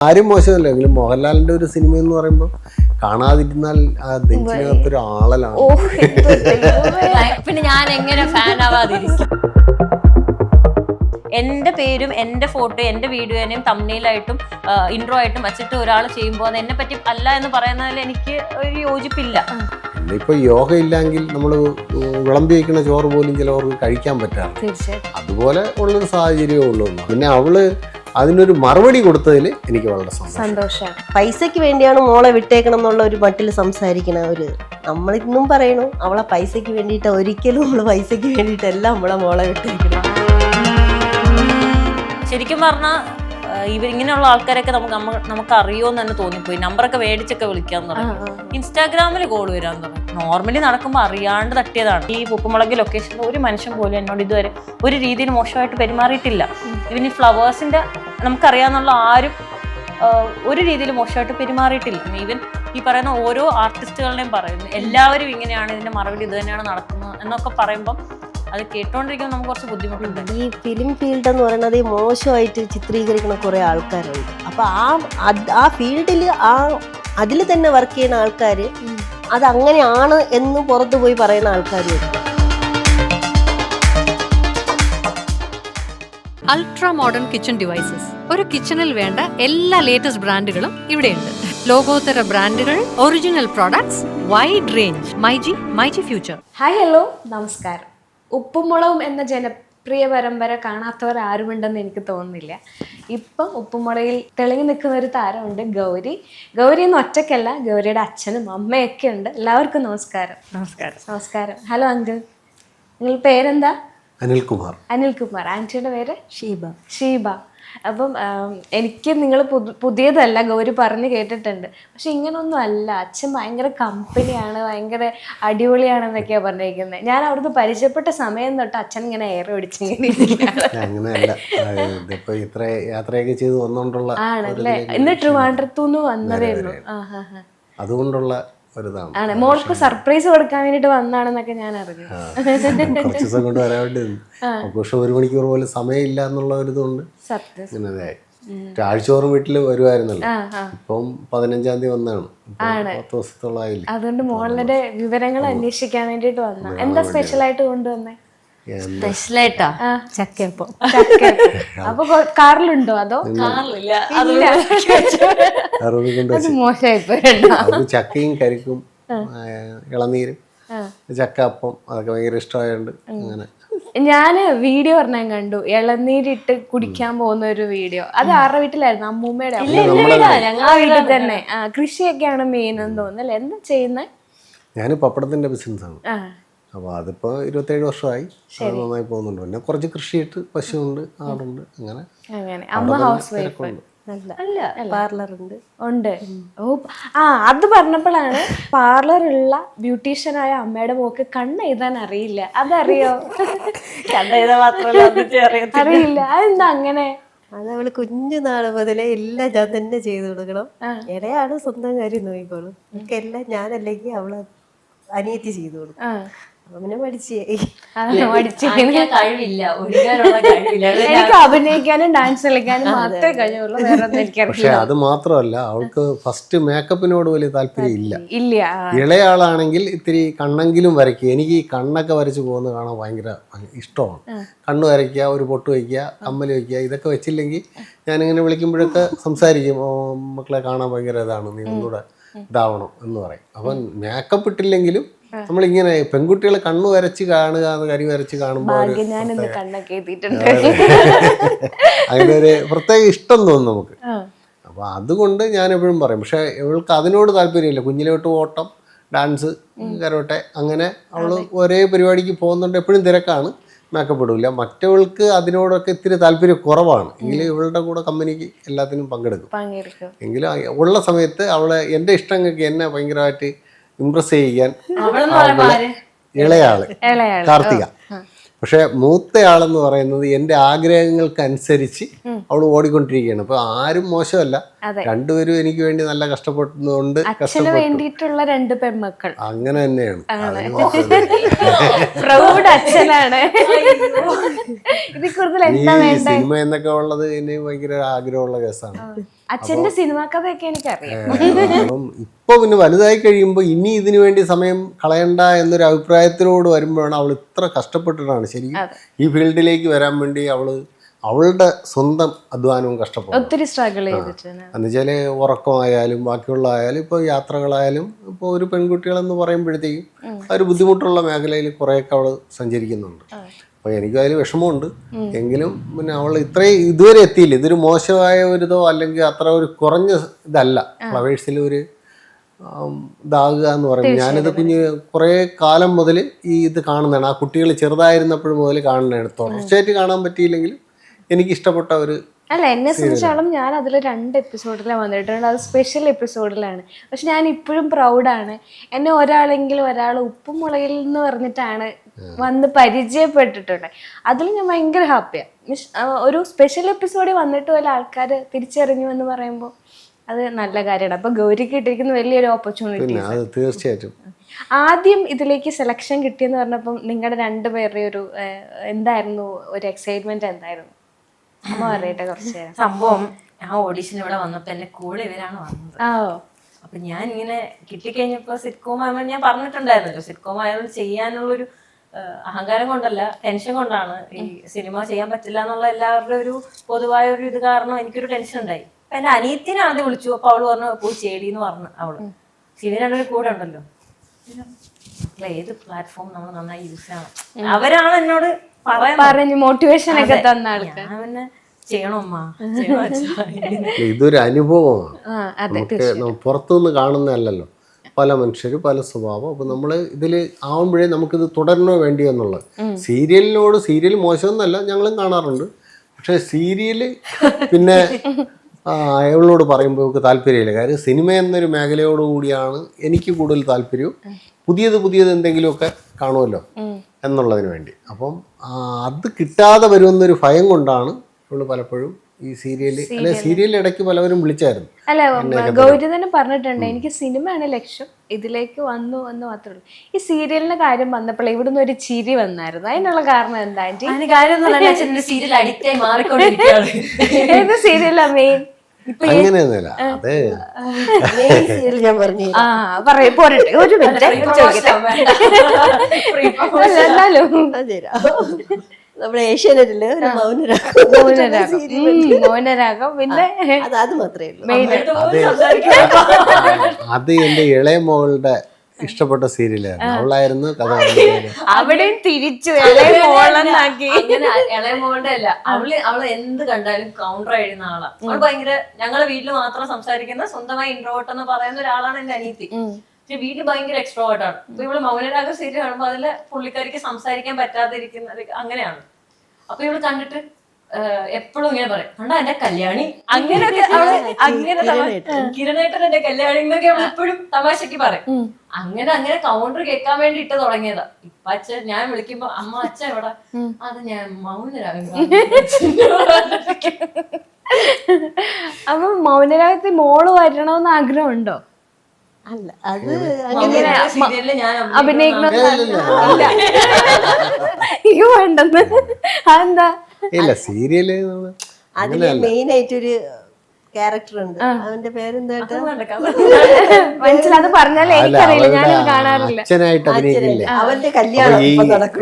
ആരും മോശമല്ല. എങ്കിലും മോഹൻലാലിന്റെ ഒരു സിനിമ എന്ന് പറയുമ്പോൾ കാണാതിരുന്നാൽ ആ നെഞ്ചിനകത്തൊരു ആളലാണ്. പിന്നെ ഞാൻ എങ്ങനെ ഫാൻ ആവാതിരിക്കും? എൻ്റെ പേരും എൻ്റെ ഫോട്ടോ എൻ്റെ വീഡിയോനെയും തമ്മിലായിട്ടും ഇൻട്രോ ആയിട്ടും വച്ചിട്ട് ഒരാൾ ചെയ്യുമ്പോൾ അത് എന്നെ പറ്റി അല്ല എന്ന് പറയുന്നതിൽ എനിക്ക് ഒരു യോജിപ്പില്ല. ഇപ്പൊ യോഗ ഇല്ലെങ്കിൽ നമ്മൾ വിളമ്പി വയ്ക്കുന്ന ചോറ് പോലും ചിലവർക്ക് കഴിക്കാൻ പറ്റാറ്. അതുപോലെ ഉള്ളൊരു സാഹചര്യമേ ഉള്ളൂ. പിന്നെ അവള് അതിനൊരു മറുപടി കൊടുത്തതിൽ എനിക്ക് വളരെ സന്തോഷം. പൈസക്ക് വേണ്ടിയാണ് മോളെ വിട്ടേക്കണം എന്നുള്ള ഒരു മട്ടിൽ സംസാരിക്കണ ഒരു നമ്മളിന്നും പറയണു അവളെ പൈസക്ക് വേണ്ടിയിട്ട്, ഒരിക്കലും നമ്മള് പൈസക്ക് വേണ്ടിയിട്ടല്ല നമ്മളെ മോളെ വിട്ടേക്കണം. ശരിക്കും പറഞ്ഞാൽ ഇങ്ങനെയുള്ള ആൾക്കാരൊക്കെ നമുക്ക് അറിയുമെന്ന് തന്നെ തോന്നിപ്പോയി. നമ്പറൊക്കെ മേടിച്ചൊക്കെ വിളിക്കാന്ന് പറഞ്ഞു. ഇൻസ്റ്റാഗ്രാമിൽ കോൾ വരാന്ന് പറഞ്ഞു. നോർമലി നടക്കുമ്പോൾ അറിയാണ്ട് തട്ടിയതാണ്. ഈ ഉപ്പുമുളക് ലൊക്കേഷനിൽ ഒരു മനുഷ്യൻ പോലും എന്നോട് ഇതുവരെ ഒരു രീതിയിൽ മോശമായിട്ട് പെരുമാറിയിട്ടില്ല. ഇവൻ ഈ ഫ്ലവേഴ്സിന്റെ നമുക്കറിയാന്നുള്ള ആരും ഒരു രീതിയിൽ മോശമായിട്ട് പെരുമാറിയിട്ടില്ല. ഈവൻ ഈ പറയുന്ന ഓരോ ആർട്ടിസ്റ്റുകളുടെയും പറയുന്നു എല്ലാവരും ഇങ്ങനെയാണ്, ഇതിന്റെ മറുപടി ഇത് തന്നെയാണ് നടക്കുന്നത് എന്നൊക്കെ പറയുമ്പം അത് കേട്ടോണ്ടിരിക്കുമ്പോൾ നമുക്ക് കുറച്ച് ബുദ്ധിമുട്ടുണ്ട്. ഈ ഫിലിം ഫീൽഡ് എന്ന് പറയുന്നത് മോശമായിട്ട് ചിത്രീകരിക്കുന്ന കുറെ ആൾക്കാരുണ്ട്. അപ്പൊ ആ ഫീൽഡിൽ അതിൽ തന്നെ വർക്ക് ചെയ്യുന്ന ആൾക്കാർ അത് അങ്ങനെയാണ് എന്ന് പുറത്തു പോയി പറയുന്ന ആൾക്കാരും. Ultra modern kitchen devices. ഒരു കിച്ചണിൽ വേണ്ട എല്ലാ ലേറ്റസ്റ്റ് ബ്രാൻഡുകളും ഇവിടെയുണ്ട്. ലോകോത്തര ബ്രാൻഡുകൾ, original products, wide range. MyG future. Hi, hello, നമസ്കാരം. ഉപ്പുമുളകും എന്ന ജനപ്രിയ പരമ്പര കാണാത്തവർ ആരുമുണ്ടെന്ന് എനിക്ക് തോന്നുന്നില്ല. ഇപ്പം ഉപ്പുമുളകിൽ തെളിഞ്ഞു നിൽക്കുന്ന ഒരു താരമുണ്ട്, ഗൗരി. ഗൗരി എന്ന് ഒറ്റയ്ക്കല്ല, ഗൗരിയുടെ അച്ഛനും അമ്മയൊക്കെ ഉണ്ട്. എല്ലാവർക്കും നമസ്കാരം. നമസ്കാരം. ഹലോ അങ്കിൾ, നിങ്ങൾ പേരെന്താ? അനിൽകുമാർ. അനിൽകുമാർ. ആൻറ്റിയുടെ പേര് ഷീബ. അപ്പം എനിക്ക് നിങ്ങൾ പുതിയതല്ല, ഗൗരി പറഞ്ഞ് കേട്ടിട്ടുണ്ട്. പക്ഷെ ഇങ്ങനൊന്നും അല്ല. അച്ഛൻ ഭയങ്കര കമ്പനിയാണ്, ഭയങ്കര അടിപൊളിയാണെന്നൊക്കെയാണ് പറഞ്ഞിരിക്കുന്നത്. ഞാൻ അവിടുന്ന് പരിചയപ്പെട്ട സമയം തൊട്ട് അച്ഛൻ ഇങ്ങനെ എയർ അങ്ങനെയല്ല, ഇതിപ്പോ ഇത്ര യാത്രയൊക്കെ ചെയ്ത് വന്നോണ്ടുള്ള ആണല്ലേ. ഇന്ന് ട്രിവാൻഡ്രത്തുനിന്ന് വന്നതേ ഉള്ളൂ. അതുകൊണ്ടുള്ള ആണ്. മോൾക്ക് സർപ്രൈസ് കൊടുക്കാൻ വേണ്ടിട്ട് വന്നാണെന്നൊക്കെ ഞാൻ അറിഞ്ഞു. കുറച്ച് ദിവസം കൊണ്ട് വരാൻ വേണ്ടി പക്ഷെ 1 മണിക്കൂർ പോലും സമയമില്ല എന്നുള്ള ഒരു ഇതുകൊണ്ട് ആഴ്ചോറും വീട്ടില് വരുമായിരുന്നല്ലോ. ഇപ്പം 15-ാം തീയതി വന്നാണ്. 10 ദിവസത്തോളം ആയില്ല. അതുകൊണ്ട് മോളുടെ വിവരങ്ങൾ അന്വേഷിക്കാൻ വേണ്ടിട്ട് വന്ന. എന്താ സ്പെഷ്യൽ ആയിട്ട് കൊണ്ടുവന്നേ? സ്പെഷ്യലായിട്ടാ ചക്കയപ്പം. അപ്പൊ കാറിലുണ്ടോ അതോ? ചക്കയും കരിക്കും ഇളനീരും ചക്ക അപ്പം അതൊക്കെ ഭയങ്കര ഇഷ്ടമായോണ്ട് അങ്ങനെ. ഞാന് വീഡിയോ പറഞ്ഞാൽ കണ്ടു, ഇളനീരിട്ട് കുടിക്കാൻ പോകുന്ന ഒരു വീഡിയോ. അത് ആരുടെ വീട്ടിലായിരുന്നു? അമ്മൂമ്മയുടെ ആ വീട്ടിൽ തന്നെ. കൃഷിയൊക്കെയാണ് മെയിൻ എന്ന് തോന്നുന്നല്ലേ. എന്താ ചെയ്യുന്നത്? ഞാൻ പപ്പടത്തിന്റെ ബിസിനസ്സാണ്. അപ്പോൾ അതിപ്പോൾ 27 വർഷമായി. നന്നായി പോകുന്നുണ്ട്. പിന്നെ കുറച്ച് കൃഷിയിട്ട് പശുവുണ്ട്, ആടുണ്ട്, അങ്ങനെ. അമ്മ ഹൗസ് വൈഫ് പാർലറുണ്ട് ഉണ്ട്. ഓ അത് പറഞ്ഞപ്പോഴാണ് പാർലറുള്ള ബ്യൂട്ടീഷ്യനായ അമ്മയുടെ മോക്ക് കണ്ണ് എഴുതാൻ അറിയില്ല. അതറിയോ? കണ്ണെഴുതാൻ മാത്രമല്ല അറിയില്ല. അതെന്താ അങ്ങനെ? അത് അവള് കുഞ്ഞുനാള് മുതലേ എല്ലാം ഞാൻ തന്നെ ചെയ്തു കൊടുക്കണം. ഇടയാണ് സ്വന്തം കാര്യം നോക്കിക്കോളും. എല്ലാം ഞാനല്ലെങ്കിൽ അവള് അനിയത്തി ചെയ്തു കൊടുക്കും. അവനെ എനിക്ക് അഭിനയിക്കാനും ഡാൻസ് കളിക്കാനും മാത്രമേ കഴിയുള്ളൂ. വേറെ പക്ഷെ അത് മാത്രമല്ല, അവൾക്ക് ഫസ്റ്റ് മേക്കപ്പിനോട് വലിയ താല്പര്യം ഇല്ല. ഇളയാളാണെങ്കിൽ ഇത്തിരി കണ്ണെങ്കിലും വരയ്ക്കുക. എനിക്ക് ഈ കണ്ണൊക്കെ വരച്ച് പോകുന്നത് കാണാൻ ഭയങ്കര ഇഷ്ടമാണ്. കണ്ണ് വരയ്ക്കുക, ഒരു പൊട്ട് വയ്ക്കുക, കമ്മൽ വയ്ക്കുക, ഇതൊക്കെ വെച്ചില്ലെങ്കിൽ ഞാനിങ്ങനെ വിളിക്കുമ്പോഴൊക്കെ സംസാരിക്കും. മക്കളെ കാണാൻ ഭയങ്കര ഇതാണ്, നീ ഒന്നുകൂടെ ഇതാവണം എന്ന് പറയും. അപ്പം മേക്കപ്പ് ഇട്ടില്ലെങ്കിലും നമ്മളിങ്ങനെ പെൺകുട്ടികളെ കണ്ണു വരച്ച് കാണുക, കരി വരച്ച് കാണുമ്പോൾ അങ്ങനെ ഒരു പ്രത്യേക ഇഷ്ടം തോന്നും നമുക്ക്. അപ്പൊ അതുകൊണ്ട് ഞാൻ എപ്പോഴും പറയും. പക്ഷെ ഇവൾക്ക് അതിനോട് താല്പര്യമില്ല. കുഞ്ഞിലോട്ട് ഓട്ടം, ഡാൻസ്, കരോട്ടെ, അങ്ങനെ അവള് ഒരേ പരിപാടിക്ക് പോകുന്നുണ്ട്. എപ്പോഴും തിരക്കാണ്, മേക്കപ്പ് ഇടില്ല. മറ്റവൾക്ക് അതിനോടൊക്കെ ഇത്തിരി താല്പര്യം കുറവാണ്. എങ്കിലും ഇവളുടെ കൂടെ കമ്പനിക്ക് എല്ലാത്തിനും പങ്കെടുക്കും. എങ്കിലും ഉള്ള സമയത്ത് അവള് എൻ്റെ ഇഷ്ടങ്ങൾക്ക് എന്നെ ഭയങ്കരമായിട്ട് ഇംപ്രസ് ചെയ്യിക്കാൻ ഇളയാള് കാർത്തിക. പക്ഷെ മൂത്തയാളെന്ന് പറയുന്നത് എൻ്റെ ആഗ്രഹങ്ങൾക്കനുസരിച്ച് അവൾ ഓടിക്കൊണ്ടിരിക്കുകയാണ്. അപ്പൊ ആരും മോശമല്ല, രണ്ടുപേരും എനിക്ക് വേണ്ടി നല്ല കഷ്ടപ്പെടുന്നതുകൊണ്ട് വേണ്ടിയിട്ടുള്ള 2 പെൺമക്കൾ അങ്ങനെ തന്നെയാണ്. ഇതിൽ കൂടുതൽ എന്താ വേണ്ടേ? സിനിമ എന്നൊക്കെ ഉള്ളത് എന്നെ ഭയങ്കര ആഗ്രഹമുള്ള കേസാണ്. അച്ഛന്റെ സിനിമാ കഥയൊക്കെ എനിക്കറിയാം. അപ്പം ഇപ്പൊ പിന്നെ വലുതായി കഴിയുമ്പോൾ ഇനി ഇതിനു വേണ്ടി സമയം കളയണ്ട എന്നൊരു അഭിപ്രായത്തിനോട് വരുമ്പോഴാണ് അവൾ ഇത്ര കഷ്ടപ്പെട്ടിട്ടാണ് ശരിക്കും ഈ ഫീൽഡിലേക്ക് വരാൻ വേണ്ടി അവളുടെ സ്വന്തം അധ്വാനവും കഷ്ടപ്പെടും. ഒത്തിരി സ്ട്രഗിൾ ചെയ്തിട്ടുണ്ട്. എന്നുവെച്ചാൽ ഉറക്കമായാലും ബാക്കിയുള്ള ആയാലും ഇപ്പോൾ യാത്രകളായാലും ഇപ്പോൾ ഒരു പെൺകുട്ടികളെന്ന് പറയുമ്പോഴത്തേക്കും ആ ഒരു ബുദ്ധിമുട്ടുള്ള മേഖലയിൽ കുറേയൊക്കെ അവൾ സഞ്ചരിക്കുന്നുണ്ട്. അപ്പോൾ എനിക്കും അതിൽ വിഷമമുണ്ട്. എങ്കിലും പിന്നെ അവൾ ഇത്രയും ഇതുവരെ എത്തിയില്ല. ഇതൊരു മോശമായ ഒരിതോ അല്ലെങ്കിൽ അത്ര ഒരു കുറഞ്ഞ ഇതല്ല ഫ്ലവേഴ്സിൽ ഒരു ഇതാകുക എന്ന് പറയുന്നത്. ഞാനിത് കുറേ കാലം മുതൽ ഈ ഇത് കാണുന്നതാണ്. ആ കുട്ടികൾ ചെറുതായിരുന്നപ്പോഴും മുതൽ കാണുന്നതാണ്. തുടർച്ചയായിട്ട് കാണാൻ പറ്റിയില്ലെങ്കിലും എനിക്ക് ഇഷ്ടപ്പെട്ട ഒരു അല്ല, എന്നെ സംബന്ധിച്ചോളം ഞാൻ അതിൽ 2 എപ്പിസോഡിലാണ് വന്നിട്ടുണ്ട്. അത് സ്പെഷ്യൽ എപ്പിസോഡിലാണ്. പക്ഷെ ഞാൻ ഇപ്പോഴും പ്രൗഡാണ്. എന്നെ ഒരാൾ ഉപ്പും മുളകിൽ എന്ന് പറഞ്ഞിട്ടാണ് വന്ന് പരിചയപ്പെട്ടിട്ടുണ്ട്. അതിൽ ഞാൻ ഭയങ്കര ഹാപ്പിയാണ്. മീൻസ് ഒരു സ്പെഷ്യൽ എപ്പിസോഡിൽ വന്നിട്ട് പോലെ ആൾക്കാർ തിരിച്ചറിഞ്ഞു എന്ന് പറയുമ്പോൾ അത് നല്ല കാര്യമാണ്. അപ്പൊ ഗൗരിക്ക് കിട്ടിയിരിക്കുന്ന വലിയൊരു ഓപ്പർച്യൂണിറ്റി. തീർച്ചയായിട്ടും ആദ്യം ഇതിലേക്ക് സെലക്ഷൻ കിട്ടിയെന്ന് പറഞ്ഞപ്പം നിങ്ങളുടെ 2 പേരുടെ ഒരു എന്തായിരുന്നു ഒരു എക്സൈറ്റ്മെന്റ് എന്തായിരുന്നു? അമ്മ പറയട്ടെ കുറച്ച്. സംഭവം ആ ഓഡിഷൻ ഇവിടെ വന്നപ്പോ എന്നെ കൂടെ ഇവരാണ് വന്നത്. അപ്പൊ ഞാൻ ഇങ്ങനെ കിട്ടിക്കഴിഞ്ഞപ്പോ സിറ്റ്കോം ആയതുകൊണ്ട് ഞാൻ പറഞ്ഞിട്ടുണ്ടായിരുന്നല്ലോ, സിറ്റ്കോം ആയതുകൊണ്ട് ചെയ്യാനുള്ളൊരു അഹങ്കാരം കൊണ്ടല്ല, ടെൻഷൻ കൊണ്ടാണ്. ഈ സിനിമ ചെയ്യാൻ പറ്റില്ല എന്നുള്ള എല്ലാവരുടെ ഒരു പൊതുവായ ഒരു ഇത് കാരണം എനിക്കൊരു ടെൻഷൻ ഉണ്ടായി. അപ്പൊ എന്റെ അനിയത്തിനെ ആദ്യം വിളിച്ചു. അപ്പൊ അവള് പറഞ്ഞു പോയി ചേടിന്ന് പറഞ്ഞു അവള്. ഇവരാണ് കൂടെ ഉണ്ടല്ലോ, ഏത് പ്ലാറ്റ്ഫോം നമ്മൾ നന്നായി യൂസ് ചെയ്യണം, അവരാണ് എന്നോട് പറഞ്ഞു മോട്ടിവേഷൻ ഒക്കെ തന്ന ആൾക്കാർ. ഞാൻ പിന്നെ ചെയ്യണമ്മ ഇതൊരു അനുഭവമാണ്. നമുക്ക് പുറത്തുനിന്ന് കാണുന്നതല്ലല്ലോ. പല മനുഷ്യർ പല സ്വഭാവം. അപ്പൊ നമ്മൾ ഇതിൽ ആവുമ്പോഴേ നമുക്കിത് തുടരണോ വേണ്ടിയോ എന്നുള്ളത്. സീരിയൽ മോശമൊന്നുമല്ല, ഞങ്ങളും കാണാറുണ്ട്. പക്ഷെ സീരിയല് പിന്നെ അയാളോട് പറയുമ്പോൾ നമുക്ക് താല്പര്യമില്ല. കാര്യം സിനിമ എന്നൊരു മേഖലയോടുകൂടിയാണ് എനിക്ക് കൂടുതൽ താല്പര്യവും. പുതിയത് എന്തെങ്കിലുമൊക്കെ കാണുമല്ലോ എന്നുള്ളതിന് വേണ്ടി. അപ്പം അത് കിട്ടാതെ വരുമെന്നൊരു ഭയം കൊണ്ടാണ് ഇവള് പലപ്പോഴും ഈ സീരിയൽ ഇടയ്ക്ക് പലവരും വിളിച്ചായിരുന്നു. അല്ല, ഗൗരി തന്നെ പറഞ്ഞിട്ടുണ്ട് എനിക്ക് സിനിമയാണ് ലക്ഷ്യം, ഇതിലേക്ക് വന്നു എന്ന് മാത്രമേ ഉള്ളൂ. ഈ സീരിയലിന്റെ കാര്യം വന്നപ്പോൾ ഇവിടുന്ന് ഒരു ചിരി വന്നായിരുന്നു. അതിനുള്ള കാരണം എന്താ? സീരിയൽ അഡിക്റ്റായി മാറിക്കൊണ്ടിരിക്കുകയാണ്. ഏത് സീരിയലാ മെയിൻ? അങ്ങനെയൊന്നുമില്ല. അത് ഞാൻ പറഞ്ഞു പോരട്ടെ ഒരു മിനിറ്റ് നമ്മുടെ ഏഷ്യാനെറ്റില് ഒരു മൗനരാഗം പിന്നെ അത് മാത്രമേ ഉള്ളൂ. അത് എന്റെ ഇളയ മോളുടെ ഇഷ്ടപ്പെട്ട സീരിയലായിരുന്നു. അവളായിരുന്നു കഥ. അവിടെയും തിരിച്ചു ഇളയമോളുടെ അല്ല, അവള് എന്ത് കണ്ടാലും കൗണ്ടർ എഴുതുന്ന ആളാണ്. അവള് ഭയങ്കര ഞങ്ങളെ വീട്ടിൽ മാത്രം സംസാരിക്കുന്ന സ്വന്തമായി ഇൻട്രോവേർട്ട് എന്ന് പറയുന്ന ഒരാളാണ് എന്റെ അനിയത്തി. പക്ഷെ വീട്ടിൽ ഭയങ്കര എക്സ്ട്രോവേർട്ട് ആണ്. അപ്പൊ ഇവള് മൗനരാഗ സീരിയൽ കാണുമ്പോ അതില് പുള്ളിക്കാരിക്ക് സംസാരിക്കാൻ പറ്റാതിരിക്കുന്ന അങ്ങനെയാണ്. അപ്പൊ ഇവള് കണ്ടിട്ട് എപ്പോഴും ഇങ്ങനെ പറയും, കണ്ടാ എന്റെ കല്യാണി, അങ്ങനെയൊക്കെ അവള് അങ്ങനെ കിരണേട്ടൻ എന്റെ കല്യാണി എന്നൊക്കെ അവള് എപ്പോഴും തമാശക്ക് പറയും. അങ്ങനെ കൗണ്ടർ കേൾക്കാൻ വേണ്ടി ഇട്ട് തുടങ്ങിയതാ. ഇപ്പൊ അച്ഛൻ ഞാൻ വിളിക്കുമ്പോ അമ്മ അച്ഛൻ എവിടെ? അത് ഞാൻ മൗനരാഗം. അപ്പൊ മൗനരാഗത്തിൽ മോള് വരണമെന്ന് ആഗ്രഹമുണ്ടോ? അല്ല, അത് സീരിയലില് ഞാൻ അഭിനയിക്കണമെന്നില്ല വേണ്ടെന്ന്. അതെന്താ? ഇല്ല, സീരിയല് അതില് മെയിൻ ആയിട്ടൊരു ക്യാരക്ടർ ഉണ്ട്. അവന്റെ പേരെന്താ? മനസ്സിലത് പറഞ്ഞാലേ എനിക്കറിയില്ല, ഞാനത് കാണാറില്ല. അച്ഛനായിട്ട് അഭിനയിക്കില്ലേ? അവന്റെ കല്യാണം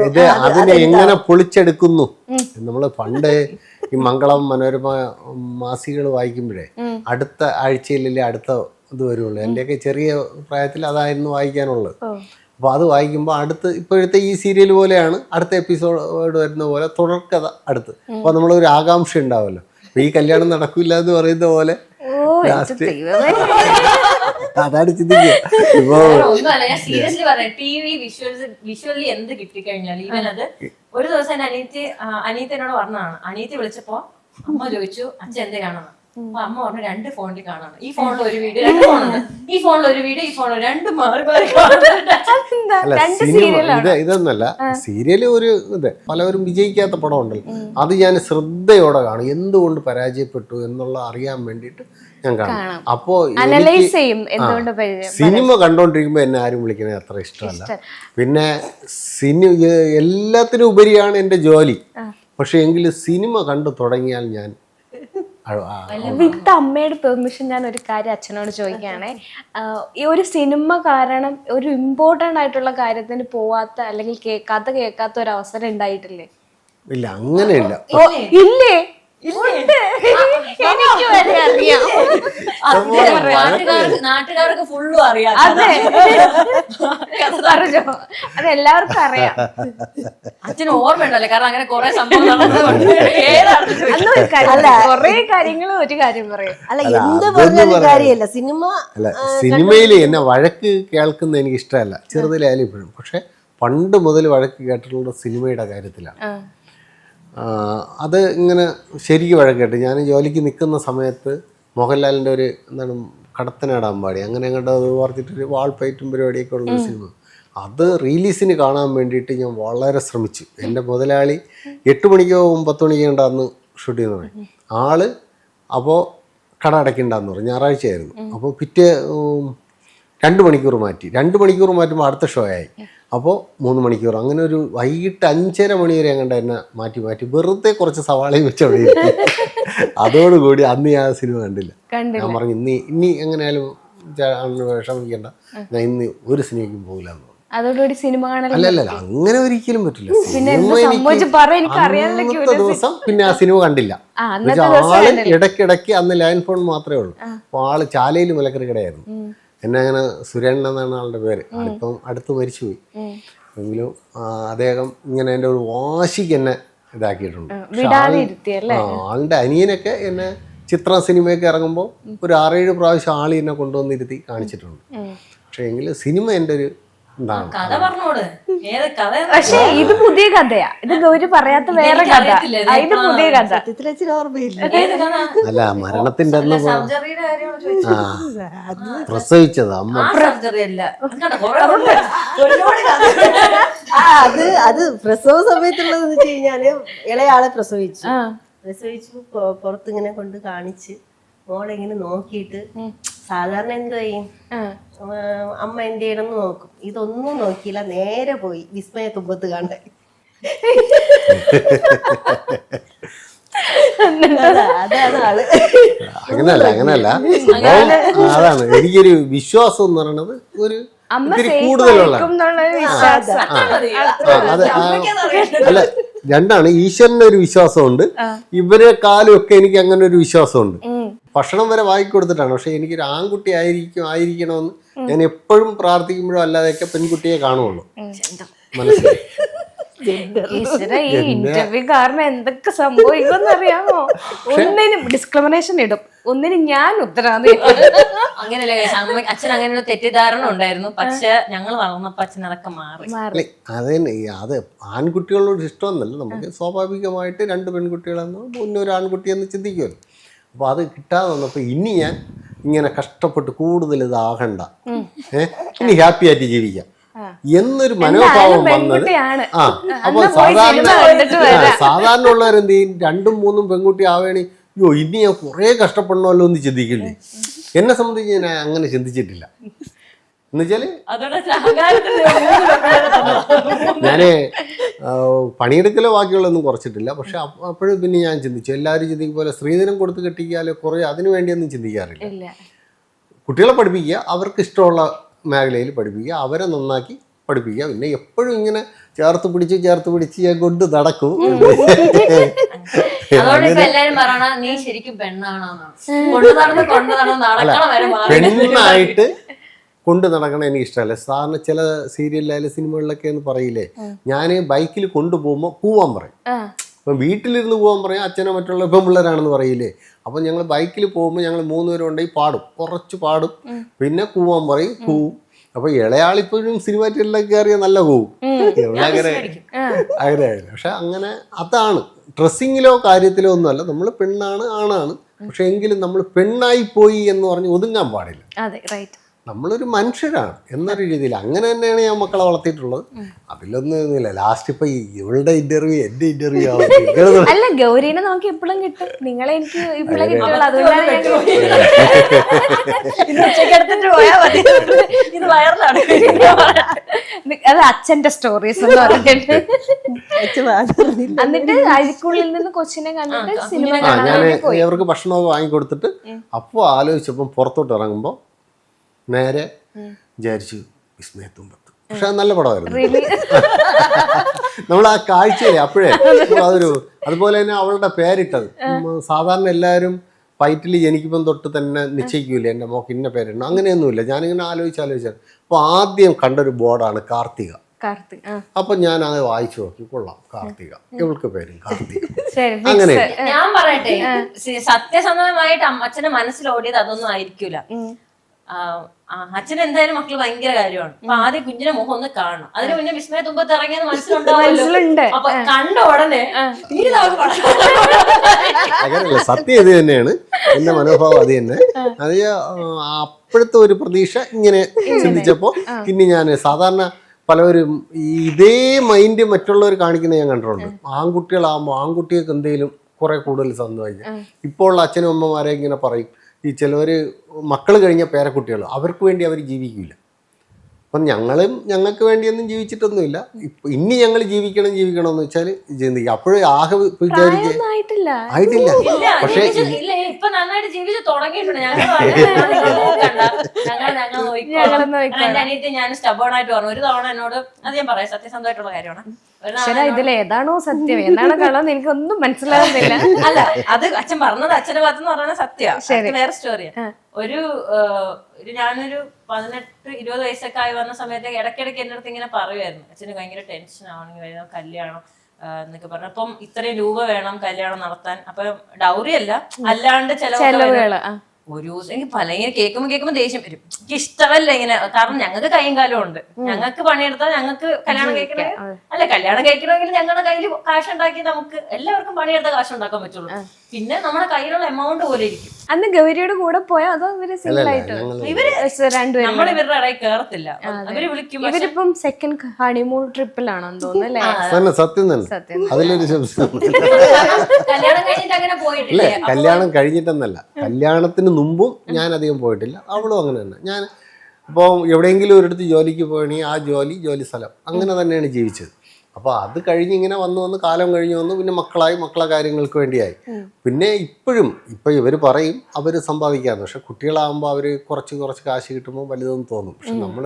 ഇത് അതിനെ എങ്ങനെ പൊളിച്ചെടുക്കുന്നു. നമ്മള് പണ്ട് ഈ മംഗളം മനോരമ മാസികകൾ വായിക്കുമ്പോഴേ അടുത്ത ആഴ്ചയിലല്ലേ അടുത്ത ഇത് വരുള്ളൂ. എന്റെയൊക്കെ ചെറിയ പ്രായത്തിൽ അതായിരുന്നു വായിക്കാനുള്ളത്. അപ്പോൾ അത് വായിക്കുമ്പോൾ അടുത്ത് ഇപ്പോഴത്തെ ഈ സീരിയൽ പോലെയാണ് അടുത്ത എപ്പിസോഡ് വരുന്ന പോലെ തുടർക്കഥ അടുത്ത്. അപ്പോൾ നമ്മളൊരു ആകാംക്ഷ ഉണ്ടാവുമല്ലോ. അപ്പോൾ ഈ കല്യാണം നടക്കില്ല എന്ന് പറയുന്ന പോലെ ലാസ്റ്റ് അതാണ് ചിന്തിക്കുക. ഇപ്പോ ഒന്നുമല്ല, ഞാൻ സീരിയസ്ലി പറയാം, ടിവി വിഷ്വലി എന്ത് കിട്ടിക്കഴിഞ്ഞാൽ ഈവൻ അത് ഒരു ദിവസം എന്റെ അനിയത്തി എന്നോട് പറഞ്ഞതാണ്. അനിയത്തി വിളിച്ചപ്പോ അമ്മ ചോദിച്ചു അച്ഛൻ എന്ത് കാണണം. അപ്പൊ അമ്മ പറഞ്ഞു 2 ഫോണിൽ കാണണം. ഈ ഫോണിൽ ഒരു വീഡിയോ, 2 ഫോണുണ്ട്. ഈ ഫോണിൽ ഒരു വീഡിയോ, ഈ ഫോണിൽ 2 മാറി ഇതൊന്നല്ല. സീരിയല് ഒരു ഇത് പലവരും വിജയിക്കാത്ത പടം ഉണ്ടല്ലോ, അത് ഞാൻ ശ്രദ്ധയോടെ കാണും. എന്തുകൊണ്ട് പരാജയപ്പെട്ടു എന്നുള്ള അറിയാൻ വേണ്ടിയിട്ട് ഞാൻ കാണും. അപ്പോ സിനിമ കണ്ടോണ്ടിരിക്കുമ്പോ എന്നെ ആരും വിളിക്കണേ അത്ര ഇഷ്ടമല്ല. പിന്നെ എല്ലാത്തിനും ഉപരിയാണ് എന്റെ ജോലി. പക്ഷെ എങ്കിലും സിനിമ കണ്ടു തുടങ്ങിയാൽ ഞാൻ വിത്ത് അമ്മയുടെ പെർമിഷൻ ഞാൻ ഒരു കാര്യം അച്ഛനോട് ചോദിക്കുകയാണേ. ഈ ഒരു സിനിമ കാരണം ഒരു ഇമ്പോർട്ടൻ്റ് ആയിട്ടുള്ള കാര്യത്തിന് പോവാത്ത അല്ലെങ്കിൽ കേൾക്കാത്ത ഒരു അവസരം ഉണ്ടായിട്ടില്ലേ? ഇല്ല, അങ്ങനെയില്ല. ഇല്ലേ? എനിക്ക് വരെ അറിയാം. നാട്ടുകാർക്ക് ഫുള്ളും അറിയാം. അതെ, പറഞ്ഞോ, അതെല്ലാവർക്കും അറിയാം. അച്ഛന് ഓർമ്മയുണ്ടല്ലേ, കാരണം അങ്ങനെ കുറെ സംഭവം കൊറേ കാര്യങ്ങൾ ഒരു കാര്യം പറയും. അല്ല, എന്ത് പറഞ്ഞാലും കാര്യമല്ല. സിനിമയിൽ എന്നെ വഴക്ക് കേൾക്കുന്ന എനിക്ക് ഇഷ്ടമല്ല, ചെറുതിലായാലും ഇപ്പോഴും. പക്ഷെ പണ്ട് മുതൽ വഴക്ക് കേട്ടിട്ടുള്ള സിനിമയുടെ കാര്യത്തിലാണ്. അത് ഇങ്ങനെ ശരിക്കും വഴക്കേട്ട് ഞാൻ ജോലിക്ക് നിൽക്കുന്ന സമയത്ത് മോഹൻലാലിൻ്റെ ഒരു എന്താണ് കടത്തനാടാൻ പാടി അങ്ങനെ അങ്ങോട്ട് അത് പറഞ്ഞിട്ടൊരു വാൾപ്പയറ്റും പരിപാടിയൊക്കെ ഉള്ളൊരു സിനിമ. അത് റിലീസിന് കാണാൻ വേണ്ടിയിട്ട് ഞാൻ വളരെ ശ്രമിച്ചു. എൻ്റെ മുതലാളി 8 മണിക്കോ 10 മണിക്കോ ഉണ്ടാന്ന് ഷൂട്ട് ചെയ്യുന്ന പറയും. ആള് അപ്പോൾ കട അടയ്ക്കണ്ടെന്ന് പറഞ്ഞു. ഞായറാഴ്ചയായിരുന്നു. അപ്പോൾ പിറ്റേ 2 മണിക്കൂർ മാറ്റി. 2 മണിക്കൂർ മാറ്റുമ്പോൾ അടുത്ത ഷോ ആയി. അപ്പോൾ 3 മണിക്കൂർ, അങ്ങനെ ഒരു വൈകിട്ട് 5:30 മണി വരെ അങ്ങോട്ട് എന്നെ മാറ്റി വെറുതെ കുറച്ച് സവാളയും വെച്ച് അവിടെ ഇരുത്തി. അതോടുകൂടി അന്ന് ഞാൻ സിനിമ കണ്ടില്ല. ഞാൻ പറഞ്ഞു ഇനി എങ്ങനെയാലും വിഷമിക്കണ്ട, ഞാൻ ഇന്ന് ഒരു സിനിമയ്ക്കും പോകില്ല എന്ന് പറഞ്ഞു. അതോടുകൂടി സിനിമ അല്ലല്ല, അങ്ങനെ ഒരിക്കലും പറ്റില്ല. അന്നത്തെ ദിവസം പിന്നെ ആ സിനിമ കണ്ടില്ല. ആള് ഇടയ്ക്കിടയ്ക്ക് അന്ന് ലാൻഡ് ഫോൺ മാത്രമേ ഉള്ളൂ. അപ്പോൾ ആള് ചാലയിൽ മലക്കറി കടയായിരുന്നു. എന്നെ അങ്ങനെ സുരേൺ എന്നാണ് ആളുടെ പേര്. ആളിപ്പം അടുത്ത് മരിച്ചുപോയി. എങ്കിലും അദ്ദേഹം ഇങ്ങനെ എൻ്റെ ഒരു വാശിക്ക് എന്നെ ഇതാക്കിയിട്ടുണ്ട്. ആളുടെ അനിയനൊക്കെ എന്നെ ചിത്രം സിനിമയൊക്കെ ഇറങ്ങുമ്പോൾ ഒരു 6-7 പ്രാവശ്യം ആളി എന്നെ കൊണ്ടുവന്നിരുത്തി കാണിച്ചിട്ടുണ്ട്. പക്ഷെ എങ്കിലും സിനിമ എൻ്റെ ഒരു എന്താണ്. പക്ഷെ ഇത് പുതിയ കഥയാ. ഇത് ഗൗരി പറയാത്ത വേറെ കഥ. ഇത് പുതിയ കഥ. ഓർമ്മയില്ല. അല്ല, മരണത്തിന്റെ അന്ന് പ്രസവിച്ചത് അമ്മ. അത് പ്രസവ സമയത്തുള്ളതെന്ന് വെച്ച് കഴിഞ്ഞാല് ഇളയാളെ പ്രസവിച്ചു പുറത്തിങ്ങനെ കൊണ്ട് കാണിച്ച് മോളെങ്ങനെ നോക്കിയിട്ട് സാധാരണ എന്ത് ചെയ്യും, അമ്മ എന്ത് ചെയ്യണമെന്ന് നോക്കും. ഇതൊന്നും നോക്കിയില്ല, നേരെ പോയി വിസ്മയ തുമ്പത്ത് കണ്ട. അങ്ങനല്ല അതാണ് എനിക്കൊരു വിശ്വാസം എന്ന് പറയുന്നത്. ഒരു ഇത്തിരി കൂടുതലുള്ള അല്ല, രണ്ടാണ്. ഈശ്വരന് ഒരു വിശ്വാസമുണ്ട്, ഇവരെ കാലും ഒക്കെ എനിക്ക് അങ്ങനെ ഒരു വിശ്വാസമുണ്ട്. ഭക്ഷണം വരെ വാങ്ങിക്കൊടുത്തിട്ടാണ്. പക്ഷെ എനിക്കൊരു ആൺകുട്ടി ആയിരിക്കണമെന്ന് ഞാൻ എപ്പോഴും പ്രാർത്ഥിക്കുമ്പോഴും അല്ലാതെയൊക്കെ പെൺകുട്ടിയെ കാണുള്ളൂ. മനസ്സിലായി? ഈ ഇന്റർവ്യൂ കാരണം എന്തൊക്കെ സംഭവിക്കുമെന്ന് അറിയാമോ? ഒന്നിനും ഡിസ്ക്രിമിനേഷൻ ഇടും, ഒന്നിനും ഞാൻ ഉത്തരവാദിത്വം. അങ്ങനെയല്ലേ അച്ഛൻ അങ്ങനെ ഒരു തെറ്റിദ്ധാരണ ഉണ്ടായിരുന്നു. പക്ഷെ ഞങ്ങൾ വളർന്നപ്പോ അച്ഛൻ അതൊക്കെ മാറി. അത് ആൺകുട്ടികളോട് ഇഷ്ടമെന്നല്ല, നമുക്ക് സ്വാഭാവികമായിട്ട് 2 പെൺകുട്ടികളെന്ന് മുന്നൊരു ആൺകുട്ടിയെന്ന് ചിന്തിക്കുമല്ലോ. അപ്പോൾ അത് കിട്ടാതെ വന്നപ്പോൾ ഇനി ഞാൻ ഇങ്ങനെ കഷ്ടപ്പെട്ട് കൂടുതൽ ഇതാകണ്ട, ഇനി ഹാപ്പി ആയിട്ട് ജീവിക്കാം എന്നൊരു മനോഭാവം വന്നത്. അപ്പോൾ സാധാരണ ഉള്ളവരെന്ത് ചെയ്യും, 2ഉം 3ഉം പെൺകുട്ടി ആവേണി, അയ്യോ ഇനി ഞാൻ കുറേ കഷ്ടപ്പെടണമല്ലോ എന്ന് ചിന്തിക്കില്ലേ. എന്നെ സംബന്ധിച്ച് ഞാൻ അങ്ങനെ ചിന്തിച്ചിട്ടില്ല. എന്നുവെച്ചാല് ഞാന് പണിയെടുക്കലോ ബാക്കിയുള്ളതൊന്നും കുറച്ചിട്ടില്ല. പക്ഷെ അപ്പോഴും പിന്നെ ഞാൻ ചിന്തിച്ചു, എല്ലാവരും ചിന്തിക്കും പോലെ സ്ത്രീധനം കൊടുത്ത് കെട്ടിക്കാലോ കുറേ അതിനു വേണ്ടിയൊന്നും ചിന്തിക്കാറില്ല. കുട്ടികളെ പഠിപ്പിക്കുക, അവർക്ക് ഇഷ്ടമുള്ള മേഖലയിൽ പഠിപ്പിക്കുക, അവരെ നന്നാക്കി പഠിപ്പിക്കുക. പിന്നെ എപ്പോഴും ഇങ്ങനെ ചേർത്ത് പിടിച്ച് ഞാൻ കൊണ്ട് നടക്കും. പെണ്ണായിട്ട് കൊണ്ട് നടക്കണം എനിക്ക് ഇഷ്ടമല്ല. സാധാരണ ചില സീരിയലിലായാലും സിനിമകളിലൊക്കെ എന്ന് പറയില്ലേ, ഞാൻ ബൈക്കിൽ കൊണ്ടുപോകുമ്പോൾ പോവാൻ പറയും. അപ്പം വീട്ടിലിരുന്ന് പോകാൻ പറയും, അച്ഛനോ മറ്റുള്ള പെൺപിള്ളേരാണെന്ന് പറയില്ലേ. അപ്പം ഞങ്ങൾ ബൈക്കിൽ പോകുമ്പോൾ ഞങ്ങൾ 3 പേരും ഉണ്ടെങ്കിൽ കുറച്ച് പാടും, പിന്നെ കൂവാൻ പറയും, കൂവും. അപ്പൊ ഇളയാളിപ്പോഴും സിനിമാറ്റിലൊക്കെ കയറിയാൽ നല്ല പോവും. അങ്ങനെ അങ്ങനെയായിരുന്നു. പക്ഷെ അങ്ങനെ അതാണ് ഡ്രസ്സിങ്ങിലോ കാര്യത്തിലോ ഒന്നുമല്ല. നമ്മൾ പെണ്ണാണ് ആണാണ്, പക്ഷെ എങ്കിലും നമ്മൾ പെണ്ണായി പോയി എന്ന് പറഞ്ഞ് ഒതുങ്ങാൻ പാടില്ല. നമ്മളൊരു മനുഷ്യരാണ് എന്നൊരു രീതിയിൽ അങ്ങനെ തന്നെയാണ് ഞാൻ മക്കളെ വളർത്തിയിട്ടുള്ളത്. അതിലൊന്നും ഇല്ല. ലാസ്റ്റ് ഇപ്പൊ ഇവളുടെ ഇന്റർവ്യൂ എന്റെ ഇന്റർവ്യൂ ആവും. അല്ല, ഗൗരീനെ നമുക്ക് എപ്പോഴും കിട്ടും, നിങ്ങളെ എനിക്ക് ഇപ്പോഴും കിട്ടുള്ളൂ. അതുകൊണ്ടാണ് അത് അച്ഛന്റെ സ്റ്റോറീസ് എന്ന് പറഞ്ഞിട്ട്. അച്ഛൻ വാതിലില്ല. എന്നിട്ട് അഴിക്കുള്ളിൽ നിന്ന് കൊച്ചിനെ കണ്ടിട്ട് സിനിമ ആ കാണാൻ ഞാൻ വേണ്ടി പോയി. ഇവർക്ക് ഭക്ഷണമൊക്കെ വാങ്ങിക്കൊടുത്തിട്ട് അപ്പോൾ ആലോചിച്ചപ്പം പുറത്തോട്ട് ഇറങ്ങുമ്പോൾ നേരെ വിചാരിച്ചു വിസ്മയത്തുമ്പത്ത്. പക്ഷെ അത് നല്ല പടമായിരുന്നു. നമ്മൾ ആ കാഴ്ചയില്ലേ അപ്പോഴേ അതൊരു അതുപോലെ തന്നെ അവളുടെ പേരിട്ടത് സാധാരണ എല്ലാവരും ഫൈറ്റിൽ ജനിക്കുമ്പം തൊട്ട് തന്നെ നിശ്ചയിക്കൂലേ എൻ്റെ മോക്ക് ഇന്ന പേരിടണം, അങ്ങനെയൊന്നുമില്ല. ഞാനിങ്ങനെ ആലോചിച്ചാൽ അപ്പോൾ ആദ്യം കണ്ടൊരു ബോർഡാണ് കാർത്തിക. അപ്പൊ ഞാൻ അത് വായിച്ചു നോക്കി, കൊള്ളാം കാർത്തിക, ഇവൾക്ക് പേരും കാർത്തിക. അങ്ങനെ ഞാൻ പറയട്ടെ, സത്യസന്ധമായിട്ട് അച്ഛന്റെ മനസ്സിലോടിയത് അതൊന്നും ആയിരിക്കൂല. അച്ഛൻ എന്തായാലും മക്കള് ഭയങ്കര കാര്യമാണ്. അപ്പൊ ആദ്യം കുഞ്ഞിന്റെ മുഖം ഒന്ന് കാണണം. അതിന് മുന്നേ വിസ്മയത്തുമ്പത്ത് ഇറങ്ങിയത് മനസ്സിലുണ്ടാവുമല്ലോ. അപ്പൊ കണ്ട ഉടനെ അങ്ങനെയല്ല, സത്യം ഇത് തന്നെയാണ്, എന്റെ മനോഭാവം അത് തന്നെ. അത് അപ്പോഴത്തെ ഒരു പ്രതീക്ഷ ഇങ്ങനെ ചിന്തിച്ചപ്പോ പിന്നെ ഞാൻ സാധാരണ പലവരും ഇതേ മൈൻഡ് മറ്റുള്ളവർ കാണിക്കുന്നത് ഞാൻ കണ്ടിട്ടുണ്ട്. ആൺകുട്ടികളാകുമ്പോൾ ആൺകുട്ടികൾക്ക് എന്തെങ്കിലും കുറെ കൂടുതൽ സന്തോഷം. ഇപ്പോൾ ഉള്ള അച്ഛനും അമ്മമാരെ ഇങ്ങനെ പറയും, ഈ ചിലവർ മക്കൾ കഴിഞ്ഞ പേരക്കുട്ടികൾ അവർക്ക് വേണ്ടി അവർ ജീവിക്കില്ല. അപ്പം ഞങ്ങൾക്ക് വേണ്ടിയൊന്നും ജീവിച്ചിട്ടൊന്നുമില്ല. ഇനി ഞങ്ങൾ ജീവിക്കണം എന്ന് വെച്ചാൽ ചിന്തിക്കുക. അപ്പോഴും ആകെ ആയിട്ടില്ല. പക്ഷേ ഇപ്പൊ നന്നായിട്ട് ജീവിച്ച് തുടങ്ങിയിട്ടുണ്ട്. എന്റെ അനിയത്തി ഞാൻ സ്റ്റബേൺ ആയിട്ട് പറഞ്ഞു ഒരു തവണ എന്നോട്, അത് ഞാൻ പറയാം സത്യസന്ധമായിട്ടുള്ള കാര്യമാണ്. ഇതിൽ ഏതാണോ സത്യം ഏതാണോ കള്ളമെന്ന് എനിക്കൊന്നും മനസ്സിലാകുന്നില്ല. അല്ല, അത് അച്ഛൻ പറഞ്ഞത് അച്ഛന്റെ ഭാഗത്ത് പറഞ്ഞ സത്യം, വേറെ സ്റ്റോറിയാ. ഞാനൊരു 18-20 വയസ്സൊക്കെ ആയി വന്ന സമയത്തേക്ക് ഇടയ്ക്കിടയ്ക്ക് എന്റെ അടുത്ത് ഇങ്ങനെ പറയുമായിരുന്നു, അച്ഛന് ഭയങ്കര ടെൻഷൻ ആവണമെങ്കിൽ വരുന്ന കല്യാണം എന്നൊക്കെ പറഞ്ഞു. അപ്പം ഇത്രയും രൂപ വേണം കല്യാണം നടത്താൻ. അപ്പൊ ഡൗറി അല്ല, അല്ലാണ്ട് ചെലവുകള്. ഒരു ദിവസം എനിക്ക് പല ഇങ്ങനെ കേൾക്കുമ്പോ ദേഷ്യം വരും. എനിക്ക് ഇഷ്ടമല്ല ഇങ്ങനെ, കാരണം ഞങ്ങൾക്ക് കൈയും കാലവും ഉണ്ട്. ഞങ്ങൾക്ക് പണിയെടുത്താൽ ഞങ്ങൾക്ക് കല്യാണം കഴിക്കണേ, അല്ല കല്യാണം കഴിക്കണമെങ്കിൽ ഞങ്ങളുടെ കയ്യിൽ കാശ് ഉണ്ടാക്കി നമുക്ക് എല്ലാവർക്കും പണിയെടുത്ത കാശ് ഉണ്ടാക്കാൻ പറ്റുള്ളൂ. പിന്നെ നമ്മുടെ കയ്യിലുള്ള എമൗണ്ട് പോലെ ഇരിക്കും. അന്ന് ഗൗരിയുടെ കൂടെ പോയോ അതോ ഇവര് സിംഗിൾ ആയിട്ട്? നമ്മൾ ഇവരുടെ ഇടയിൽ കേറത്തില്ല. അവര് വിളിക്കുമ്പോ ഇവരിപ്പം സെക്കൻഡ് ഹണിമൂൺ ട്രിപ്പിലാണെന്ന് തോന്നുന്നു അല്ലേ? സത്യം തന്നെ, അതിലൊരു കല്യാണം കഴിഞ്ഞിട്ട് അങ്ങനെ പോയിട്ടില്ല. കല്യാണം കഴിഞ്ഞിട്ടെന്നല്ല, കല്യാണത്തിന് മുമ്പും ഞാൻ അധികം പോയിട്ടില്ല. അവളും അങ്ങനെ തന്നെ. ഞാൻ ഇപ്പോൾ എവിടെയെങ്കിലും ഒരിടത്ത് ജോലിക്ക് പോകണമെങ്കിൽ ആ ജോലി സ്ഥലം അങ്ങനെ തന്നെയാണ് ജീവിച്ചത്. അപ്പോൾ അത് കഴിഞ്ഞ് ഇങ്ങനെ വന്ന് കാലം കഴിഞ്ഞ് വന്നു. പിന്നെ മക്കളെ കാര്യങ്ങൾക്ക് വേണ്ടിയായി. പിന്നെ ഇപ്പം ഇവർ പറയും അവർ സമ്പാദിക്കാമെന്ന്. പക്ഷെ കുട്ടികളാകുമ്പോൾ അവർ കുറച്ച് കാശ് കിട്ടുമ്പോൾ വലുതെന്ന് തോന്നും. പക്ഷെ നമ്മൾ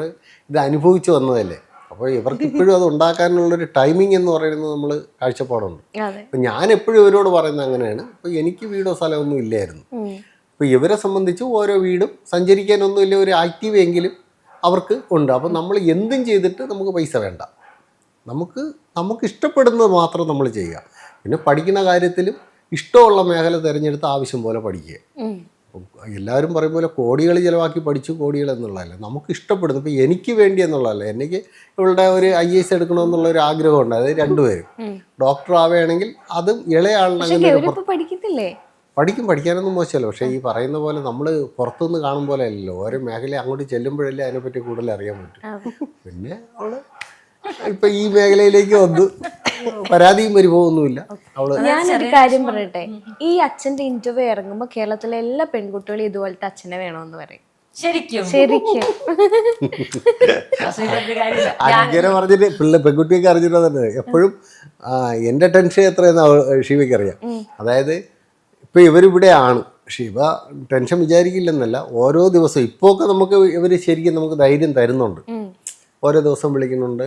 ഇത് അനുഭവിച്ച് വന്നതല്ലേ. അപ്പോൾ ഇവർക്ക് ഇപ്പോഴും അത് ഉണ്ടാക്കാനുള്ളൊരു ടൈമിംഗ് എന്ന് പറയുന്നത് നമ്മൾ കാഴ്ചപ്പാടുണ്ട്. അപ്പം ഞാൻ എപ്പോഴും ഇവരോട് പറയുന്നത് അങ്ങനെയാണ്. ഇപ്പോൾ എനിക്ക് വീടോ സ്ഥലമൊന്നും ഇല്ലായിരുന്നു. ഇപ്പോൾ ഇവരെ സംബന്ധിച്ച് ഓരോ വീടും സഞ്ചരിക്കാനൊന്നുമില്ല, ഒരു ആക്റ്റീവ് എങ്കിലും അവർക്ക് ഉണ്ട്. അപ്പം നമ്മൾ എന്തും ചെയ്തിട്ട് നമുക്ക് പൈസ വേണ്ട, നമുക്ക് ഇഷ്ടപ്പെടുന്നത് മാത്രം നമ്മൾ ചെയ്യുക. പിന്നെ പഠിക്കുന്ന കാര്യത്തിലും ഇഷ്ടമുള്ള മേഖല തിരഞ്ഞെടുത്ത് ആവശ്യം പോലെ പഠിക്കുക. എല്ലാവരും പറയും പോലെ കോടികൾ ചിലവാക്കി പഠിച്ചു കോടികൾ എന്നുള്ളതല്ല, നമുക്ക് ഇഷ്ടപ്പെടുന്നു. ഇപ്പോൾ എനിക്ക് വേണ്ടി എന്നുള്ളതല്ല, എനിക്ക് ഇവളുടെ ഒരു IAS എടുക്കണമെന്നുള്ള ഒരു ആഗ്രഹമുണ്ട്. അതായത് രണ്ടുപേരും ഡോക്ടർ ആവുകയാണെങ്കിൽ അതും പഠിക്കത്തില്ലേ? പഠിക്കാനൊന്നും മോശമല്ല. പക്ഷേ ഈ പറയുന്ന പോലെ നമ്മൾ പുറത്തുനിന്ന് കാണും പോലെ അല്ലല്ലോ. ഓരോ മേഖല അങ്ങോട്ട് ചെല്ലുമ്പോഴല്ലേ അതിനെപ്പറ്റി കൂടുതൽ അറിയാൻ പറ്റും. പിന്നെ അവള് ഇപ്പൊ ഈ മേഖലയിലേക്ക് വന്നു, പരാതിയും പരിഭവമൊന്നുമില്ല. ഞാനൊരു കാര്യം പറയട്ടെ, ഈ അച്ഛന്റെ ഇന്റർവ്യൂ ഇറങ്ങുമ്പോ കേരളത്തിലെ എല്ലാ പെൺകുട്ടികളും ഇതുപോലത്തെ അച്ഛനെ വേണമെന്ന് പറയും. ശരിക്കും അങ്ങനെ പറഞ്ഞിട്ട് പെൺകുട്ടിയൊക്കെ അറിഞ്ഞിട്ട് തന്നെ എപ്പോഴും എൻ്റെ ടെൻഷൻ എത്രയെന്ന് ഷീവയ്ക്ക് അറിയാം. അതായത് ഇപ്പൊ ഇവരിവിടെയാണ്, ഷിവ ടെൻഷൻ വിചാരിക്കില്ലെന്നല്ല. ഓരോ ദിവസവും ഇപ്പോൾ ഒക്കെ നമുക്ക് ഇവർ ശരിക്കും നമുക്ക് ധൈര്യം തരുന്നുണ്ട്. ഓരോ ദിവസം വിളിക്കുന്നുണ്ട്,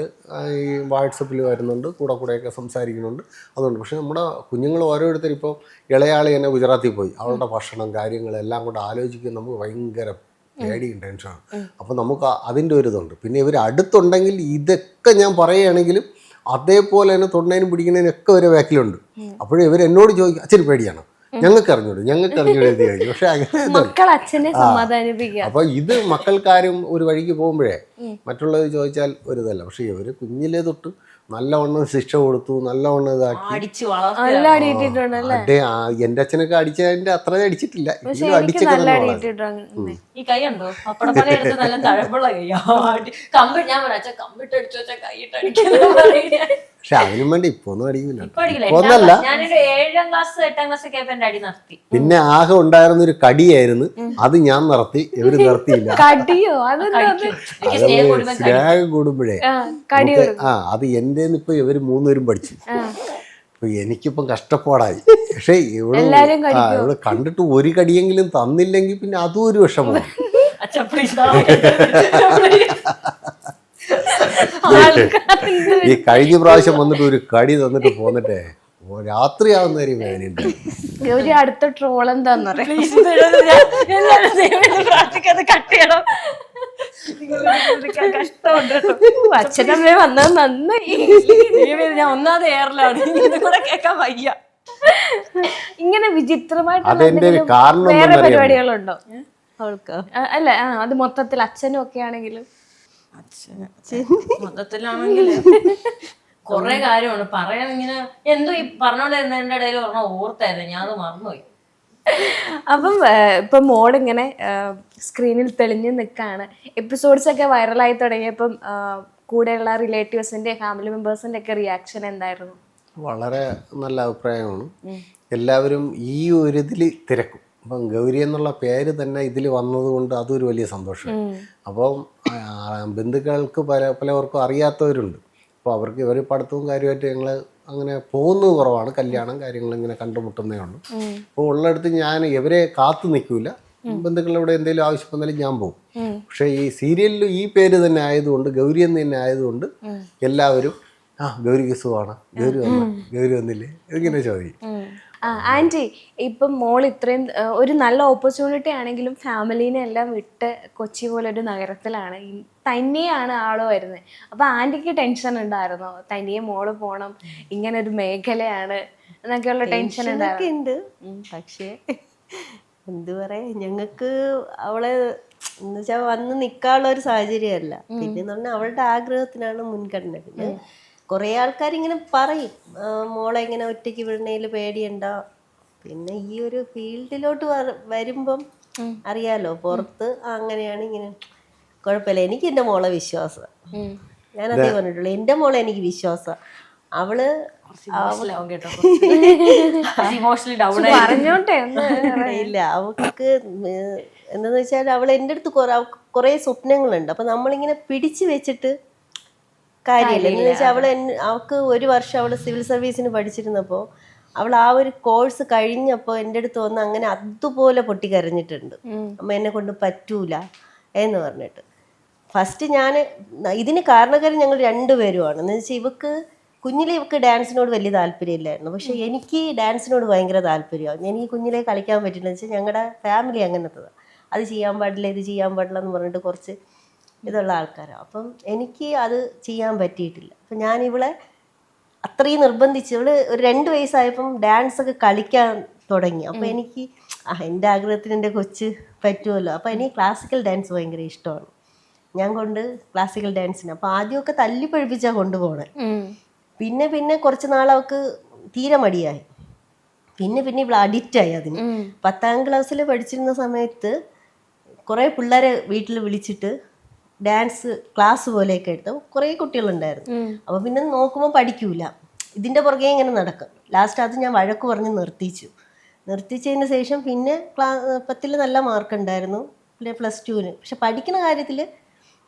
ഈ വാട്സപ്പിൽ വരുന്നുണ്ട്, കൂടെയൊക്കെ സംസാരിക്കുന്നുണ്ട്, അതുകൊണ്ട്. പക്ഷെ നമ്മുടെ കുഞ്ഞുങ്ങൾ ഓരോരുത്തരും ഇപ്പോൾ ഇളയാൾ തന്നെ ഗുജറാത്തിൽ പോയി, അവളുടെ ഭക്ഷണം കാര്യങ്ങളെല്ലാം കൂടെ ആലോചിക്കാൻ നമുക്ക് ഭയങ്കര പേടിയും ടെൻഷനാണ്. അപ്പോൾ നമുക്ക് അതിൻ്റെ ഒരു ഇതുണ്ട്. പിന്നെ ഇവർ അടുത്തുണ്ടെങ്കിൽ ഇതൊക്കെ ഞാൻ പറയുകയാണെങ്കിലും അതേപോലെ തന്നെ തൊണ്ടേനും പിടിക്കുന്നതിനൊക്കെ ഒരു ബാക്കിലുണ്ട്. അപ്പോഴും ഇവർ എന്നോട് ചോദിക്കും അച്ഛന് പേടിയാണ്, ഞങ്ങൾക്ക് അറിഞ്ഞൂടെ ചോദിക്കും. പക്ഷെ അങ്ങനെ അപ്പൊ ഇത് മക്കൾക്കാരും ഒരു വഴിക്ക് പോകുമ്പോഴേ മറ്റുള്ളവർ ചോദിച്ചാൽ ഒരു ഇതല്ല. പക്ഷെ ഇവര് കുഞ്ഞിലേ തൊട്ട് നല്ലവണ്ണം ശിക്ഷ കൊടുത്തു, നല്ലവണ്ണം ഇതാക്കി. എന്റെ അച്ഛനൊക്കെ അടിച്ചതിന്റെ അത്ര അടിച്ചിട്ടില്ല, ഈ കൈ ഉണ്ടോ പപ്പടപ്പലയെടുത്ത് നല്ല തഴമ്പുള്ള കൈയാ. കമ്പിട്ട് ഞാൻ പറയാ കമ്പിട്ട് അടിച്ചു വെച്ചാൽ കൈയിട്ട് അടിക്കാൻ. പക്ഷെ അതിനും വേണ്ടി ഇപ്പൊ ഒന്നും അടിക്കില്ല. ഇപ്പൊ അടിക്കില്ല. ഇപ്പൊ ഒന്നല്ല, ഞാനൊരു 7ാം ക്ലാസ് 8ാം ക്ലാസ് ഒക്കെ ആയപ്പോ എന്റെ അടി നിർത്തി. പിന്നെ ആകെ ഉണ്ടായിരുന്ന ഒരു കടിയായിരുന്നു, അത് ഞാൻ നിർത്തി, ഇവര് നിർത്തിയില്ല. കടിയോ? അതെന്താ? എനിക്ക് സ്നേഹം കൂടുമ്പോ സ്നേഹം കൂടുമ്പോഴേ കടി അത് എന്റെ ഇപ്പൊ ഇവര് 3 പേരും പഠിച്ചു. ഇപ്പൊ എനിക്കിപ്പം കഷ്ടപ്പാടായി. പക്ഷെ ഇവള് കണ്ടിട്ട് ഒരു കടിയെങ്കിലും തന്നില്ലെങ്കിൽ പിന്നെ അതും ഒരു വിഷമമാണ്. അച്ഛാ please. ഈ കഴിഞ്ഞ പ്രാവശ്യം വന്നിട്ട് ഒരു കടി തന്നിട്ട് പോന്നിട്ടേ രാത്രിയാവുന്നവരെയും വേദനയുണ്ട്. ഒരു അടുത്ത ട്രോൾ എന്താന്നറിയാം, അച്ഛനമ്മ വന്നത് നന്നായി. ഞാൻ ഒന്നാമത് എയറിലാണ്, കൂടെ കേൾക്കാൻ വയ്യ. ഇങ്ങനെ വിചിത്രമായിട്ട് അതെന്റെ ഒരു കാരണം വേറെ എന്താണെന്ന് അറിയാമോ? പരിപാടികളുണ്ടോ അവൾക്ക്? അല്ല അത് മൊത്തത്തിൽ അച്ഛനും ഒക്കെ ആണെങ്കിലും മൊത്തത്തിലാണെങ്കിൽ കൊറേ കാര്യമാണ് പറയാൻ. ഇങ്ങനെ എന്തോ ഈ പറഞ്ഞോണ്ടിരുന്നതിന്റെ ഇടയിൽ ഓർത്തായിരുന്നു, ഞാൻ അത് മറന്നുപോയി. അപ്പം ഇപ്പൊ മോളിങ്ങനെ സ്ക്രീനിൽ തെളിഞ്ഞു നിൽക്കാണ്. എപ്പിസോഡ്സ് ഒക്കെ വൈറലായി തുടങ്ങിയപ്പം കൂടെയുള്ള റിലേറ്റീവ്സിന്റെ ഫാമിലി മെമ്പേഴ്സിന്റെ ഒക്കെ റിയാക്ഷൻ എന്തായിരുന്നു? വളരെ നല്ല അഭിപ്രായമാണ്. എല്ലാവരും ഈ ഒരു ഇതില് തിരക്കും. അപ്പം ഗൗരി എന്നുള്ള പേര് തന്നെ ഇതിൽ വന്നതുകൊണ്ട് അതൊരു വലിയ സന്തോഷം. അപ്പം ബന്ധുക്കൾക്ക് പലവർക്കും അറിയാത്തവരുണ്ട്. അപ്പോൾ അവർക്ക് ഇവർ പഠിത്തവും കാര്യമായിട്ട് ഞങ്ങൾ അങ്ങനെ പോകുന്നത് കുറവാണ്. കല്യാണം കാര്യങ്ങൾ ഇങ്ങനെ കണ്ടുമുട്ടുന്നേ ഉള്ളൂ. അപ്പോൾ ഉള്ളിടത്ത് ഞാൻ ഇവരെ കാത്തു നിൽക്കില്ല. ബന്ധുക്കളിവിടെ എന്തെങ്കിലും ആവശ്യം വന്നാലും ഞാൻ പോകും. പക്ഷേ ഈ സീരിയലിൽ ഈ പേര് തന്നെ ആയതുകൊണ്ട്, ഗൗരി എന്ന് തന്നെ ആയതുകൊണ്ട് എല്ലാവരും ഗൗരിക്ക് സുഖമാണ്, ഗൗരി വന്നില്ലേ ഇതിങ്ങനെ ചോദിക്കും. ആൻറ്റി, ഇപ്പം മോൾ ഇത്രയും ഒരു നല്ല ഓപ്പർച്യൂണിറ്റി ആണെങ്കിലും ഫാമിലീനെ എല്ലാം വിട്ട് കൊച്ചി പോലൊരു നഗരത്തിലാണ്, തന്നെയാണ് ആള് വരുന്നത്. അപ്പൊ ആൻറ്റിക്ക് ടെൻഷൻ ഉണ്ടായിരുന്നോ? തനിയെ മോള് പോണം, ഇങ്ങനെ ഒരു മേഖലയാണ് എന്നൊക്കെയുള്ള ടെൻഷൻ ഉണ്ട്. പക്ഷേ എന്തു പറയാ, ഞങ്ങൾക്ക് അവളെ എന്നുവെച്ചാൽ വന്ന് നിൽക്കാനുള്ള ഒരു സാഹചര്യമല്ല. പിന്നെ എന്ന് പറഞ്ഞാൽ അവളുടെ ആഗ്രഹത്തിനാണ് മുൻഗണന. പിന്നെ കുറേ ആൾക്കാരിങ്ങനെ പറയും മോളെ ഇങ്ങനെ ഒറ്റയ്ക്ക് വിടണേൽ പേടിയുണ്ടോ. പിന്നെ ഈ ഒരു ഫീൽഡിലോട്ട് വരുമ്പം അറിയാലോ, പുറത്ത് അങ്ങനെയാണ് ഇങ്ങനെ. കുഴപ്പമില്ല, എനിക്ക് എൻ്റെ മോളെ വിശ്വാസം. ഞാനതേ പറഞ്ഞിട്ടുള്ളൂ, എൻ്റെ മോളെ എനിക്ക് വിശ്വാസം. അവള് പറഞ്ഞോട്ടെ ഇല്ല, അവൾക്ക് എന്താന്ന് വെച്ചാൽ അവൾ എൻ്റെ അടുത്ത് കുറേ സ്വപ്നങ്ങളുണ്ട്. അപ്പം നമ്മളിങ്ങനെ പിടിച്ചു വെച്ചിട്ട് കാര്യമില്ല. എന്ന് വെച്ചാൽ അവൾക്ക് 1 വർഷം അവൾ സിവിൽ സർവീസിന് പഠിച്ചിരുന്നപ്പോൾ അവൾ ആ ഒരു കോഴ്സ് കഴിഞ്ഞപ്പോൾ എൻ്റെ അടുത്ത് വന്ന് അങ്ങനെ അതുപോലെ പൊട്ടിക്കരഞ്ഞിട്ടുണ്ട്. അമ്മ എന്നെ കൊണ്ട് പറ്റൂല എന്ന് പറഞ്ഞിട്ട്. ഫസ്റ്റ് ഞാൻ ഇതിന് കാരണക്കാരൻ ഞങ്ങൾ 2 പേരുമാണ്. എന്ന് വെച്ചാൽ ഇവക്ക് ഡാൻസിനോട് വലിയ താല്പര്യമില്ലായിരുന്നു. പക്ഷെ എനിക്ക് ഡാൻസിനോട് ഭയങ്കര താല്പര്യമാണ്. എനിക്ക് കുഞ്ഞിലെ കളിക്കാൻ പറ്റില്ല. എന്ന് വെച്ചാൽ ഞങ്ങളുടെ ഫാമിലി അങ്ങനത്തതാണ്. അത് ചെയ്യാൻ പാടില്ല, ഇത് ചെയ്യാൻ പാടില്ല എന്ന് പറഞ്ഞിട്ട് കുറച്ച് ഇതുള്ള ആൾക്കാരാണ്. അപ്പം എനിക്ക് അത് ചെയ്യാൻ പറ്റിയിട്ടില്ല. അപ്പം ഞാൻ ഇവളെ അത്രയും നിർബന്ധിച്ച്, ഇവള് ഒരു 2 വയസ്സായപ്പം ഡാൻസൊക്കെ കളിക്കാൻ തുടങ്ങി. അപ്പം എനിക്ക് എൻ്റെ ആഗ്രഹത്തിന് എൻ്റെ കൊച്ച് പറ്റുമല്ലോ. അപ്പം എനിക്ക് ക്ലാസിക്കൽ ഡാൻസ് ഭയങ്കര ഇഷ്ടമാണ്. ഞാൻ ക്ലാസിക്കൽ ഡാൻസിന് അപ്പം ആദ്യമൊക്കെ തല്ലി പഴിപ്പിച്ചാൽ കൊണ്ടുപോകണേ. പിന്നെ കുറച്ച് നാൾ അവൾക്ക് തീരെ മടിയായി. പിന്നെ ഇവൾ അഡിക്റ്റായി അതിന്. 10ാം ക്ലാസ്സിൽ പഠിച്ചിരുന്ന സമയത്ത് കുറേ പിള്ളേരെ വീട്ടിൽ വിളിച്ചിട്ട് ഡാൻസ് ക്ലാസ് പോലെയൊക്കെ എടുത്ത് കുറേ കുട്ടികളുണ്ടായിരുന്നു. അപ്പോൾ പിന്നെ നോക്കുമ്പോൾ പഠിക്കൂല, ഇതിൻ്റെ പുറകെ ഇങ്ങനെ നടക്കും. ലാസ്റ്റ് അത് ഞാൻ വഴക്ക് പറഞ്ഞ് നിർത്തിച്ചതിന് ശേഷം പിന്നെ 10ൽ നല്ല മാർക്ക് ഉണ്ടായിരുന്നു, പിന്നെ +2-ന്. പക്ഷെ പഠിക്കുന്ന കാര്യത്തിൽ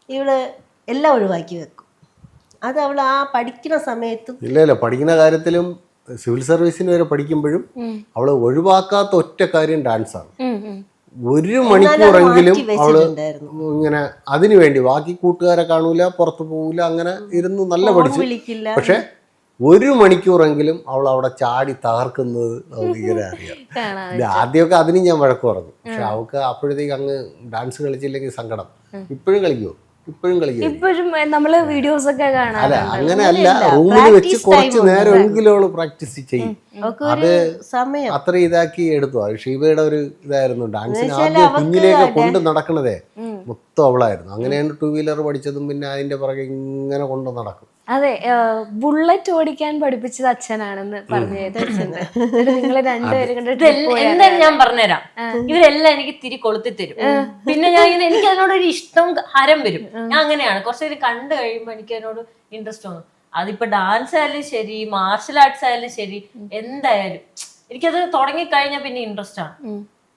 ഇവള് എല്ലാം ഒഴിവാക്കി വെക്കും. അത് അവൾ ആ പഠിക്കുന്ന സമയത്തും ഇല്ല പഠിക്കുന്ന കാര്യത്തിലും സിവിൽ സർവീസിന് വരെ പഠിക്കുമ്പോഴും അവള് ഒഴിവാക്കാത്ത ഒറ്റ കാര്യം ഡാൻസാണ്. 1 മണിക്കൂറെങ്കിലും അവള് ഇങ്ങനെ അതിനു വേണ്ടി, ബാക്കി കൂട്ടുകാരെ കാണൂല, പുറത്തു പോകൂല, അങ്ങനെ ഇരുന്ന് നല്ല പഠിച്ചു. പക്ഷെ 1 മണിക്കൂറെങ്കിലും അവൾ അവിടെ ചാടി തകർക്കുന്നത് നമുക്ക് ഇങ്ങനെ അറിയാം. ആദ്യമൊക്കെ അതിന് ഞാൻ വഴക്ക് പറഞ്ഞു. പക്ഷെ അവൾക്ക് അപ്പോഴത്തേക്ക് അങ്ങ് ഡാൻസ് കളിച്ചില്ലെങ്കിൽ സങ്കടം. ഇപ്പോഴും കളിക്കുമോ? ഇപ്പോഴും നമ്മള് വീഡിയോസ് ഒക്കെ കാണാം. അല്ല അങ്ങനെയല്ല, റൂമിൽ വെച്ച് കുറച്ച് നേരമെങ്കിലും അവള് പ്രാക്ടീസ് ചെയ്യും. അത് അത്ര ഇതാക്കി എടുത്തു. ഷീബയുടെ ഒരു ഇതായിരുന്നു ഡാൻസിന് ആദ്യം കുഞ്ഞിലേക്ക് കൊണ്ട് നടക്കണതേ മൊത്തം അവളായിരുന്നു. അങ്ങനെയാണ് 2 വീലർ പഠിച്ചതും. പിന്നെ അതിന്റെ പുറകെ ഇങ്ങനെ കൊണ്ട് നടക്കും. അതെ, ബുള്ളറ്റ് ഓടിക്കാൻ പഠിപ്പിച്ചത് അച്ഛനാണെന്ന് പറഞ്ഞു. നിങ്ങള് 2 പേരും കണ്ടിട്ട് എന്തായാലും ഞാൻ പറഞ്ഞുതരാം. ഇവരെല്ലാം എനിക്ക് തിരി കൊളുത്തി തരും. പിന്നെ എനിക്ക് അതിനോടൊരു ഇഷ്ടം ഹരം വരും. ഞാൻ അങ്ങനെയാണ്. കുറച്ച് കണ്ടു കഴിയുമ്പോ എനിക്ക് അതിനോട് ഇൻട്രസ്റ്റ് തോന്നും. അതിപ്പോ ഡാൻസ് ആയാലും ശരി, മാർഷൽ ആർട്സ് ആയാലും ശരി, എന്തായാലും എനിക്കത് തുടങ്ങിക്കഴിഞ്ഞാൽ പിന്നെ ഇൻട്രസ്റ്റ് ആണ്.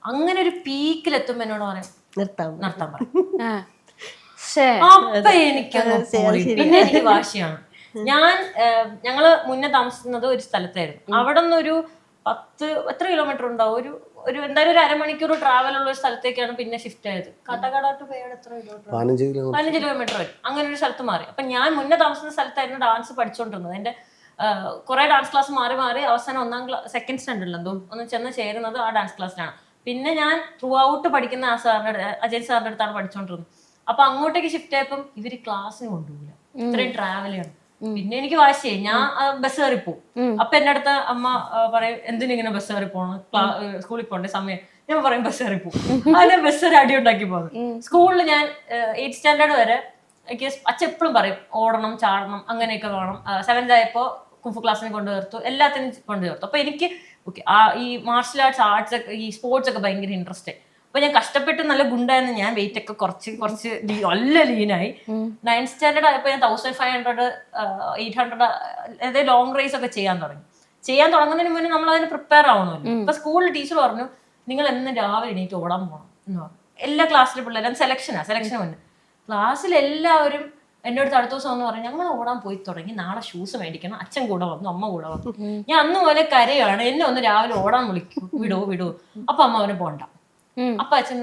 അങ്ങനെ ഒരു പീക്കിലെത്തുമ്പോ എന്നോട് പറയാം നിർത്താൻ പറയും. അപ്പൊ പിന്നെ എനിക്ക് വാശിയാണ്. ഞങ്ങള് മുന്നേ താമസിക്കുന്നത് ഒരു സ്ഥലത്തായിരുന്നു. അവിടെ നിന്നൊരു 10 കിലോമീറ്റർ ഉണ്ടാവും, ഒരു എന്തായാലും ഒരു അരമണിക്കൂർ ട്രാവൽ ഉള്ള ഒരു സ്ഥലത്തേക്കാണ് പിന്നെ ഷിഫ്റ്റ് ആയത്. കാട്ടാക്കാട് പേട് എത്ര കിലോമീറ്റർ? 15 കിലോമീറ്റർ വരും. അങ്ങനെ ഒരു സ്ഥലത്ത് മാറി. അപ്പൊ ഞാൻ മുന്നേ താമസിക്കുന്ന സ്ഥലത്തായിരുന്നു ഡാൻസ് പഠിച്ചുകൊണ്ടിരുന്നത്. എന്റെ കുറെ ഡാൻസ് ക്ലാസ് മാറി അവസാനം സെക്കൻഡ് സ്റ്റാൻഡേർഡിൽ എന്തോ ഒന്ന് ചെന്ന് ചേരുന്നത് ആ ഡാൻസ് ക്ലാസ്സിലാണ്. പിന്നെ ഞാൻ ത്രൂ ഔട്ട് പഠിക്കുന്ന ആ സാറിന്റെ അജയ് സാറിന്റെ അടുത്താണ് പഠിച്ചുകൊണ്ടിരുന്നത്. അപ്പൊ അങ്ങോട്ടേക്ക് ഷിഫ്റ്റ് ആയപ്പോൾ ഇവര് ക്ലാസ്സിന് കൊണ്ടുപോകില്ല, ഇത്രയും ട്രാവൽ ചെയ്യണം. പിന്നെ എനിക്ക് വാശിയായി, ഞാൻ ബസ് കയറി പോകും. അപ്പൊ എന്റെ അടുത്ത് അമ്മ പറയും എന്തിനിങ്ങനെ ബസ് കയറി പോകണം, സ്കൂളിൽ പോകേണ്ട സമയം. ഞാൻ പറയും ബസ് കയറി പോകും. അതിനെ ബസ് കയറി അടി ഉണ്ടാക്കി പോകുന്നത്. സ്കൂളിൽ ഞാൻ 8th സ്റ്റാൻഡേർഡ് വരെ എനിക്ക് അച്ഛൻ എപ്പോഴും പറയും ഓടണം ചാടണം അങ്ങനെയൊക്കെ വേണം. 7th ആയപ്പോ കുംഫു ക്ലാസ്സിന് കൊണ്ടു ചേർത്തു, എല്ലാത്തിനും കൊണ്ടു ചേർത്തു. അപ്പൊ എനിക്ക് ഈ മാർഷൽ ആർട്സ് ഒക്കെ ഈ സ്പോർട്സ് ഒക്കെ ഭയങ്കര ഇൻട്രസ്റ്റ്. അപ്പൊ ഞാൻ കഷ്ടപ്പെട്ട് നല്ല ഗുണ്ടായിരുന്നു. ഞാൻ വെയിറ്റ് ഒക്കെ കുറച്ച് നല്ല ലീനായി. 9th സ്റ്റാൻഡേർഡ് ആയപ്പോ ഞാൻ 1500 800 അതായത് ലോങ് റേസ് ഒക്കെ ചെയ്യാൻ തുടങ്ങുന്നതിന് മുന്നേ നമ്മൾ അതിന് പ്രിപ്പയർ ആവണമല്ലോ. അപ്പൊ സ്കൂളിൽ ടീച്ചർ പറഞ്ഞു നിങ്ങൾ എന്നും രാവിലെ എണീറ്റ് ഓടാൻ പോകണം എന്ന് പറഞ്ഞു. എല്ലാ ക്ലാസ്സിലെ പിള്ളേരും സെലക്ഷന് മുന്നേ ക്ലാസ്സിൽ എല്ലാവരും എൻ്റെ അടുത്ത് അടുത്ത ദിവസം എന്ന് പറഞ്ഞു ഞങ്ങൾ ഓടാൻ പോയി തുടങ്ങി, നാളെ ഷൂസ് മേടിക്കണം. അച്ഛൻ കൂടെ വന്നു, അമ്മ കൂടെ വന്നു. ഞാൻ അന്ന് പോലെ കരയാണ്, എന്നെ ഒന്ന് രാവിലെ ഓടാൻ വിടൂ. അപ്പൊ അമ്മ അവനെ പോണ്ട. അപ്പൊ അച്ഛൻ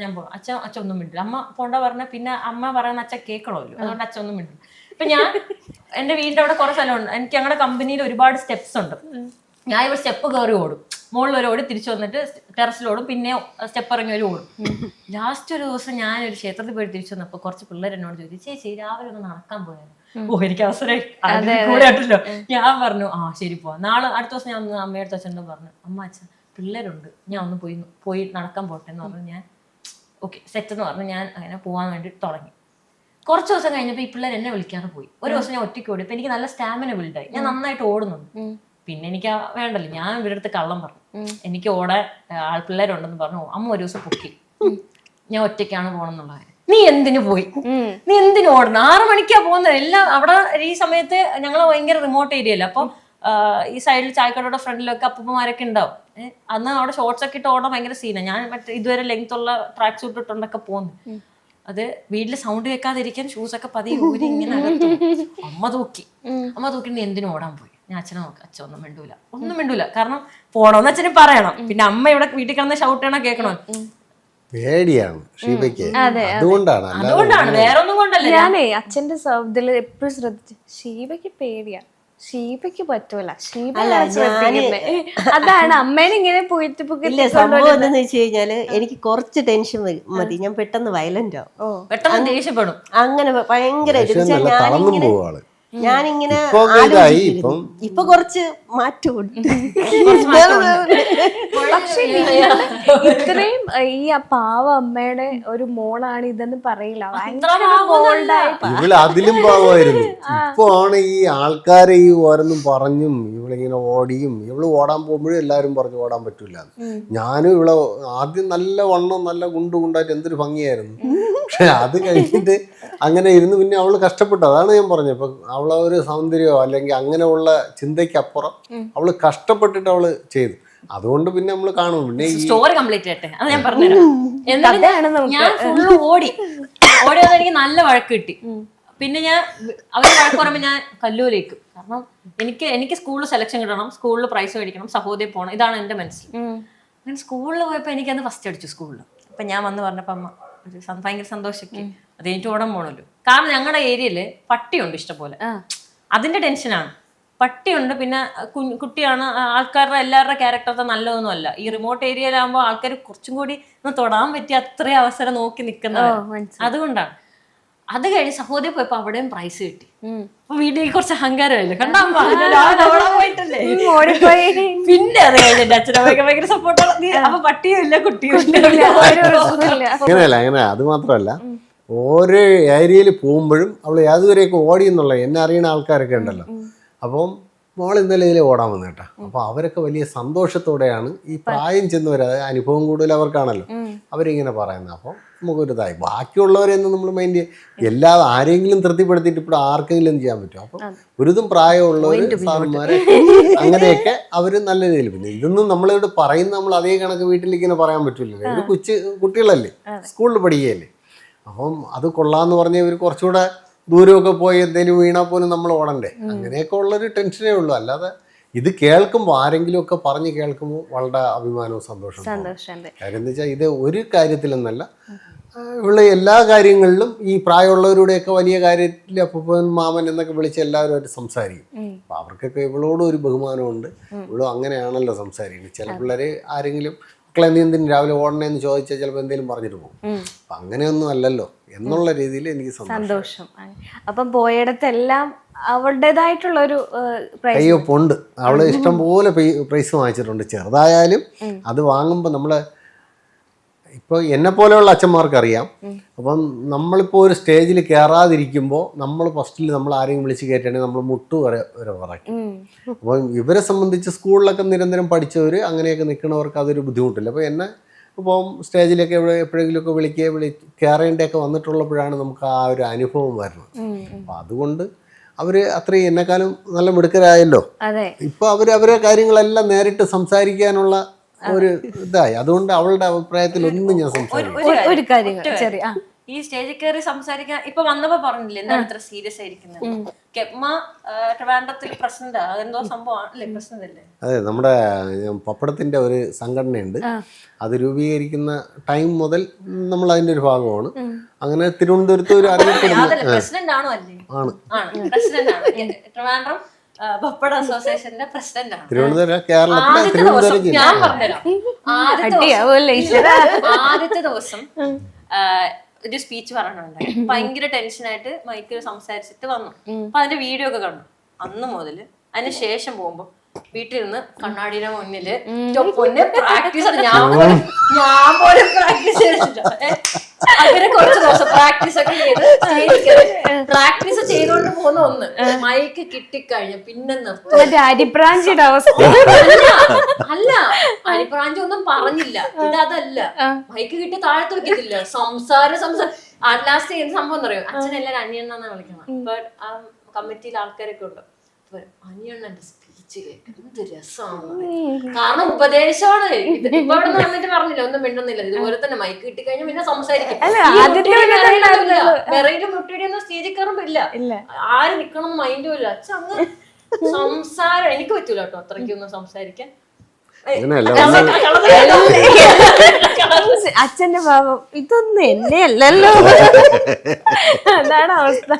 ഞാൻ പോകും. അച്ഛൻ ഒന്നും മിണ്ടില്ല. അമ്മ പോണ്ട പറഞ്ഞ പിന്നെ അമ്മ പറയുന്ന അച്ഛൻ കേൾക്കണമല്ലോ, അതുകൊണ്ട് അച്ഛൻ ഒന്നും മിണ്ടില്ല. ഇപ്പൊ ഞാൻ എന്റെ വീടിന്റെ അവിടെ കുറെ സ്ഥലമുണ്ട്. എനിക്ക് ഞങ്ങളുടെ കമ്പനിയിൽ ഒരുപാട് സ്റ്റെപ്സ് ഉണ്ട്. ഞാൻ ഇവിടെ സ്റ്റെപ്പ് കയറി ഓടും, മുകളിൽ ഒരു ഓടി തിരിച്ചു വന്നിട്ട് ടെറസിലോടും, പിന്നെ സ്റ്റെപ്പ് ഇറങ്ങി ഒരു ഓടും. ലാസ്റ്റ് ഒരു ദിവസം ഞാനൊരു ക്ഷേത്രത്തിൽ പോയി തിരിച്ചു വന്നപ്പോ കുറച്ച് പിള്ളേർ എന്നോട് ചോദിച്ചു ചേച്ചി രാവിലെ ഒന്ന് നടക്കാൻ പോയായിരുന്നു. എനിക്ക് അവസരം കൂടെ ആയിട്ടല്ലോ. ഞാൻ പറഞ്ഞു ശരി പോവാം. നാളെ അടുത്ത ദിവസം ഞാൻ അമ്മയുടെ അച്ഛൻ്റെ പറഞ്ഞു അച്ഛൻ പിള്ളേരുണ്ട്, ഞാൻ ഒന്ന് പോയി നടക്കാൻ പോട്ടെ എന്ന് പറഞ്ഞു. ഞാൻ ഓക്കെ സെറ്റ് എന്ന് പറഞ്ഞു. ഞാൻ അങ്ങനെ പോകാൻ വേണ്ടി തുടങ്ങി. കുറച്ച് ദിവസം കഴിഞ്ഞപ്പോൾ ഈ പിള്ളേർ എന്നെ വിളിക്കാതെ പോയി. ഒരു ദിവസം ഞാൻ ഒറ്റയ്ക്ക് ഓടി. അപ്പൊ എനിക്ക് നല്ല സ്റ്റാമിന ബിൽഡായി, ഞാൻ നന്നായിട്ട് ഓടുന്നുണ്ട്. പിന്നെ എനിക്ക് വേണ്ടല്ലോ, ഞാൻ ഇവരുടെ അടുത്ത് കള്ളം പറഞ്ഞു എനിക്ക് ഓടാൻ ആൾപിള്ളേരുണ്ടെന്ന് പറഞ്ഞു. അമ്മ ഒരു ദിവസം പൊക്കി ഞാൻ ഒറ്റയ്ക്കാണ് പോകണമെന്നുള്ള കാര്യം. നീ എന്തിനു പോയി, നീ എന്തിനു ഓടണം, 6 മണിക്കാ പോകുന്നത്. എല്ലാം അവിടെ ഈ സമയത്ത് ഞങ്ങൾ ഭയങ്കര റിമോട്ട് ഏരിയ അല്ല. അപ്പം ഈ സൈഡിൽ ചായക്കടയുടെ ഫ്രണ്ടിലൊക്കെ അപ്പൂപ്പന്മാരൊക്കെ ഉണ്ടാവും. അന്ന് അവിടെ ഷോർട്സ് ഒക്കെ ഇട്ട് ഓടാൻ ഭയങ്കര സീനാണ്. ഞാൻ മറ്റേ ഇതുവരെ ലെങ്ത് ഉള്ള ട്രാക്ക് സൂട്ട് ഇട്ടുണ്ടൊക്കെ പോകുന്നു. അത് വീട്ടില് സൗണ്ട് കേൾക്കാതിരിക്കാൻ ഷൂസ് ഒക്കെ പതിയെ ഊരി ഇങ്ങനെ അമ്മ തൂക്കി നീ എന്തിനു ഓടാൻ പോയി. ഞാൻ അച്ഛനെ നോക്കി, അച്ഛൻ ഒന്നും മിണ്ടൂല. കാരണം പോണോന്ന് അച്ഛന് പറയണം. പിന്നെ അമ്മ ഇവിടെ വീട്ടിൽ കിടന്ന് ഷൗട്ട് ചെയ്യണ കേൾക്കണോ. പേടിയാണ് ഷീബയ്ക്ക്, അതുകൊണ്ടാണ് വേറെ ഒന്നും കൊണ്ടല്ല. ഞാനേ അച്ഛന്റെ ഇതില് എപ്പോഴും ശ്രദ്ധിച്ചു ഷീബയ്ക്ക് പേടിയാ, ഷീബയ്ക്ക് പറ്റൂല, അതാണ് അമ്മേനെ ഇങ്ങനെ പോയിട്ട് സംഭവം എന്താന്ന് വെച്ച് കഴിഞ്ഞാല് എനിക്ക് കുറച്ച് ടെൻഷൻ മതി, ഞാൻ പെട്ടെന്ന് വയലന്റ് ആവും, പെട്ടെന്ന് ദേഷ്യപ്പെടും. അങ്ങനെ ഭയങ്കര ഞാനിങ്ങനെ ഇപ്പൊ കുറച്ച് മാറ്റമുണ്ട്. പക്ഷെ ഇത്രയും ഈ പാവ അമ്മയുടെ ഒരു മോളാണ് ഇതെന്ന് പറയില്ല. ഇവള് അതിലും പാവമായിരുന്നു. ഇപ്പൊ ആണ് ഈ ആൾക്കാരെ ഈ ഓരോന്നും പറഞ്ഞും ഇവളിങ്ങനെ ഓടിയും, ഇവള് ഓടാൻ പോകുമ്പോഴും എല്ലാരും പറഞ്ഞു ഓടാൻ പറ്റൂല. ഞാനും ഇവളെ ആദ്യം നല്ല വണ്ണം നല്ല ഗുണ്ടായിട്ട് എന്തൊരു ഭംഗിയായിരുന്നു. പക്ഷെ അത് കഴിഞ്ഞിട്ട് അങ്ങനെ ഇരുന്ന് പിന്നെ അവള് കഷ്ടപ്പെട്ടു. അതാണ് ഞാൻ പറഞ്ഞത്. ഇപ്പൊ അവളെ ഒരു സൗന്ദര്യമോ അല്ലെങ്കിൽ അങ്ങനെയുള്ള ചിന്തയ്ക്കപ്പുറം അവള് കഷ്ടപ്പെട്ടിട്ട് അവള് ചെയ്തു. അതുകൊണ്ട് പിന്നെ നമ്മള് കാണും. പിന്നെ സ്റ്റോറി കംപ്ലീറ്റ് ചെയ്യട്ടെ, അത് ഞാൻ പറഞ്ഞുതരാം. ഞാൻ ഫുള്ള് ഓടിയത് എനിക്ക് നല്ല വഴക്ക് കിട്ടി. പിന്നെ ഞാൻ അവര് വഴക്ക് പറയുമ്പോൾ ഞാൻ കല്ലൂരേക്കും. കാരണം എനിക്ക് സ്കൂളിൽ സെലക്ഷൻ കിട്ടണം, സ്കൂളിൽ പ്രൈസ് മേടിക്കണം, സഹോദരി പോകണം, ഇതാണ് എന്റെ മനസ്സിൽ. അങ്ങനെ സ്കൂളിൽ പോയപ്പോൾ എനിക്കന്ന് ഫസ്റ്റ് അടിച്ചു സ്കൂളിൽ. അപ്പൊ ഞാൻ വന്ന് പറഞ്ഞപ്പോ അമ്മ ഭയങ്കര സന്തോഷമൊക്കെ. അത് എനിക്ക് ഓടാൻ പോകണല്ലോ. കാരണം ഞങ്ങളുടെ ഏരിയയില് പട്ടിയുണ്ട് ഇഷ്ടംപോലെ, അതിന്റെ ടെൻഷനാണ്. പട്ടിയുണ്ട്, പിന്നെ കുട്ടിയാണ്, ആൾക്കാരുടെ എല്ലാവരുടെ ക്യാരക്ടർ നല്ലതൊന്നും അല്ല. ഈ റിമോട്ട് ഏരിയയിലാകുമ്പോൾ ആൾക്കാർ കുറച്ചും കൂടി ഒന്ന് തൊടാൻ പറ്റിയ അത്രയും അവസരം നോക്കി നിൽക്കുന്നവർ. അതുകൊണ്ടാണ്. അത് കഴിഞ്ഞ് സഹോദരി പോയപ്പോ അവിടെയും പ്രൈസ് കിട്ടി. അപ്പൊ വീട്ടിൽ കുറച്ച് അഹങ്കാരമല്ലേ, കണ്ടാ പോയിട്ടല്ലേ. പിന്നെ അത് കഴിഞ്ഞിട്ട് അച്ഛനമ്മയൊക്കെ ഭയങ്കര സപ്പോർട്ടാണ്. അപ്പൊ പട്ടിയും ഇല്ല കുട്ടിയും അങ്ങനെയല്ല. അങ്ങനെ അത് മാത്രമല്ല, ഓരോ ഏരിയയിൽ പോകുമ്പോഴും അവൾ ഏതുവരെയൊക്കെ ഓടി എന്നുള്ള എന്നെ അറിയുന്ന ആൾക്കാരൊക്കെ ഉണ്ടല്ലോ. അപ്പം മോൾ ഇന്നലെ ഇതിൽ ഓടാൻ വന്നു കേട്ടോ. അപ്പോൾ അവരൊക്കെ വലിയ സന്തോഷത്തോടെയാണ് ഈ പ്രായം ചെന്നവർ, അതായത് അനുഭവം കൂടുതൽ അവർക്കാണല്ലോ, അവരിങ്ങനെ പറയുന്നത്. അപ്പോൾ നമുക്കൊരു ഇതായി. ബാക്കിയുള്ളവരെയൊന്നും നമ്മൾ മൈൻഡ് എല്ലാ ആരെങ്കിലും തൃപ്തിപ്പെടുത്തിയിട്ട് ഇപ്പോൾ ആർക്കെങ്കിലും ചെയ്യാൻ പറ്റും. അപ്പം ഒരുതും പ്രായമുള്ളവർ സാറന്മാരെ അങ്ങനെയൊക്കെ അവർ നല്ല രീതിയിൽ. പിന്നെ ഇതൊന്നും നമ്മളിവിടെ പറയുന്ന നമ്മൾ അതേ കണക്ക് വീട്ടിലിങ്ങനെ പറയാൻ പറ്റില്ലല്ലോ. ഇത് കുട്ടികളല്ലേ, സ്കൂളിൽ പഠിക്കുകയല്ലേ. അപ്പം അത് കൊള്ളാമെന്ന് പറഞ്ഞാൽ ഇവർ കുറച്ചുകൂടെ ദൂരമൊക്കെ പോയി എന്തെങ്കിലും വീണാൽ പോലും നമ്മൾ ഓടണ്ടേ. അങ്ങനെയൊക്കെ ഉള്ളൊരു ടെൻഷനേ ഉള്ളൂ. അല്ലാതെ ഇത് കേൾക്കുമ്പോൾ ആരെങ്കിലും ഒക്കെ പറഞ്ഞ് കേൾക്കുമ്പോൾ വളരെ അഭിമാനവും സന്തോഷവും. കാര്യം എന്താ വെച്ചാൽ ഇത് ഒരു കാര്യത്തിലെന്നല്ല, ഉള്ള എല്ലാ കാര്യങ്ങളിലും ഈ പ്രായമുള്ളവരുടെയൊക്കെ വലിയ കാര്യത്തിൽ അപ്പൂപ്പൻ മാമൻ എന്നൊക്കെ വിളിച്ച് എല്ലാവരുമായിട്ട് സംസാരിക്കും. അപ്പം അവർക്കൊക്കെ ഇവളോടും ഒരു ബഹുമാനമുണ്ട്. ഇവളും അങ്ങനെയാണല്ലോ സംസാരിക്കുന്നത്. ചില പിള്ളേർ ആരെങ്കിലും മക്കളെ നീ എന്തിനും രാവിലെ ഓടണേന്ന് ചോദിച്ചാൽ ചിലപ്പോൾ എന്തെങ്കിലും പറഞ്ഞിട്ട് പോകും. അപ്പം അങ്ങനെയൊന്നും അല്ലല്ലോ എന്നുള്ള രീതിയിൽ എനിക്ക് സന്തോഷം. അപ്പം പോയിടത്തെല്ലാം അവളുടേതായിട്ടുള്ള ഒരു അയ്യോ ഉണ്ട്. അവള് ഇഷ്ടം പോലെ പ്രൈസ് വാങ്ങിച്ചിട്ടുണ്ട്. ചെറുതായാലും അത് വാങ്ങുമ്പോൾ നമ്മൾ ഇപ്പോൾ എന്നെ പോലെയുള്ള അച്ഛന്മാർക്കറിയാം. അപ്പം നമ്മളിപ്പോൾ ഒരു സ്റ്റേജിൽ കയറാതിരിക്കുമ്പോൾ നമ്മൾ ഫസ്റ്റിൽ നമ്മൾ ആരെങ്കിലും വിളിച്ച് കയറ്റുകയാണെങ്കിൽ നമ്മൾ മുട്ടു വരെ പറയും. അപ്പം ഇവരെ സംബന്ധിച്ച് സ്കൂളിലൊക്കെ നിരന്തരം പഠിച്ചവർ അങ്ങനെയൊക്കെ നിൽക്കുന്നവർക്ക് അതൊരു ബുദ്ധിമുട്ടില്ല. അപ്പോൾ എന്നെ ഇപ്പം സ്റ്റേജിലൊക്കെ എപ്പോഴെങ്കിലുമൊക്കെ കയറേണ്ടതൊക്കെ വന്നിട്ടുള്ളപ്പോഴാണ് നമുക്ക് ആ ഒരു അനുഭവം വരുന്നത്. അപ്പം അതുകൊണ്ട് അവർ അത്രയും എന്നെക്കാളും നല്ല മിടുക്കരായല്ലോ. ഇപ്പം അവരെ കാര്യങ്ങളെല്ലാം നേരിട്ട് സംസാരിക്കാനുള്ള ഒരു ഇതായി. അതുകൊണ്ട് അവളുടെ അഭിപ്രായത്തിൽ ഒന്നും ഞാൻ സംസാരിക്കും. ഈ സ്റ്റേജിൽ കയറി സംസാരിക്കാൻ ഇപ്പൊ വന്നപ്പോ പറഞ്ഞില്ലേ എന്താണ് ഇത്ര സീരിയസ് ആയിരിക്കുന്നത്. കെപ്മ ട്രിവാൻഡ്രത്തിൽ പ്രസിഡന്റ് അതെന്തോ സംഭവം അല്ലേ, പ്രസിഡന്റ് അല്ലേ? അതെ, നമ്മുടെ പപ്പടത്തിന്റെ ഒരു സംഘടനയുണ്ട്. അത് രൂപീകരിക്കുന്ന ടൈം മുതൽ നമ്മൾ അതിന്റെ ഒരു ഭാഗമാണ്. അങ്ങനെ തിരുവനന്തപുരത്ത് ഒരു പ്രസിഡന്റ് ആണോ അല്ലേ? ആണ് പ്രസിഡന്റ് ആണ്. ട്രിവാൻഡ്രം പപ്പട അസോസിയേഷന്റെ പ്രസിഡന്റ് ആണ്. തിരുവനന്തപുരം, കേരളത്തിലെ തിരുവനന്തപുരം ജില്ല. ഞാൻ പറഞ്ഞുതരാം. ആദ്യത്തെ ദിവസം ഒരു സ്പീച്ച് പറഞ്ഞിട്ടുണ്ടായി. ഭയങ്കര ടെൻഷനായിട്ട് മൈക്കിൽ സംസാരിച്ചിട്ട് വന്നു. അപ്പൊ അതിന്റെ വീഡിയോ ഒക്കെ കണ്ടു. അന്ന് മുതല് അതിന് ശേഷം പോകുമ്പോ വീട്ടിലിരുന്ന് കണ്ണാടിയുടെ മുന്നില് പ്രാക്ടീസ്, ഞാൻ പോലും പ്രാക്ടീസ് ചെയ്തിട്ടില്ല. അങ്ങനെ കുറച്ച് ദിവസം പ്രാക്ടീസ് ഒക്കെ ചെയ്ത് പ്രാക്ടീസ് ചെയ്തോണ്ട് പോകുന്ന ഒന്ന് മൈക്ക് കിട്ടിക്കഴിഞ്ഞ പിന്നെ അരിപ്രാഞ്ചിയുടെ അവസ്ഥ അല്ല, അരിപ്രാഞ്ചി ഒന്നും പറഞ്ഞില്ല. ഇതല്ല, മൈക്ക് കിട്ടി താഴത്ത് വെക്കത്തില്ല. സംസാരം ലാസ്റ്റ് ചെയ്യുന്ന സംഭവം എന്ന് പറയും. അച്ഛൻ എല്ലാവരും അനിയണ്ണാന്നാ വിളിക്കണം. ഇപ്പൊ ആ കമ്മിറ്റിയിൽ ആൾക്കാരൊക്കെ ഉണ്ട്. അനിയണ്ണന്റെ സ്പീച്ച് എന്ത് രസമാണ്. കാരണം ഉപദേശമാണ്. ഇപ്പൊ ഇവിടെ നിന്ന് വന്നിട്ട് പറഞ്ഞില്ല, ഒന്നും മിണ്ടുന്നില്ല. ഇതുപോലെ തന്നെ മൈക്ക് കിട്ടി കഴിഞ്ഞാൽ പിന്നെ സംസാരിക്കും. വിറയിലും മുട്ടിയൊന്നും സ്റ്റേജിൽ കയറുമ്പോ ഇല്ല, ആര് നിക്കണം മൈൻഡും ഇല്ല. അച്ഛൻ അങ്ങ് സംസാരം എനിക്ക് പറ്റൂല കേട്ടോ അത്രയ്ക്കൊന്നും സംസാരിക്കാൻ. അച്ഛന്റെ ഭാവം ഇതൊന്നും എന്നെ അല്ലല്ലോ, അതാണ് അവസ്ഥ.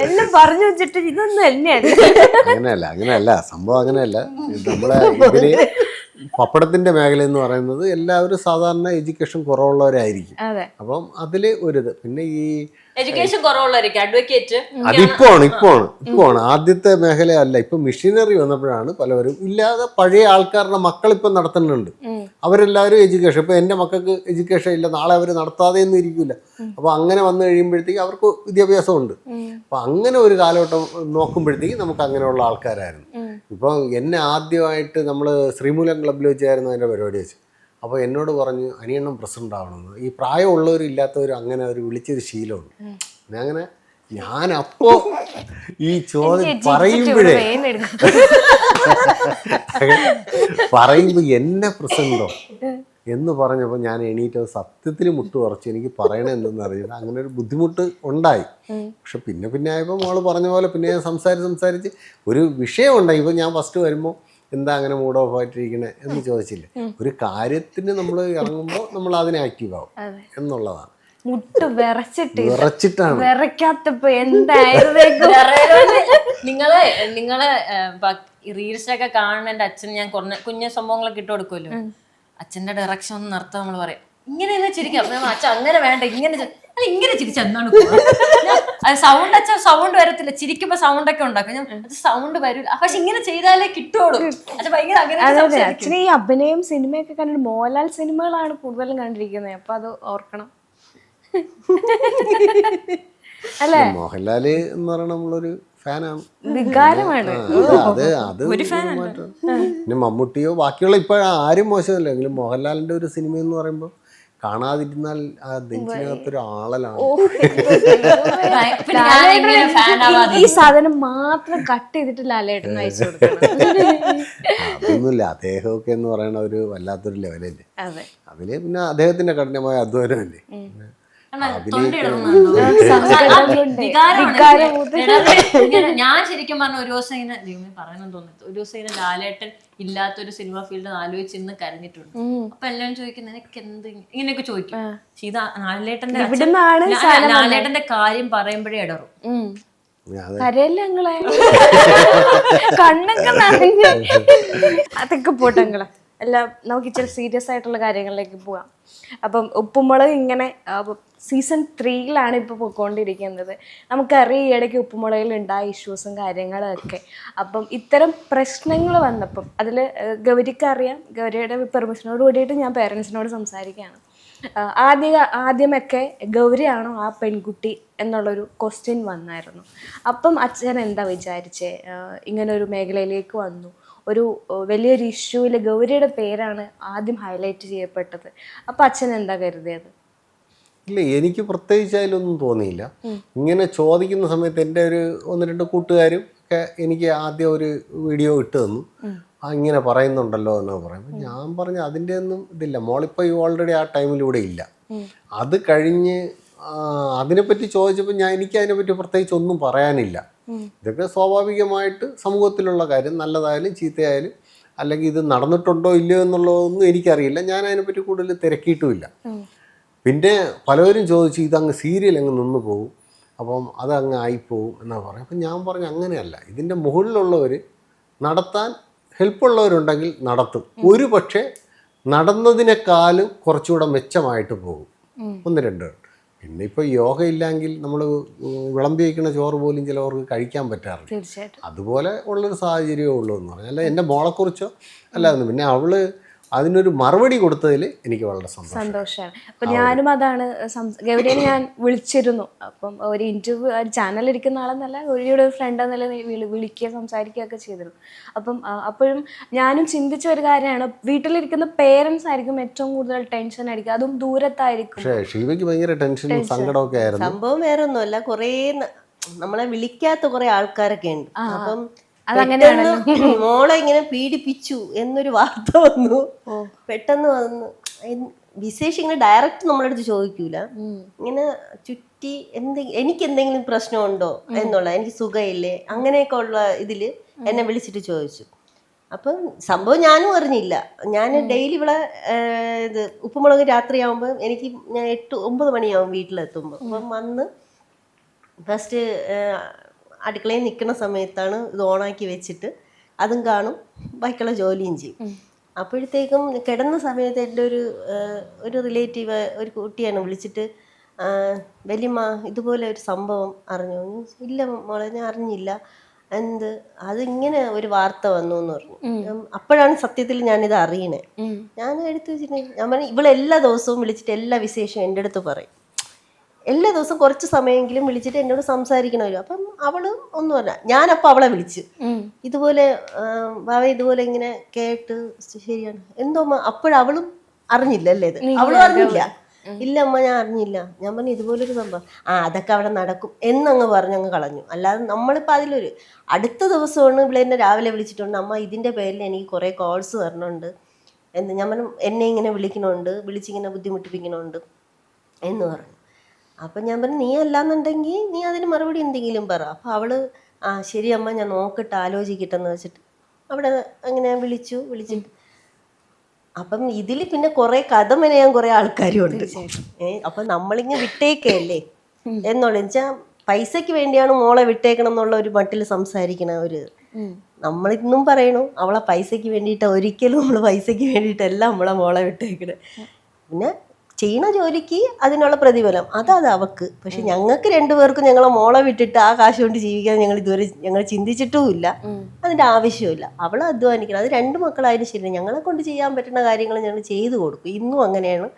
എല്ലാം പറഞ്ഞു വെച്ചിട്ട് ഇതൊന്നും എന്നെയല്ല. അങ്ങനെയല്ല സംഭവം. അങ്ങനെയല്ല. നമ്മളെ ഇതില് പപ്പടത്തിന്റെ മേഖല എന്ന് പറയുന്നത് എല്ലാവരും സാധാരണ എഡ്യൂക്കേഷൻ കുറവുള്ളവരായിരിക്കും. അപ്പം അതില് ഒരിത്. പിന്നെ ഈ എഡ്യൂക്കേഷൻ കുറവുള്ളവരൊക്കെ അഡ്വക്കേറ്റ് ഇപ്പോണ് ആദ്യത്തെ മേഖലയല്ല. ഇപ്പൊ മെഷീനറി വന്നപ്പോഴാണ് പലവരും ഇല്ലാതെ പഴയ ആൾക്കാരുടെ മക്കൾ ഇപ്പം നടത്തുന്നുണ്ട്. അവരെല്ലാവരും എഡ്യൂക്കേഷൻ. ഇപ്പൊ എൻ്റെ മക്കൾക്ക് എഡ്യൂക്കേഷൻ ഇല്ല, നാളെ അവർ നടത്താതെ ഒന്നും ഇരിക്കില്ല. അപ്പൊ അങ്ങനെ വന്നു കഴിയുമ്പോഴത്തേക്ക് അവർക്ക് വിദ്യാഭ്യാസം ഉണ്ട്. അപ്പൊ അങ്ങനെ ഒരു കാലഘട്ടം നോക്കുമ്പോഴത്തേക്ക് നമുക്ക് അങ്ങനെയുള്ള ആൾക്കാരായിരുന്നു. ഇപ്പം എന്നെ ആദ്യമായിട്ട് നമ്മൾ ശ്രീമൂലം ക്ലബ്ബിൽ വെച്ചായിരുന്നു അതിൻ്റെ പരിപാടി വെച്ച്. അപ്പോൾ എന്നോട് പറഞ്ഞു അനിയണ്ണം പ്രസിഡന്റ് ആവണമെന്ന്. ഈ പ്രായമുള്ളവരും ഇല്ലാത്തവരും അങ്ങനെ അവർ വിളിച്ചൊരു ശീലമുണ്ട്. അങ്ങനെ ഞാനപ്പോ ഈ ചോദ്യം പറയുമ്പോൾ എന്നെ പ്രസിഡന്റോ എന്ന് പറഞ്ഞപ്പോൾ ഞാൻ എണീറ്റ് സത്യത്തിൽ മുട്ട് കുറച്ച് എനിക്ക് പറയണേ എന്തെന്ന് അറിയില്ല. അങ്ങനെ ഒരു ബുദ്ധിമുട്ട് ഉണ്ടായി. പക്ഷെ പിന്നെ ആയപ്പോൾ മോള് പറഞ്ഞ പോലെ പിന്നെ ഞാൻ സംസാരിച്ച് ഒരു വിഷയം ഉണ്ടായി. ഇപ്പോൾ ഞാൻ ഫസ്റ്റ് വരുമ്പോൾ എന്താ അങ്ങനെ മൂഡ് ഓഫ് ആയിട്ടിരിക്കണേ എന്ന് ചോദിച്ചില്ല. ഒരു കാര്യത്തിന് നമ്മൾ ഇറങ്ങുമ്പോൾ നമ്മൾ അതിനെ ആക്റ്റീവ് ആവും എന്നുള്ളതാണ്. മുട്ട് വിറച്ചിട്ടാണ് നിങ്ങളെ റീൽസിലൊക്കെ കാണുന്ന എന്റെ അച്ഛൻ ഞാൻ കുഞ്ഞ സംഭവങ്ങളൊക്കെ ഇട്ട് കൊടുക്കുമല്ലോ. അച്ഛന്റെ ഡയറക്ഷൻ ഒന്ന് നിർത്താൻ നമ്മൾ പറയാം. ഇങ്ങനെ ചിരിക്കാം. അച്ഛൻ അങ്ങനെ വേണ്ട, ഇങ്ങനെ ചിരിച്ച എന്താണ് സൗണ്ട്. അച്ഛൻ സൗണ്ട് വരത്തില്ല, ചിരിക്കുമ്പോ സൗണ്ട് ഒക്കെ ഉണ്ടാക്കും. ഞാൻ സൗണ്ട് വരില്ല, പക്ഷെ ഇങ്ങനെ ചെയ്താലേ കിട്ടുള്ളൂ. അച്ഛൻ ഭയങ്കര അങ്ങനെ. അച്ഛൻ ഈ അഭിനയം സിനിമയൊക്കെ കണ്ടിട്ട് മോഹൻലാൽ സിനിമകളാണ് കൂടുതലും കണ്ടിരിക്കുന്നത്. അപ്പൊ അത് ഓർക്കണം അല്ലേ? മോഹൻലാല് എന്ന് പറയുന്നത് നമ്മളൊരു ഫാനാണ്. വികാരമാണ്. അത് മാറ്റം. പിന്നെ മമ്മൂട്ടിയോ ബാക്കിയുള്ള ഇപ്പോൾ ആരും മോശമല്ല, എങ്കിലും മോഹൻലാലിന്റെ ഒരു സിനിമ എന്ന് പറയുമ്പോൾ കാണാതിരുന്നാൽ ആ നെഞ്ചിനകത്തൊരു ആളലാണ്. പിന്നെ ഞാൻ എങ്ങനെ fan ആവാതെ ഈ സാധനം മാത്രം കട്ട് ചെയ്തിട്ട് ലാലേട്ടന് അയച്ചു കൊടുക്കണം. അതൊന്നുമില്ല, അദ്ദേഹമൊക്കെ എന്ന് പറയുന്ന ഒരു വല്ലാത്തൊരു ലെവലല്ലേ. അതെ, അതില് പിന്നെ അദ്ദേഹത്തിന്റെ കഠിനമായ അധ്വാനമല്ലേ. ഞാൻ ശരിക്കും പറഞ്ഞ ഒരു ദിവസം ഇങ്ങനെ ദൈവമേ പറയാനും തോന്നുന്നു, ഒരു ദിവസം ഇങ്ങനെ ലാലേട്ടൻ ഇല്ലാത്തൊരു സിനിമ ഫീൽഡ് ആലോചിച്ച് ഇന്ന് കരഞ്ഞിട്ടുണ്ട്. അപ്പൊ എല്ലാവരും ചോദിക്കും നിനക്ക് എന്ത് ഇങ്ങനെയൊക്കെ ചോദിക്കും. പക്ഷെ ഇത് ലാലേട്ടന്റെ കാര്യം പറയുമ്പോഴേ ഇടറും. കരയല്ലേ ഞങ്ങളെ, കണ്ണൊക്കെ നിറഞ്ഞ്. അതൊക്കെ പോട്ടെങ്ങളെ എല്ലാം നമുക്ക് ഇച്ചിരി സീരിയസ് ആയിട്ടുള്ള കാര്യങ്ങളിലേക്ക് പോവാം. അപ്പം ഉപ്പുമുളക് ഇങ്ങനെ സീസൺ 3 ഇപ്പോൾ പോയിക്കൊണ്ടിരിക്കുന്നത്. നമുക്കറിയാം ഈ ഇടയ്ക്ക് ഉപ്പുമുളകിൽ ഉണ്ടായ ഇഷ്യൂസും കാര്യങ്ങളും ഒക്കെ. അപ്പം ഇത്തരം പ്രശ്നങ്ങൾ വന്നപ്പം അതിൽ ഗൗരിക്ക് അറിയാം, ഗൗരിയുടെ പെർമിഷനോട് കൂടിയിട്ട് ഞാൻ പേരൻസിനോട് സംസാരിക്കുകയാണ്. ആദ്യമൊക്കെ ഗൗരിയാണോ ആ പെൺകുട്ടി എന്നുള്ളൊരു ക്വസ്റ്റ്യൻ വന്നായിരുന്നു. അപ്പം അച്ഛൻ എന്താ വിചാരിച്ചേ, ഇങ്ങനെ ഒരു മേഖലയിലേക്ക് വന്നു, ഒരു വലിയൊരു ഇഷ്യൂവിൽ ഗൗരിയുടെ പേരാണ് ആദ്യം ഹൈലൈറ്റ് ചെയ്യപ്പെട്ടത്. അപ്പം അച്ഛൻ എന്താ കരുതിയത്? ഇല്ല, എനിക്ക് പ്രത്യേകിച്ച് അതിലൊന്നും തോന്നിയില്ല. ഇങ്ങനെ ചോദിക്കുന്ന സമയത്ത് എൻ്റെ ഒരു 1-2 കൂട്ടുകാരും ഒക്കെ എനിക്ക് ആദ്യം ഒരു വീഡിയോ ഇട്ട് തന്നു. ഇങ്ങനെ പറയുന്നുണ്ടല്ലോ എന്ന് പറയുമ്പോൾ ഞാൻ പറഞ്ഞു അതിൻ്റെ ഒന്നും ഇതില്ല, മോളിപ്പോൾ ഓൾറെഡി ആ ടൈമിലൂടെ ഇല്ല. അത് കഴിഞ്ഞ് അതിനെപ്പറ്റി ചോദിച്ചപ്പോൾ എനിക്ക് അതിനെപ്പറ്റി പ്രത്യേകിച്ച് ഒന്നും പറയാനില്ല. ഇതൊക്കെ സ്വാഭാവികമായിട്ട് സമൂഹത്തിലുള്ള കാര്യം, നല്ലതായാലും ചീത്തയായാലും, അല്ലെങ്കിൽ ഇത് നടന്നിട്ടുണ്ടോ ഇല്ലയോ എന്നുള്ളതൊന്നും എനിക്കറിയില്ല. ഞാൻ അതിനെപ്പറ്റി കൂടുതൽ തിരക്കിയിട്ടുമില്ല. പിന്നെ പലവരും ചോദിച്ചു ഇതങ്ങ് സീരിയൽ അങ്ങ് നിന്ന് പോകും, അപ്പം അതങ്ങ് ആയിപ്പോവും എന്നാണ് പറയും. അപ്പം ഞാൻ പറഞ്ഞു അങ്ങനെയല്ല, ഇതിൻ്റെ മുകളിലുള്ളവർ നടത്താൻ ഹെൽപ്പുള്ളവരുണ്ടെങ്കിൽ നടത്തും. ഒരു പക്ഷേ നടന്നതിനേക്കാളും കുറച്ചുകൂടെ മെച്ചമായിട്ട് പോകും 1-2. പിന്നെ ഇപ്പോൾ യോഗ ഇല്ലെങ്കിൽ നമ്മൾ വിളമ്പി വയ്ക്കുന്ന ചോറ് പോലും ചിലവർക്ക് കഴിക്കാൻ പറ്റാറില്ല. തീർച്ചയായിട്ടും അതുപോലെ ഉള്ളൊരു സാഹചര്യമേ ഉള്ളൂ എന്ന് പറഞ്ഞാൽ, അല്ല എൻ്റെ മോളെക്കുറിച്ചോ അല്ലായിരുന്നു. പിന്നെ അവള് അതിനൊരു മറുപടി കൊടുത്തതിൽ എനിക്ക് വളരെ സന്തോഷമാണ്. അപ്പം ഞാനും അതാണ് ഗൗരിയെ ഞാൻ വിളിച്ചിരുന്നു. അപ്പം ഒരു ഇൻ്റർവ്യൂ ചാനലിരിക്കുന്ന ആളെന്നല്ല, ഗൗരിയുടെ ഒരു ഫ്രണ്ട് എന്നല്ല വിളിക്കുക സംസാരിക്കുകയൊക്കെ ചെയ്തിരുന്നു. അപ്പം അപ്പോഴും ഞാനും ചിന്തിച്ച ഒരു കാര്യമാണ്, വീട്ടിലിരിക്കുന്ന പേരൻസ് ആയിരിക്കും ഏറ്റവും കൂടുതൽ ടെൻഷൻ അടിക്കുക, അതും ദൂരത്തായിരിക്കും. പക്ഷേ ഷീവയ്ക്ക് ഭയങ്കര ടെൻഷനും സങ്കടമൊക്കെ ആയിരുന്നു. സംഭവം വേറെ ഒന്നുമല്ല, കുറേ നമ്മളെ വിളിക്കാത്ത കുറെ ആൾക്കാരൊക്കെ ഉണ്ട്. അപ്പം മോളെ ഇങ്ങനെ പീഡിപ്പിച്ചു എന്നൊരു വാർത്ത വന്നു, പെട്ടെന്ന് വന്നു. വിശേഷം ഇങ്ങനെ ഡയറക്റ്റ് നമ്മളടുത്ത് ചോദിക്കൂല, ഇങ്ങനെ ചുറ്റി എനിക്ക് എന്തെങ്കിലും പ്രശ്നമുണ്ടോ എന്നുള്ള, എനിക്ക് സുഖമില്ലേ അങ്ങനെയൊക്കെ ഉള്ള ഇതില് എന്നെ വിളിച്ചിട്ട് ചോദിച്ചു. അപ്പം സംഭവം ഞാനും അറിഞ്ഞില്ല. ഞാൻ ഡെയിലി ഇവിടെ ഇത് ഉപ്പുമുളക് രാത്രിയാകുമ്പോൾ ഞാൻ 8-9 മണിയാവും വീട്ടിലെത്തുമ്പോൾ. അപ്പം വന്ന് ഫസ്റ്റ് അടുക്കളയിൽ നിൽക്കുന്ന സമയത്താണ് ഇത് ഓണാക്കി വെച്ചിട്ട് അതും കാണും, ബാക്കിയുള്ള ജോലിയും ചെയ്യും. അപ്പോഴത്തേക്കും കിടന്ന സമയത്ത് എൻ്റെ ഒരു റിലേറ്റീവ് ഒരു കുട്ടിയാണ് വിളിച്ചിട്ട്, വലിയമ്മ ഇതുപോലെ ഒരു സംഭവം അറിഞ്ഞു. ഇല്ല മോളെ ഞാൻ അറിഞ്ഞില്ല, അതിങ്ങനെ ഒരു വാർത്ത വന്നു എന്ന് പറഞ്ഞു. അപ്പോഴാണ് സത്യത്തിൽ ഞാനിത് അറിയണേ. ഞാൻ എടുത്തു വെച്ചിട്ട് ഞാൻ പറഞ്ഞു, ഇവളെല്ലാ ദിവസവും വിളിച്ചിട്ട് എല്ലാ വിശേഷവും എൻ്റെ അടുത്ത് പറയും. എല്ലാ ദിവസവും കുറച്ച് സമയമെങ്കിലും വിളിച്ചിട്ട് എന്നോട് സംസാരിക്കണമല്ലോ. അപ്പം അവള് ഒന്നും പറഞ്ഞ, ഞാനപ്പോൾ അവളെ വിളിച്ചു, ഇതുപോലെ ബാവ ഇതുപോലെ ഇങ്ങനെ കേട്ട് ശരിയാണ് എന്തോ. അപ്പോഴവളും അറിഞ്ഞില്ല അല്ലേ, ഇത് അവളും അറിഞ്ഞില്ല. ഇല്ല അമ്മ ഞാൻ അറിഞ്ഞില്ല. ഞാൻ പറഞ്ഞു ഇതുപോലൊരു സംഭവം, അതൊക്കെ അവിടെ നടക്കും എന്നങ്ങ് പറഞ്ഞങ്ങ് കളഞ്ഞു. അല്ലാതെ നമ്മളിപ്പോൾ അതിലൊരു അടുത്ത ദിവസമാണ് ഇവിടെ എന്നെ രാവിലെ വിളിച്ചിട്ടുണ്ട്, അമ്മ ഇതിൻ്റെ പേരിൽ എനിക്ക് കുറേ കോൾസ് വരണുണ്ട് എന്ന്. ഞാൻ പറഞ്ഞു എന്നെ ഇങ്ങനെ വിളിക്കണുണ്ട്, വിളിച്ചിങ്ങനെ ബുദ്ധിമുട്ടിപ്പിക്കണുണ്ട് എന്ന് പറഞ്ഞു. അപ്പം ഞാൻ പറഞ്ഞു നീ അല്ലാന്നുണ്ടെങ്കിൽ നീ അതിന് മറുപടി എന്തെങ്കിലും പറ. അപ്പം അവള് ശരി അമ്മ ഞാൻ നോക്കട്ടെ ആലോചിക്കട്ടെ എന്ന് വെച്ചിട്ട് അവിടെ അങ്ങനെ വിളിച്ചിട്ട് അപ്പം ഇതിൽ പിന്നെ കുറെ കഥ മെനയാൻ കുറെ ആൾക്കാരും ഉണ്ട്. അപ്പം നമ്മളിങ്ങനെ വിട്ടേക്കല്ലേ എന്നുള്ള വെച്ചാൽ പൈസക്ക് വേണ്ടിയാണ് മോളെ വിട്ടേക്കണം എന്നുള്ള ഒരു മട്ടിൽ സംസാരിക്കണ ഒരു നമ്മളിന്നും പറയണു അവളെ പൈസക്ക് വേണ്ടിയിട്ട്, ഒരിക്കലും നമ്മൾ പൈസക്ക് വേണ്ടിയിട്ടല്ല നമ്മളെ മോളെ വിട്ടേക്കണേ. പിന്നെ ചെയ്യണ ജോലിക്ക് അതിനുള്ള പ്രതിഫലം അത് അവക്ക്. പക്ഷെ ഞങ്ങൾക്ക് 2 പേർക്കും ഞങ്ങളെ മോളെ വിട്ടിട്ട് ആ കാശ് കൊണ്ട് ജീവിക്കാൻ ഞങ്ങൾ ചിന്തിച്ചിട്ടുമില്ല, അതിൻ്റെ ആവശ്യമില്ല. അവൾ അധ്വാനിക്കണം, അത് 2 മക്കളായാലും ശരി ഞങ്ങളെ കൊണ്ട് ചെയ്യാൻ പറ്റുന്ന കാര്യങ്ങൾ ഞങ്ങൾ ചെയ്തു കൊടുക്കും. ഇന്നും അങ്ങനെയാണ്,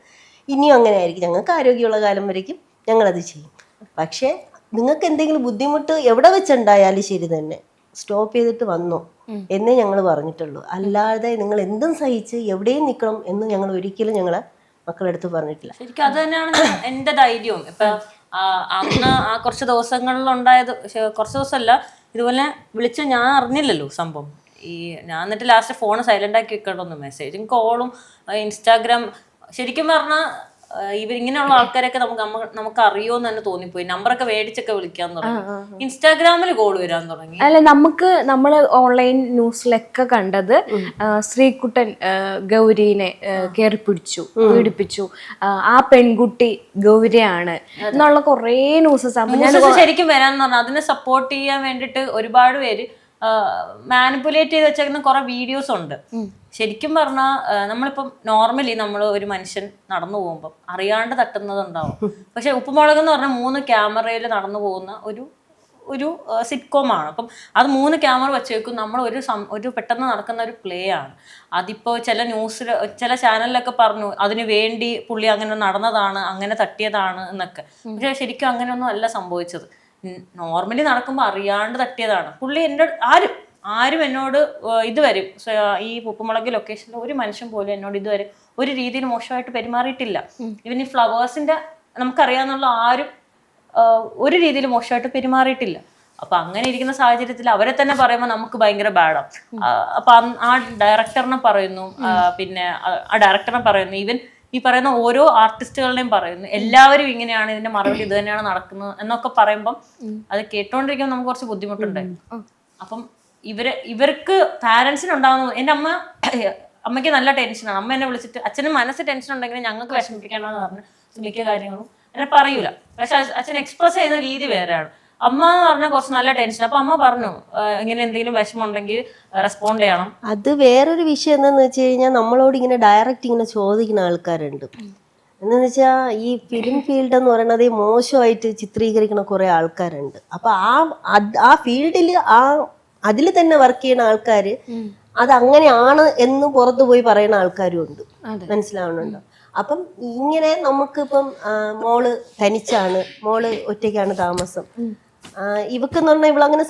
ഇനിയും അങ്ങനെ ആയിരിക്കും. ഞങ്ങൾക്ക് ആരോഗ്യമുള്ള കാലം വരയ്ക്കും ഞങ്ങളത് ചെയ്യും. പക്ഷേ നിങ്ങൾക്ക് എന്തെങ്കിലും ബുദ്ധിമുട്ട് എവിടെ വെച്ചുണ്ടായാലും ശരി തന്നെ സ്റ്റോപ്പ് ചെയ്തിട്ട് വന്നോ എന്നേ ഞങ്ങൾ പറഞ്ഞിട്ടുള്ളൂ. അല്ലാതെ നിങ്ങൾ എന്തും സഹിച്ച് എവിടെയും നിൽക്കണം എന്ന് ഞങ്ങൾ ഒരിക്കലും ഞങ്ങളെ മക്കളെടുത്ത് പറഞ്ഞിട്ടില്ല. ശരിക്കും അത് തന്നെയാണ് എന്റെ ധൈര്യവും. ഇപ്പൊ അന്ന് ആ കുറച്ച് ദിവസങ്ങളിലുണ്ടായത്, കുറച്ച് ദിവസമല്ല, ഇതുപോലെ വിളിച്ച് ഞാൻ അറിഞ്ഞില്ലല്ലോ സംഭവം. ഞാൻ എന്നിട്ട് ലാസ്റ്റ് ഫോൺ സൈലന്റ് ആക്കി വെക്കേണ്ടൊന്ന്, മെസ്സേജും കോളും ഇൻസ്റ്റാഗ്രാം. ശരിക്കും പറഞ്ഞാൽ ഇവരിങ്ങനെയുള്ള ആൾക്കാരൊക്കെ നമുക്ക് അറിയോന്ന് തന്നെ തോന്നിപ്പോയി. നമ്പറൊക്കെ മേടിച്ചൊക്കെ വിളിക്കാൻ തുടങ്ങി. ഇൻസ്റ്റാഗ്രാമിൽ കോൾ വരാൻ തുടങ്ങി. അല്ല, നമ്മള് ഓൺലൈൻ ന്യൂസിലൊക്കെ കണ്ടത് ശ്രീകുട്ടൻ ഗൗരീനെ കയറി പിടിച്ചു, പീഡിപ്പിച്ചു, ആ പെൺകുട്ടി ഗൗരിയാണ് എന്നുള്ള കുറേ ന്യൂസസ് ശരിക്കും വരാന്ന് പറഞ്ഞാൽ അതിനെ സപ്പോർട്ട് ചെയ്യാൻ വേണ്ടിട്ട് ഒരുപാട് പേര് മാനിപ്പുലേറ്റ് ചെയ്ത് വെച്ചേക്കുന്ന കുറെ വീഡിയോസ് ഉണ്ട്. ശരിക്കും പറഞ്ഞാൽ നമ്മളിപ്പം നോർമലി നമ്മൾ ഒരു മനുഷ്യൻ നടന്നു പോകുമ്പോൾ അറിയാണ്ട് തട്ടുന്നതുണ്ടാവും. പക്ഷെ ഉപ്പുമുളക് എന്ന് പറഞ്ഞാൽ 3 ക്യാമറയിൽ നടന്നു പോകുന്ന ഒരു സിറ്റ്കോമാണ്. അപ്പം അത് 3 ക്യാമറ വെച്ചേക്കും. നമ്മൾ ഒരു പെട്ടെന്ന് നടക്കുന്ന ഒരു പ്ലേ ആണ്. അതിപ്പോൾ ചില ന്യൂസിൽ ചില ചാനലിലൊക്കെ പറഞ്ഞു അതിന് വേണ്ടി പുള്ളി അങ്ങനെ നടന്നതാണ്, അങ്ങനെ തട്ടിയതാണ് എന്നൊക്കെ. പക്ഷെ ശരിക്കും അങ്ങനെയൊന്നും അല്ല സംഭവിച്ചത്. നോർമലി നടക്കുമ്പോൾ അറിയാണ്ട് തട്ടിയതാണ്. പുള്ളി എൻ്റെ ആരും എന്നോട് ഇതുവരെ ഈ ഉപ്പുമുളക് ലൊക്കേഷനിൽ ഒരു മനുഷ്യൻ പോലും എന്നോട് ഇതുവരെ ഒരു രീതിയിൽ മോശമായിട്ട് പെരുമാറിയിട്ടില്ല. ഇവൻ ഈ ഫ്ലവേഴ്സിന്റെ നമുക്കറിയാന്നുള്ള ആരും ഒരു രീതിയിൽ മോശമായിട്ട് പെരുമാറിയിട്ടില്ല. അപ്പൊ അങ്ങനെ ഇരിക്കുന്ന സാഹചര്യത്തിൽ അവരെ തന്നെ പറയുമ്പോൾ നമുക്ക് ഭയങ്കര ബാഡാണ്. അപ്പൊ ആ ഡയറക്ടറിനെ പറയുന്നു, പിന്നെ ആ ഡയറക്ടറിനെ പറയുന്നു, ഈവൻ ഈ പറയുന്ന ഓരോ ആർട്ടിസ്റ്റുകളുടെയും പറയുന്നു, എല്ലാവരും ഇങ്ങനെയാണ്, ഇതിന്റെ മറുപടി ഇത് തന്നെയാണ് നടക്കുന്നത് എന്നൊക്കെ പറയുമ്പം അത് കേട്ടോണ്ടിരിക്കുമ്പോൾ നമുക്ക് കുറച്ച് ബുദ്ധിമുട്ടുണ്ടായിരുന്നു. അപ്പം ഇവർക്ക് പാരന്റ്സിനുണ്ടാവുന്ന, എൻ്റെ അമ്മയ്ക്ക് നല്ല ടെൻഷനാണ്. അമ്മ എന്നെ വിളിച്ചിട്ട് അച്ഛന് മനസ്സ് ടെൻഷൻ ഉണ്ടെങ്കിൽ ഞങ്ങൾക്ക് വിഷമിപ്പിക്കണമെന്ന് പറഞ്ഞ് മിക്ക കാര്യങ്ങളും എന്നെ പറയൂല. പക്ഷെ അച്ഛൻ എക്സ്പ്രസ് ചെയ്യുന്ന രീതി വേറെയാണ്. അമ്മ എന്ന് പറഞ്ഞാൽ കുറച്ച് നല്ല ടെൻഷൻ. അപ്പൊ അമ്മ പറഞ്ഞു ഇങ്ങനെ എന്തെങ്കിലും വിഷമം ഉണ്ടെങ്കിൽ റെസ്പോണ്ട് ചെയ്യണം. അത് വേറൊരു വിഷയം എന്താന്ന് വെച്ച് കഴിഞ്ഞാൽ നമ്മളോട് ഇങ്ങനെ ഡയറക്റ്റ് ഇങ്ങനെ ചോദിക്കുന്ന ആൾക്കാരുണ്ട്. എന്താന്ന് വെച്ചാൽ ഈ ഫിലിം ഫീൽഡ് എന്ന് പറയുന്നത് മോശമായിട്ട് ചിത്രീകരിക്കുന്ന കുറെ ആൾക്കാരുണ്ട്. അപ്പൊ ആ ഫീൽഡിൽ അതിൽ തന്നെ വർക്ക് ചെയ്യുന്ന ആൾക്കാര് അത് അങ്ങനെയാണ് എന്ന് പുറത്തു പോയി പറയുന്ന ആൾക്കാരും ഉണ്ട്. മനസ്സിലാവുന്നുണ്ടോ? അപ്പം ഇങ്ങനെ നമുക്കിപ്പം മോള് തനിച്ചാണ്, മോള് ഒറ്റയ്ക്കാണ് താമസം, ഇവക്കെന്ന് പറഞ്ഞാൽ ഇവളങ്ങനെ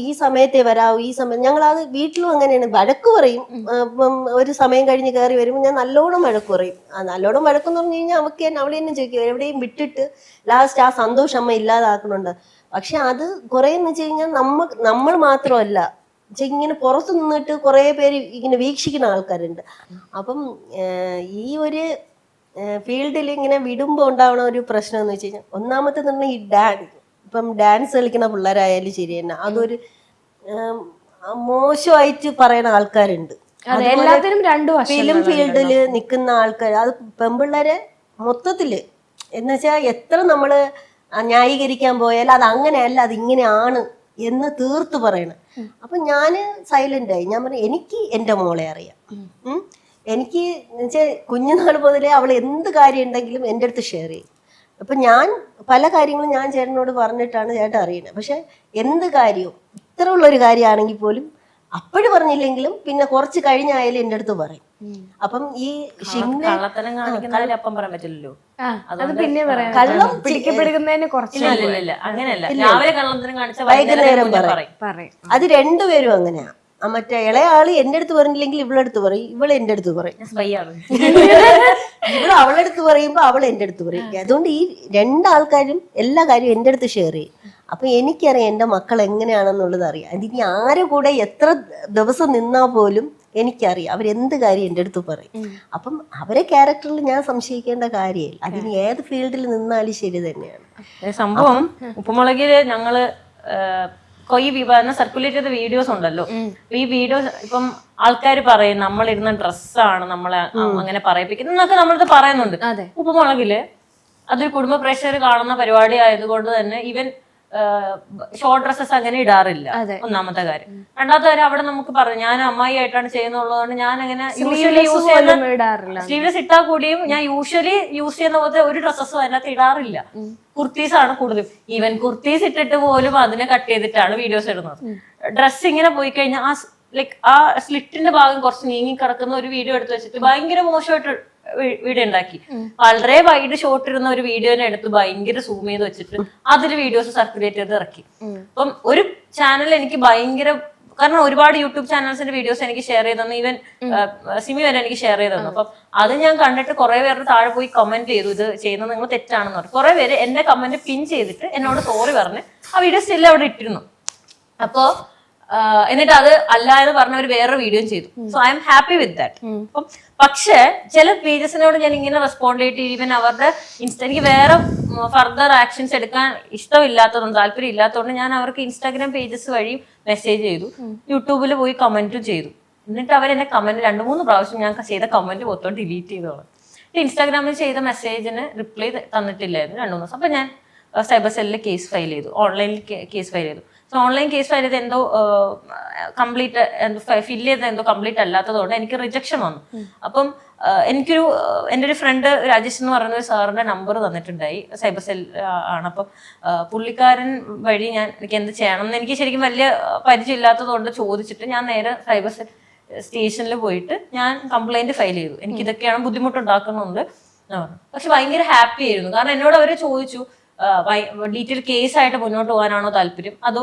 ഈ സമയത്തെ വരാവൂ, ഈ സമയം. ഞങ്ങളത് വീട്ടിലും അങ്ങനെയാണ്, വഴക്ക് പറയും. ഒരു സമയം കഴിഞ്ഞ് കയറി വരുമ്പോൾ ഞാൻ നല്ലോണം വഴക്ക് പറയും. നല്ലോണം വഴക്കെന്ന് പറഞ്ഞു കഴിഞ്ഞാൽ അവളെ തന്നെ ചോദിക്കും എവിടെയും വിട്ടിട്ട് ലാസ്റ്റ് ആ സന്തോഷം അമ്മ ഇല്ലാതാക്കുന്നുണ്ട്. പക്ഷെ അത് കുറേ എന്ന് വെച്ച് കഴിഞ്ഞാൽ നമ്മൾ മാത്രമല്ല, ഇങ്ങനെ പുറത്തു നിന്നിട്ട് കുറേ പേര് ഇങ്ങനെ വീക്ഷിക്കുന്ന ആൾക്കാരുണ്ട്. അപ്പം ഈ ഒരു ഫീൽഡിൽ ഇങ്ങനെ വിടുമ്പോൾ ഉണ്ടാവുന്ന ഒരു പ്രശ്നം എന്ന് വെച്ച് കഴിഞ്ഞാൽ, ഒന്നാമത്തെ പറഞ്ഞാൽ ഈ ഇപ്പം ഡാൻസ് കളിക്കുന്ന പിള്ളേരായാലും ശരി തന്നെ അതൊരു മോശമായിട്ട് പറയുന്ന ആൾക്കാരുണ്ട്. ഫിലിം ഫീൽഡിൽ നിൽക്കുന്ന ആൾക്കാർ, അത് പെൺപിള്ളേരെ മൊത്തത്തില് എന്നുവെച്ചാൽ എത്ര നമ്മള് ന്യായീകരിക്കാൻ പോയാൽ അത് അങ്ങനെയല്ല, അത് ഇങ്ങനെയാണ് എന്ന് തീർത്ത് പറയണം. അപ്പൊ ഞാന് സൈലന്റ് ആയി. ഞാൻ പറഞ്ഞു എനിക്ക് എൻ്റെ മോളെ അറിയാം. എനിക്ക് എന്നുവെച്ചാൽ കുഞ്ഞുനാൾ മുതലേ അവൾ എന്ത് കാര്യം ഉണ്ടെങ്കിലും എൻ്റെ അടുത്ത് ഷെയർ ചെയ്യും. അപ്പൊ ഞാൻ പല കാര്യങ്ങളും ഞാൻ ചേട്ടനോട് പറഞ്ഞിട്ടാണ് ചേട്ടൻ അറിയുന്നത്. പക്ഷെ എന്ത് കാര്യവും ഇത്ര ഉള്ളൊരു കാര്യമാണെങ്കിൽ പോലും അപ്പോഴും പറഞ്ഞില്ലെങ്കിലും പിന്നെ കുറച്ച് കഴിഞ്ഞായാലും എൻ്റെ അടുത്ത് പറയും. അപ്പം ഈ കള്ളത്തരം കാണിക്കുന്നതിന് അപ്പം പറയാൻ പറ്റില്ലല്ലോ. കള്ളം പിടിക്കപ്പെടുന്നതിന് കുറച്ച് അങ്ങനെയല്ല, രാവിലെ കള്ളത്തരം കാണിച്ച വൈകുന്നേരം പറയും. അത് രണ്ടുപേരും അങ്ങനെയാ. മറ്റേ ഇളയാള് എൻ്റെ അടുത്ത് പറഞ്ഞില്ലെങ്കിൽ ഇവളെടുത്ത് പറയും, ഇവള് എൻ്റെ അടുത്ത് പറയും. ഇവള് അവളെടുത്ത് പറയുമ്പോ അവൾ എൻ്റെ അടുത്ത് പറയും. അതുകൊണ്ട് ഈ രണ്ടാൾക്കാരും എല്ലാ കാര്യവും എൻ്റെ അടുത്ത് ഷെയർ ചെയ്യും. അപ്പൊ എനിക്കറിയാം എൻ്റെ മക്കൾ എങ്ങനെയാണെന്നുള്ളത് അറിയാം. അതിനി ആരെ കൂടെ എത്ര ദിവസം നിന്നാ പോലും എനിക്കറിയാം അവരെന്ത് കാര്യം എൻ്റെ അടുത്ത് പറയും. അപ്പം അവരെ ക്യാരക്ടറിൽ ഞാൻ സംശയിക്കേണ്ട കാര്യമില്ല. അതിന് ഏത് ഫീൽഡിൽ നിന്നാലും ശരി തന്നെയാണ്. സംഭവം ഉപ്പുമുളകില് ഞങ്ങള് ഈ വിവാദം സർക്കുലേറ്റ് ചെയ്ത വീഡിയോസ് ഉണ്ടല്ലോ. ഈ വീഡിയോസ് ഇപ്പം ആൾക്കാർ പറയും നമ്മളിരുന്ന ഡ്രസ്സാണ് നമ്മളെ അങ്ങനെ പറയിപ്പിക്കുന്നത് എന്നൊക്കെ നമ്മളത് പറയുന്നുണ്ട്. ഉപ്പുമുളകില് അതൊരു കുടുംബ പ്രേക്ഷകർ കാണുന്ന പരിപാടി ആയതുകൊണ്ട് തന്നെ ഇവൻ ഷോർട്ട് ഡ്രസ്സസ് അങ്ങനെ ഇടാറില്ല. ഒന്നാമത്തെ കാര്യം. രണ്ടാമത്തെ കാര്യം, അവിടെ നമുക്ക് പറഞ്ഞു ഞാൻ അമ്മായി ആയിട്ടാണ് ചെയ്യുന്നുള്ളതുകൊണ്ട് ഞാൻ അങ്ങനെ യൂഷ്വലി യൂസ് ചെയ്യുന്ന സ്ലീവ്ലെസ് ഇട്ടാൽ കൂടിയും ഞാൻ യൂഷ്വലി യൂസ് ചെയ്യുന്ന പോലത്തെ ഒരു ഡ്രസ്സസും അതിനകത്ത് ഇടാറില്ല. കുർത്തീസ് ആണ് കൂടുതലും. ഈവൻ കുർത്തീസ് ഇട്ടിട്ട് പോലും അതിനെ കട്ട് ചെയ്തിട്ടാണ് വീഡിയോസ് ഇടുന്നത്. ഡ്രസ്സ് ഇങ്ങനെ പോയി കഴിഞ്ഞാൽ ആ സ്ലിറ്റിന്റെ ഭാഗം കുറച്ച് നീങ്ങി കിടക്കുന്ന ഒരു വീഡിയോ എടുത്ത് വെച്ചിട്ട് ഭയങ്കര മോശമായിട്ട് വീഡിയോ ഉണ്ടാക്കി. വളരെ വൈഡ് ഷോട്ട് ഇരുന്ന ഒരു വീഡിയോനെ എടുത്ത് ഭയങ്കര സൂം ചെയ്ത് വെച്ചിട്ട് അതിൽ വീഡിയോസ് സർക്കുലേറ്റ് ചെയ്ത് ഇറക്കി. അപ്പം ഒരു ചാനൽ എനിക്ക് ഭയങ്കര, കാരണം ഒരുപാട് യൂട്യൂബ് ചാനൽസിന്റെ വീഡിയോസ് എനിക്ക് ഷെയർ ചെയ്ത് തന്നു, ഈവൻ സിമി വരെ എനിക്ക് ഷെയർ ചെയ്ത് തന്നു. അപ്പം അത് ഞാൻ കണ്ടിട്ട് കുറെ പേരുടെ താഴെ പോയി കമന്റ് ചെയ്തു, ഇത് ചെയ്യുന്നത് നിങ്ങൾ തെറ്റാണെന്ന് പറഞ്ഞു. കുറെ പേര് എന്റെ കമന്റ് പിൻ ചെയ്തിട്ട് എന്നോട് സോറി പറഞ്ഞ് ആ വീഡിയോ സ്റ്റിൽ അവിടെ ഇട്ടിരുന്നു. അപ്പോ എന്നിട്ട് അത് അല്ല എന്ന് പറഞ്ഞ ഒരു വേറൊരു വീഡിയോ ചെയ്തു. So I am happy with that. അപ്പം പക്ഷെ ചില പേജസിനോട് ഞാൻ ഇങ്ങനെ റെസ്പോണ്ട് ചെയ്തിട്ട് ഈവൻ അവരുടെ എനിക്ക് വേറെ ഫർദർ ആക്ഷൻസ് എടുക്കാൻ ഇഷ്ടമില്ലാത്തതുകൊണ്ട് താല്പര്യം ഇല്ലാത്തതുകൊണ്ട് ഞാൻ അവർക്ക് ഇൻസ്റ്റാഗ്രാം പേജസ് വഴി മെസ്സേജ് ചെയ്തു, യൂട്യൂബിൽ പോയി കമന്റും ചെയ്തു. എന്നിട്ട് അവരെന്നെ കമന്റ് 2-3 പ്രാവശ്യം ഞാൻ ചെയ്ത കമന്റ് മൊത്തം ഡിലീറ്റ് ചെയ്തോളാം. ഇൻസ്റ്റാഗ്രാമിൽ ചെയ്ത മെസ്സേജിന് റിപ്ലൈ തന്നിട്ടില്ലായിരുന്നു 2-3 ദിവസം. അപ്പൊ ഞാൻ സൈബർ സെല്ലിൽ കേസ് ഫയൽ ചെയ്തു, ഓൺലൈനിൽ കേസ് ഫയൽ ചെയ്തു. സോ ഓൺലൈൻ കേസ് ഫയൽ ചെയ്ത് എന്തോ കംപ്ലീറ്റ് ഫില്ല് ചെയ്ത് എന്തോ കംപ്ലീറ്റ് അല്ലാത്തതുകൊണ്ട് എനിക്ക് റിജക്ഷൻ വന്നു. അപ്പം എൻ്റെ ഒരു ഫ്രണ്ട് രാജേഷ് എന്ന് പറയുന്ന ഒരു സാറിന്റെ നമ്പർ തന്നിട്ടുണ്ടായി, സൈബർ സെൽ ആണ്. അപ്പം പുള്ളിക്കാരൻ വഴി എനിക്ക് എന്ത് ചെയ്യണം എന്ന് എനിക്ക് ശരിക്കും വലിയ പരിചയം ഇല്ലാത്തതുകൊണ്ട് ചോദിച്ചിട്ട് ഞാൻ നേരെ സൈബർ സെൽ സ്റ്റേഷനിൽ പോയിട്ട് ഞാൻ കംപ്ലൈന്റ് ഫയൽ ചെയ്തു. എനിക്ക് ഇതൊക്കെയാണ് ബുദ്ധിമുട്ടുണ്ടാക്കുന്നുണ്ട്. പക്ഷെ ഭയങ്കര ഹാപ്പി ആയിരുന്നു, കാരണം എന്നോട് അവര് ചോദിച്ചു ഡീറ്റെയിൽ കേസായിട്ട് മുന്നോട്ട് പോകാനാണോ താല്പര്യം, അതോ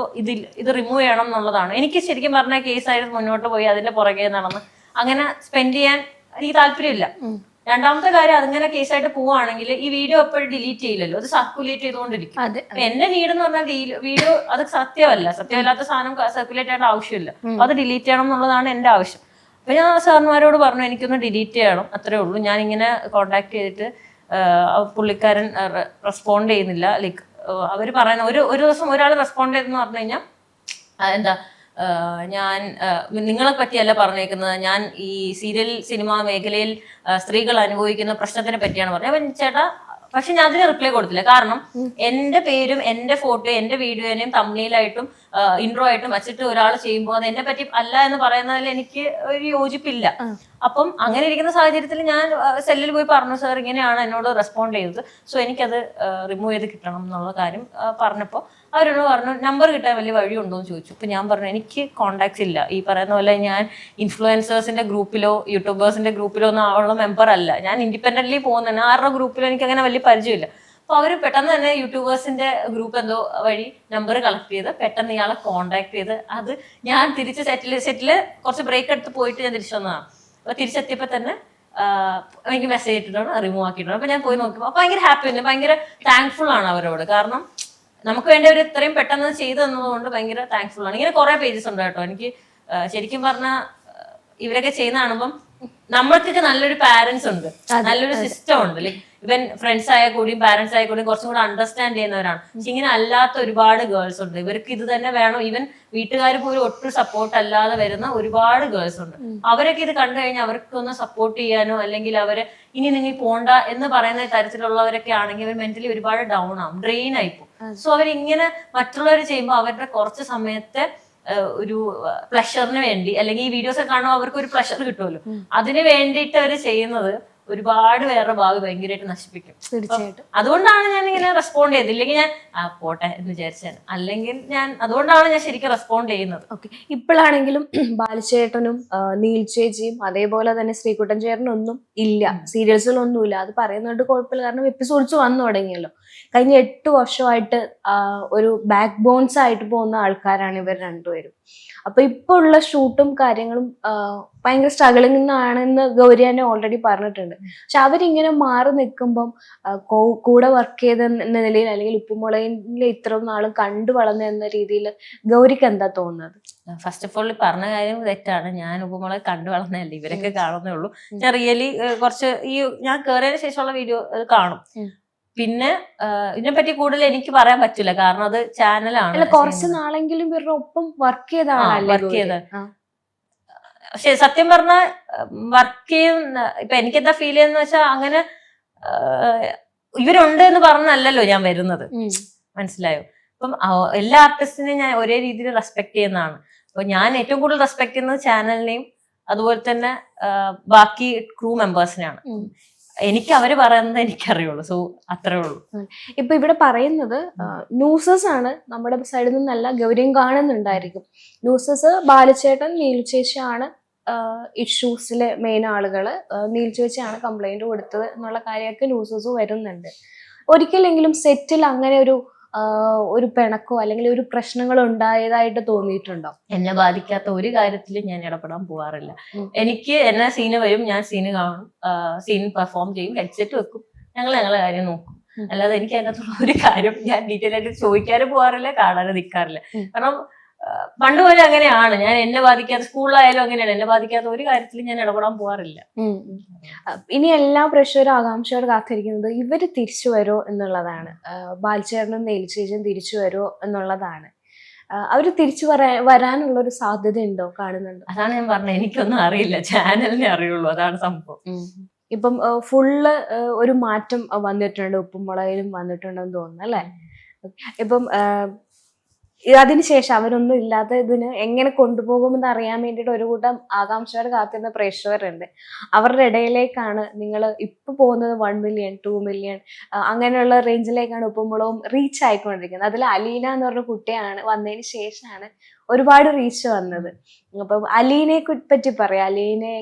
ഇത് റിമൂവ് ചെയ്യണം എന്നുള്ളതാണ്. എനിക്ക് ശരിക്കും പറഞ്ഞാൽ കേസായിട്ട് മുന്നോട്ട് പോയി അതിന്റെ പുറകെ നടന്ന് അങ്ങനെ സ്പെൻഡ് ചെയ്യാൻ എനിക്ക് താല്പര്യമില്ല. രണ്ടാമത്തെ കാര്യം, അതിങ്ങനെ കേസായിട്ട് പോവുകയാണെങ്കിൽ ഈ വീഡിയോ എപ്പോഴും ഡിലീറ്റ് ചെയ്യില്ലല്ലോ, അത് സർക്കുലേറ്റ് ചെയ്തുകൊണ്ടിരിക്കും. എന്റെ നീഡ് എന്ന് പറഞ്ഞാൽ വീഡിയോ അത് സത്യമല്ലാത്ത സാധനം സർക്കുലേറ്റ് ചെയ്യേണ്ട ആവശ്യമില്ല, അത് ഡിലീറ്റ് ചെയ്യണം എന്നുള്ളതാണ് എന്റെ ആവശ്യം. അപ്പൊ ഞാൻ സാറിന്മാരോട് പറഞ്ഞു എനിക്കൊന്ന് ഡിലീറ്റ് ചെയ്യണം, അത്രേ ഉള്ളൂ. ഞാൻ ഇങ്ങനെ കോണ്ടാക്ട് ചെയ്തിട്ട് പുള്ളിക്കാരൻ റെസ്പോണ്ട് ചെയ്യുന്നില്ല. ലൈക്ക് അവർ പറയുന്ന ഒരു ദിവസം ഒരാൾ റെസ്പോണ്ട് ചെയ്തെന്ന് പറഞ്ഞു കഴിഞ്ഞാൽ എന്താ, ഞാൻ നിങ്ങളെ പറ്റിയല്ല പറഞ്ഞേക്കുന്നത്, ഞാൻ ഈ സീരിയൽ സിനിമ മേഖലയിൽ സ്ത്രീകൾ അനുഭവിക്കുന്ന പ്രശ്നത്തിനെ പറ്റിയാണ് പറഞ്ഞത്. അപ്പം ചേട്ടാ, പക്ഷെ ഞാൻ അതിന് റിപ്ലൈ കൊടുത്തില്ല. കാരണം എന്റെ പേരും എന്റെ ഫോട്ടോ എന്റെ വീഡിയോനെയും തമ്മിലായിട്ടും ഇൻട്രോ ആയിട്ടും വെച്ചിട്ട് ഒരാൾ ചെയ്യുമ്പോൾ അത് എന്നെ പറ്റി അല്ല എന്ന് പറയുന്നതിൽ എനിക്ക് ഒരു യോജിപ്പില്ല. അപ്പം അങ്ങനെ ഇരിക്കുന്ന സാഹചര്യത്തിൽ ഞാൻ സെല്ലിൽ പോയി പറഞ്ഞു, സാർ ഇങ്ങനെയാണ് എന്നോട് റെസ്പോണ്ട് ചെയ്തത്, സോ എനിക്കത് റിമൂവ് ചെയ്ത് കിട്ടണം എന്നുള്ള കാര്യം പറഞ്ഞപ്പോൾ അവരോട് പറഞ്ഞു നമ്പർ കിട്ടാൻ വലിയ വഴിയുണ്ടോ എന്ന് ചോദിച്ചു. അപ്പൊ ഞാൻ പറഞ്ഞു എനിക്ക് കോണ്ടാക്ട്സ് ഇല്ല, ഈ പറയുന്ന പോലെ ഞാൻ ഇൻഫ്ലുവൻസേഴ്സിന്റെ ഗ്രൂപ്പിലോ യൂട്യൂബേഴ്സിന്റെ ഗ്രൂപ്പിലോ ഒന്നും ഉള്ള മെമ്പർ അല്ല, ഞാൻ ഇൻഡിപെൻഡന്റ്ലി പോകുന്നതാണ്, ആരുടെ ഗ്രൂപ്പിലോ എനിക്ക് അങ്ങനെ വലിയ പരിചയമില്ല. അപ്പൊ അവര് പെട്ടെന്ന് തന്നെ യൂട്യൂബേഴ്സിന്റെ ഗ്രൂപ്പ് എന്തോ വഴി നമ്പർ കളക്ട് ചെയ്ത് പെട്ടെന്ന് ഇയാളെ കോണ്ടാക്ട് ചെയ്ത് അത് ഞാൻ തിരിച്ച് സെറ്റില് കുറച്ച് ബ്രേക്ക് എടുത്ത് പോയിട്ട് ഞാൻ തിരിച്ചു വന്നതാണ്. അപ്പൊ തിരിച്ചെത്തിയപ്പോ തന്നെ എനിക്ക് മെസ്സേജ് ഇട്ടിട്ടാണ് റിമൂവ് ആക്കിയിട്ടുണ്ട്. അപ്പൊ ഞാൻ പോയി നോക്കിയപ്പോൾ ഭയങ്കര ഹാപ്പി ഉണ്ട്, ഭയങ്കര താങ്ക്ഫുൾ ആണ് അവരോട്. കാരണം നമുക്ക് വേണ്ടി അവർ ഇത്രയും പെട്ടെന്ന് ചെയ്തു തന്നതുകൊണ്ട് ഭയങ്കര താങ്ക്ഫുൾ ആണ്. ഇങ്ങനെ കുറെ പേജസ് ഉണ്ട് കേട്ടോ. എനിക്ക് ശരിക്കും പറഞ്ഞാൽ ഇവരൊക്കെ ചെയ്യുന്ന കാണുമ്പം നമ്മൾക്കൊക്കെ നല്ലൊരു പാരന്റ്സ് ഉണ്ട്, നല്ലൊരു സിസ്റ്റം ഉണ്ട്. ലൈക് ഇവൻ ഫ്രണ്ട്സ് ആയ കൂടിയും പാരന്റ്സ് ആയ കൂടിയും കുറച്ചും കൂടെ അണ്ടർസ്റ്റാൻഡ് ചെയ്യുന്നവരാണ്. പക്ഷെ ഇങ്ങനെ അല്ലാത്ത ഒരുപാട് ഗേൾസ് ഉണ്ട്, ഇവർക്ക് ഇത് തന്നെ വേണം, ഈവൻ വീട്ടുകാർ പോലും ഒട്ടും സപ്പോർട്ട് അല്ലാതെ വരുന്ന ഒരുപാട് ഗേൾസ് ഉണ്ട്. അവരൊക്കെ ഇത് കണ്ടു കഴിഞ്ഞാൽ അവർക്കൊന്ന് സപ്പോർട്ട് ചെയ്യാനോ അല്ലെങ്കിൽ അവരെ ഇനി നിങ്ങൾ പോണ്ട എന്ന് പറയുന്ന തരത്തിലുള്ളവരൊക്കെ ആണെങ്കിൽ അവർ മെന്റലി ഒരുപാട് ഡൗൺ ആവും, ഡ്രെയിൻ ആയിപ്പോ. സോ അവരിങ്ങനെ മറ്റുള്ളവർ ചെയ്യുമ്പോൾ അവരുടെ കുറച്ച് സമയത്തെ ഒരു പ്ലഷറിന് വേണ്ടി, അല്ലെങ്കിൽ ഈ വീഡിയോസ് ഒക്കെ കാണുമ്പോൾ അവർക്ക് ഒരു പ്ലഷർ കിട്ടുമല്ലോ, അതിന് വേണ്ടിയിട്ട് അവർ ചെയ്യുന്നത് ഒരുപാട് പേരുടെ ഭാവി ഭയങ്കരമായിട്ട് നശിപ്പിക്കും. തീർച്ചയായിട്ടും. അതുകൊണ്ടാണ് ഞാൻ ഇങ്ങനെ റെസ്പോണ്ട് ചെയ്തത്. ഇല്ലെങ്കിൽ ഞാൻ പോട്ടെ എന്ന് വിചാരിച്ചാണ്, അല്ലെങ്കിൽ അതുകൊണ്ടാണ് ഞാൻ ശരിക്കും റെസ്പോണ്ട് ചെയ്യുന്നത്. ഓക്കെ, ഇപ്പോഴാണെങ്കിലും ബാലചേട്ടനും നീൽ ചേച്ചിയും അതേപോലെ തന്നെ ശ്രീകുട്ടൻ ചേട്ടനും ഒന്നും ഇല്ല, സീരിയൽസിലൊന്നുമില്ല. അത് പറയുന്നതുകൊണ്ട് കുഴപ്പമില്ല, കാരണം എപ്പിസോഡ്സ് വന്നു തുടങ്ങിയല്ലോ. കഴിഞ്ഞ 8 വർഷമായിട്ട് ഒരു ബാക്ക് ബോൺസ് ആയിട്ട് പോകുന്ന ആൾക്കാരാണ് ഇവർ രണ്ടുപേരും. അപ്പൊ ഇപ്പൊ ഉള്ള ഷൂട്ടും കാര്യങ്ങളും ഭയങ്കര സ്ട്രഗിളിംഗ് ആണെന്ന് ഗൗരി തന്നെ ഓൾറെഡി പറഞ്ഞിട്ടുണ്ട്. പക്ഷെ അവരിങ്ങനെ മാറി നിൽക്കുമ്പം കൂടെ വർക്ക് ചെയ്ത എന്ന നിലയിൽ അല്ലെങ്കിൽ ഉപ്പുമുളകിലെ ഇത്രയും നാളും കണ്ടു വളർന്ന എന്ന രീതിയിൽ ഗൗരിക്ക് എന്താ തോന്നുന്നത്? ഫസ്റ്റ് ഓഫ് ഓൾ പറഞ്ഞ കാര്യം തെറ്റാണ്. ഞാൻ ഉപ്പുമുളക് കണ്ടു വളർന്നതല്ല, ഇവരൊക്കെ കാണുന്നേ ഉള്ളൂ. ഞാൻ റിയലി കുറച്ച് ഞാൻ കയറിയതിനു ശേഷമുള്ള വീഡിയോ കാണും. പിന്നെ ഇതിനെപ്പറ്റി കൂടുതൽ എനിക്ക് പറയാൻ പറ്റില്ല, കാരണം അത് ചാനലാണ്. കുറച്ച് നാളെങ്കിലും ഇവരുടെ ഒപ്പം വർക്ക് ചെയ്ത. പക്ഷെ സത്യം പറഞ്ഞാൽ വർക്ക് ചെയ്യുന്ന ഇപ്പൊ എനിക്ക് എന്താ ഫീൽ ചെയ്യുന്ന വെച്ചാൽ അങ്ങനെ ഇവരുണ്ട് എന്ന് പറഞ്ഞല്ലല്ലോ ഞാൻ വരുന്നത്, മനസ്സിലായോ? അപ്പം എല്ലാ ആർട്ടിസ്റ്റിനെയും ഞാൻ ഒരേ രീതിയിൽ റെസ്പെക്ട് ചെയ്യുന്നതാണ്. അപ്പൊ ഞാൻ ഏറ്റവും കൂടുതൽ റെസ്പെക്ട് ചെയ്യുന്നത് ചാനലിനെയും അതുപോലെ തന്നെ ബാക്കി ക്രൂ മെമ്പേഴ്സിനെയാണ്. എനിക്ക് അവര് പറയുന്നത് എനിക്കറിയുള്ളൂ. സോ അത്രേ ഉള്ളൂ. ഇപ്പൊ ഇവിടെ പറയുന്നത് ന്യൂസസ് ആണ്, നമ്മുടെ സൈഡിൽ നിന്നല്ല, ഗൗരിയും കാണുന്നുണ്ടായിരിക്കും. ന്യൂസസ് ബാലചേട്ടൻ നീൽ ചേച്ചിയാണ് ഇഷ്യൂസിലെ മെയിൻ ആളുകൾ നീൽ ചേച്ചിയാണ് കംപ്ലൈന്റ് കൊടുത്തത് എന്നുള്ള കാര്യമൊക്കെ ന്യൂസസ് വരുന്നുണ്ട്. ഒരിക്കലെങ്കിലും സെറ്റിൽ അങ്ങനെ ഒരു പിണക്കോ അല്ലെങ്കിൽ ഒരു പ്രശ്നങ്ങൾ ഉണ്ടായതായിട്ട് തോന്നിയിട്ടുണ്ടോ? എന്നെ ബാധിക്കാത്ത ഒരു കാര്യത്തിലും ഞാൻ ഇടപെടാൻ പോവാറില്ല. എനിക്ക് എന്നെ സീന് വരും, ഞാൻ സീന് കാണും, സീൻ പെർഫോം ചെയ്യും, ഹെഡ്സെറ്റ് വെക്കും, ഞങ്ങളെ കാര്യം നോക്കും. അല്ലാതെ എനിക്ക് അതിനകത്തുള്ള ഒരു കാര്യം ഞാൻ ഡീറ്റെയിൽ ആയിട്ട് ചോദിക്കാനും പോവാറില്ല, കാണാനും നിൽക്കാറില്ല. കാരണം പണ്ട് പോലെ അങ്ങനെയാണ്. ഞാൻ എന്നെ ബാധിക്കാത്ത, സ്കൂളിലായാലും അങ്ങനെയാണ്, എന്നെ ബാധിക്കാത്ത ഒരു കാര്യത്തിലും ഞാൻ ഇടപെടാൻ പോവാറില്ല. ഇനി എല്ലാ പ്രേക്ഷകരും ആകാംക്ഷയോട് കാത്തിരിക്കുന്നത് ഇവര് തിരിച്ചു വരുമോ എന്നുള്ളതാണ്. ബാൽചേട്ടനും നെൽച്ചേച്ചിയും തിരിച്ചു വരുമോ എന്നുള്ളതാണ്. അവര് തിരിച്ചു വരാനുള്ള ഒരു സാധ്യത ഉണ്ടോ, കാണുന്നുണ്ടോ? അതാണ് ഞാൻ പറഞ്ഞത്, എനിക്കൊന്നും അറിയില്ല, ചാനലിനെ അറിയുള്ളൂ, അതാണ് സംഭവം. ഇപ്പം ഫുള്ള് ഒരു മാറ്റം വന്നിട്ടുണ്ട്, ഉപ്പുമുളകിലും വന്നിട്ടുണ്ടെന്ന് തോന്നുന്നു അല്ലെ? ഇപ്പം അതിനുശേഷം അവരൊന്നും ഇല്ലാത്ത ഇതിന് എങ്ങനെ കൊണ്ടുപോകുമെന്ന് അറിയാൻ വേണ്ടിയിട്ട് ഒരു കൂട്ടം ആകാംക്ഷയോടെ കാത്തിരുന്ന പ്രേക്ഷകരുണ്ട്. അവരുടെ ഇടയിലേക്കാണ് നിങ്ങൾ ഇപ്പൊ പോകുന്നത്. 1 മില്യൺ 2 മില്യൺ അങ്ങനെയുള്ള റേഞ്ചിലേക്കാണ് ഉപ്പുമുളകും റീച്ച് ആയിക്കൊണ്ടിരിക്കുന്നത്. അതിൽ അലീന എന്ന് പറഞ്ഞ കുട്ടിയാണ് വന്നതിന് ശേഷമാണ് ഒരുപാട് റീച്ച് വന്നത്. അപ്പം അലീനെ പറ്റി പറയാം. അലീനെ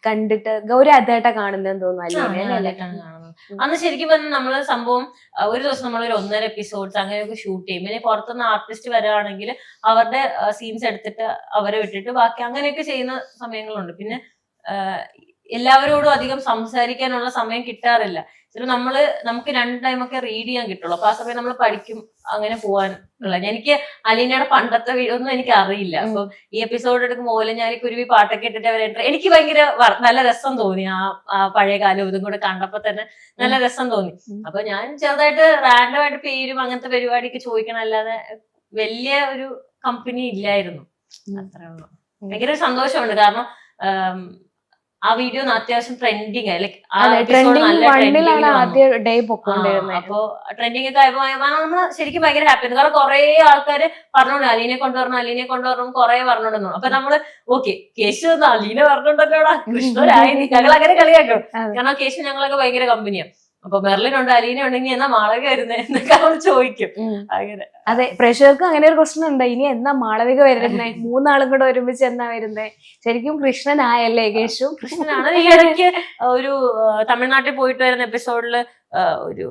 കണ്ടിട്ട് ഗൗരി ആദ്യമായിട്ടാ കാണുന്നതെന്ന് തോന്നുന്നു അലീനെ. അന്ന് ശരിക്കും പറഞ്ഞാൽ നമ്മള് സംഭവം ഒരു ദിവസം നമ്മളൊരു 1.5 എപ്പിസോഡ്സ് അങ്ങനെയൊക്കെ ഷൂട്ട് ചെയ്യും. പിന്നെ പുറത്തുനിന്ന് ആർട്ടിസ്റ്റ് വരികയാണെങ്കിൽ അവരുടെ സീൻസ് എടുത്തിട്ട് അവരെ വിട്ടിട്ട് ബാക്കി അങ്ങനെയൊക്കെ ചെയ്യുന്ന സമയങ്ങളുണ്ട്. പിന്നെ എല്ലാവരോടും അധികം സംസാരിക്കാനുള്ള സമയം കിട്ടാറില്ല. ചിലപ്പോൾ നമുക്ക് 2 ടൈമൊക്കെ റീഡ് ചെയ്യാൻ കിട്ടുള്ളൂ. അപ്പൊ ആ സമയം നമ്മൾ പഠിക്കും, അങ്ങനെ പോവാൻ ഉള്ള. എനിക്ക് അലീനയുടെ പണ്ടത്തെ ഒന്നും എനിക്ക് അറിയില്ല. അപ്പൊ ഈ എപ്പിസോഡ് എടുക്കുമ്പോൾ ഓലഞ്ഞാലിക്കുരുവി പാട്ടൊക്കെ ഇട്ടിട്ട് അവർ എനിക്ക് ഭയങ്കര നല്ല രസം തോന്നി. ആ പഴയ കാലം ഇതും കൂടെ കണ്ടപ്പോ തന്നെ നല്ല രസം തോന്നി. അപ്പൊ ഞാൻ ചെറുതായിട്ട് റാൻഡം ആയിട്ട് പേരും അങ്ങനത്തെ പരിപാടിക്ക് ചോദിക്കണം, അല്ലാതെ വലിയ ഒരു കമ്പനി ഇല്ലായിരുന്നു. അത്രേ ഉള്ളൂ. ഭയങ്കര സന്തോഷമുണ്ട്. കാരണം ആ വീഡിയോ അത്യാവശ്യം ട്രെൻഡിങ് ആയി. അപ്പൊ ട്രെൻഡിങ് ഒക്കെ ആയപ്പോ നമ്മള് ശരിക്കും ഭയങ്കര ഹാപ്പി. കാരണം കുറെ ആൾക്കാര് പറഞ്ഞോണ്ട് അലീനെ കൊണ്ടുവരണം കുറെ പറഞ്ഞോണ്ടെന്നു. അപ്പൊ നമ്മള് ഓക്കെ കേശു അലീനെ പറഞ്ഞോണ്ടല്ലോടാ കൃഷ്ണരായി, ഞങ്ങൾ അങ്ങനെ കളിയാക്കും. കാരണം കേശു ഞങ്ങളൊക്കെ ഭയങ്കര കമ്പനിയാണ്. അപ്പൊ മെർലിൻ ഉണ്ട്, അലീന ഉണ്ടെങ്കിൽ എന്നാ മാളവിക വരുന്നേ എന്നൊക്കെ അവൾ ചോദിക്കും. അങ്ങനെ അതെ, പ്രേക്ഷകർക്ക് അങ്ങനെ ഒരു പ്രശ്നം ഉണ്ട്. ഇനി എന്നാ മാളവിക വരുന്നേ, 3 ആളും കൂടെ ഒരുമിച്ച് എന്നാ വരുന്നേ? ശരിക്കും കൃഷ്ണനായല്ലേ കേശു? കൃഷ്ണനാണ്. ഈ ഇടയ്ക്ക് ഒരു തമിഴ്നാട്ടിൽ പോയിട്ട് വരുന്ന എപ്പിസോഡില് ഒരു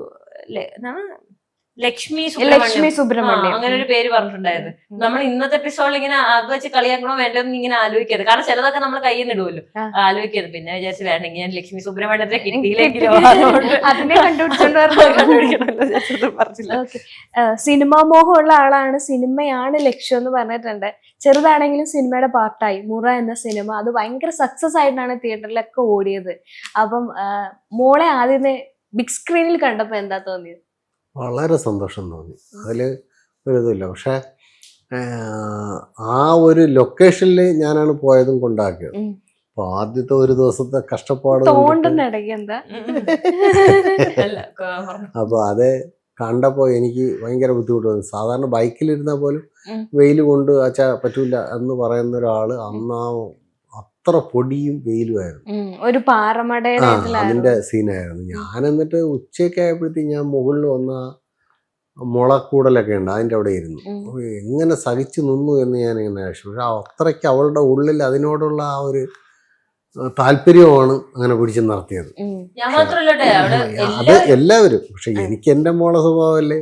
ലക്ഷ്മി സുബ്രഹ്മണ്യം അങ്ങനെ ഒരു പേര് പറഞ്ഞിട്ടുണ്ടായിരുന്നു. നമ്മൾ ഇന്നത്തെ എപ്പിസോഡിൽ ഇങ്ങനെ അത് വെച്ച് കളിയാക്കണോ വേണ്ടോന്ന് ഇങ്ങനെ ആലോചിക്കരുത്. കാരണം ചിലതൊക്കെ നമ്മൾ കയ്യിൽ നിന്ന് ഇടുമല്ലോ, ആലോചിക്കരുത്. പിന്നെ വിചാരിച്ച് വേണ്ടെങ്കിൽ ഞാൻ ലക്ഷ്മി സുബ്രഹ്മണ്യത്തെ കിട്ടിയില്ലെങ്കിലോ അതിനെ കണ്ടുപിടിച്ചോണ്ട് സിനിമാ മോഹമുള്ള ആളാണ്, സിനിമയാണ് ലക്ഷ്യം എന്ന് പറഞ്ഞിട്ടുണ്ട്. ചെറുതാണെങ്കിലും സിനിമയുടെ പാർട്ടായി മുറ എന്ന സിനിമ അത് ഭയങ്കര സക്സസ് ആയിട്ടാണ് തിയേറ്ററിലൊക്കെ ഓടിയത്. അപ്പം മോളെ ആദ്യമേ ബിഗ് സ്ക്രീനിൽ കണ്ടപ്പോ എന്താ തോന്നിയത്? വളരെ സന്തോഷം തോന്നി. അതിൽ ഒരു ഇതുമില്ല. പക്ഷേ ആ ഒരു ലൊക്കേഷനിൽ ഞാനാണ് പോയതും കൊണ്ടാക്കിയത്. അപ്പോൾ ആദ്യത്തെ ഒരു ദിവസത്തെ കഷ്ടപ്പാട് അപ്പോൾ അത് കണ്ടപ്പോൾ എനിക്ക് ഭയങ്കര ബുദ്ധിമുട്ട് തോന്നി. സാധാരണ ബൈക്കിലിരുന്നാൽ പോലും വെയിൽ കൊണ്ട് അച്ഛാ പറ്റൂല എന്ന് പറയുന്ന ഒരാൾ അന്ന് അത്ര പൊടിയും വെയിലുമായിരുന്നു. ഒരു പാറമടയുടെ അതിന്റെ സീനായിരുന്നു. ഞാൻ എന്നിട്ട് ഉച്ചയൊക്കെ ആയപ്പോഴത്തേക്ക് ഞാൻ മുകളിൽ വന്ന മുളക്കൂടലൊക്കെ ഉണ്ട്, അതിൻ്റെ അവിടെ ഇരുന്നു. എങ്ങനെ സഹിച്ചു നിന്നു എന്ന് ഞാൻ ഇങ്ങനെ ആവശ്യം. പക്ഷെ അത്രയ്ക്ക് അവളുടെ ഉള്ളിൽ അതിനോടുള്ള ആ ഒരു താല്പര്യമാണ് അങ്ങനെ പിടിച്ചു നിർത്തിയത്. അത് എല്ലാവരും. പക്ഷെ എനിക്ക് എൻ്റെ മോളെ സ്വഭാവമല്ലേ,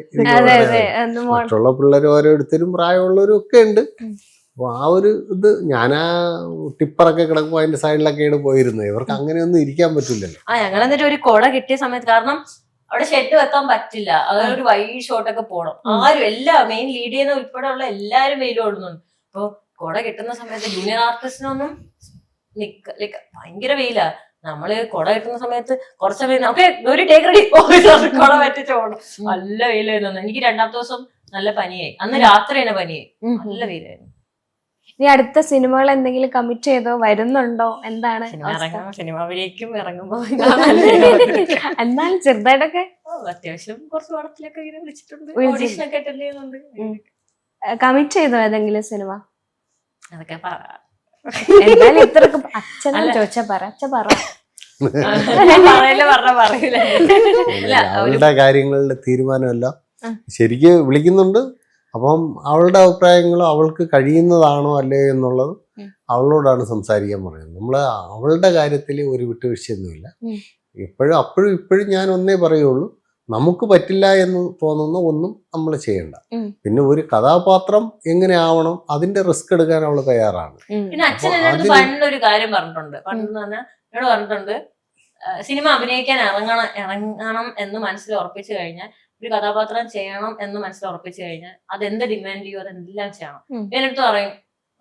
മറ്റുള്ള പിള്ളേർ ഓരോരുത്തരും പ്രായമുള്ളവരും ഒക്കെ ഉണ്ട്. അപ്പോൾ ആ ഒരു ഇത്, ഞാൻ ആ ടിപ്പറൊക്കെ കിടക്കുമ്പോൾ അതിന്റെ സൈഡിലൊക്കെയാണ് പോയിരുന്നത്. ഇവർക്ക് അങ്ങനെയൊന്നും ഇരിക്കാൻ പറ്റില്ലല്ലോ. ഞങ്ങൾ എന്നിട്ട് ഒരു കുട കിട്ടിയ സമയത്ത്, കാരണം അവിടെ ഷെഡ് വെക്കാൻ പറ്റില്ല, അതൊരു ഒരു വൈഡ് ഷോട്ടൊക്കെ പോകണം. ആരും മെയിൻ ലീഡ് ചെയ്യുന്ന ഉൾപ്പെടെ ഉള്ള എല്ലാരും വെയിൽ ഓടുന്നുണ്ട്. അപ്പൊ കുട കിട്ടുന്ന സമയത്ത് ജൂനിയർ ആർട്ടിസ്റ്റിനൊന്നും ഭയങ്കര വെയിലാ. നമ്മള് കുട കിട്ടുന്ന സമയത്ത് കുറച്ച് സമയം ഓക്കെ ഒരു ടേക്ക് റെഡി കുട പറ്റിച്ചോണം. നല്ല വെയിലായിരുന്നു. എനിക്ക് 2ാമത്തെ ദിവസം നല്ല പനിയായി. അന്ന് രാത്രി തന്നെ പനിയായി, നല്ല വെയിലായിരുന്നു. ഇനി അടുത്ത സിനിമകൾ എന്തെങ്കിലും കമ്മിറ്റ് ചെയ്തോ, വരുന്നുണ്ടോ, എന്താണ്? സിനിമയിലേക്കും ഇറങ്ങുമ്പോ എന്നാലും ചെറുതായിട്ടൊക്കെ അത്യാവശ്യം കുറച്ച് പടത്തിലൊക്കെ ഇങ്ങനെ വിളിച്ചിട്ടുണ്ട്, ഓഡീഷനൊക്കെ അറ്റൻഡ് ചെയ്യുന്നുണ്ട്. കമ്മിറ്റ് ചെയ്തോ ഏതെങ്കിലും സിനിമ? അതൊക്കെ എന്തായാലും ഇത്രക്ക് അച്ഛനാ ചോദിച്ചാ പറ, അച്ഛൻ പറ. അവരുടെ കാര്യങ്ങളുടെ തീരുമാനമല്ല. ശരിക്ക് വിളിക്കുന്നുണ്ട്, അപ്പം അവളുടെ അഭിപ്രായങ്ങളോ അവൾക്ക് കഴിയുന്നതാണോ അല്ലേ എന്നുള്ളത് അവളോടാണ് സംസാരിക്കാൻ പറയുന്നത്. നമ്മൾ അവളുടെ കാര്യത്തിൽ ഒരു വിട്ടുവീഴ്ചയൊന്നുമില്ല. അപ്പോഴും ഇപ്പോഴും ഞാൻ ഒന്നേ പറയുള്ളൂ, നമുക്ക് പറ്റില്ല എന്ന് തോന്നുന്ന ഒന്നും നമ്മൾ ചെയ്യണ്ട. പിന്നെ ഒരു കഥാപാത്രം എങ്ങനെ ആവണം അതിന്റെ റിസ്ക് എടുക്കാൻ അവൾ തയ്യാറാണ്. പിന്നെ അച്ഛൻ എന്നോട് പണ്ടൊരു കാര്യം പറഞ്ഞിട്ടുണ്ട്. പണ്ടെന്ന് പറഞ്ഞാൽ എന്നോട് പറഞ്ഞിട്ടുണ്ട്, സിനിമ അഭിനയിക്കാൻ ഇറങ്ങണം എന്ന് മനസ്സിൽ ഉറപ്പിച്ചു കഴിഞ്ഞാൽ, ഒരു കഥാപാത്രം ചെയ്യണം എന്ന് മനസ്സിൽ ഉറപ്പിച്ചു കഴിഞ്ഞാൽ അതെന്ത് ഡിമാൻഡ് ചെയ്യോ അതെല്ലാം ചെയ്യണം. എന്നടുത്ത് പറയും,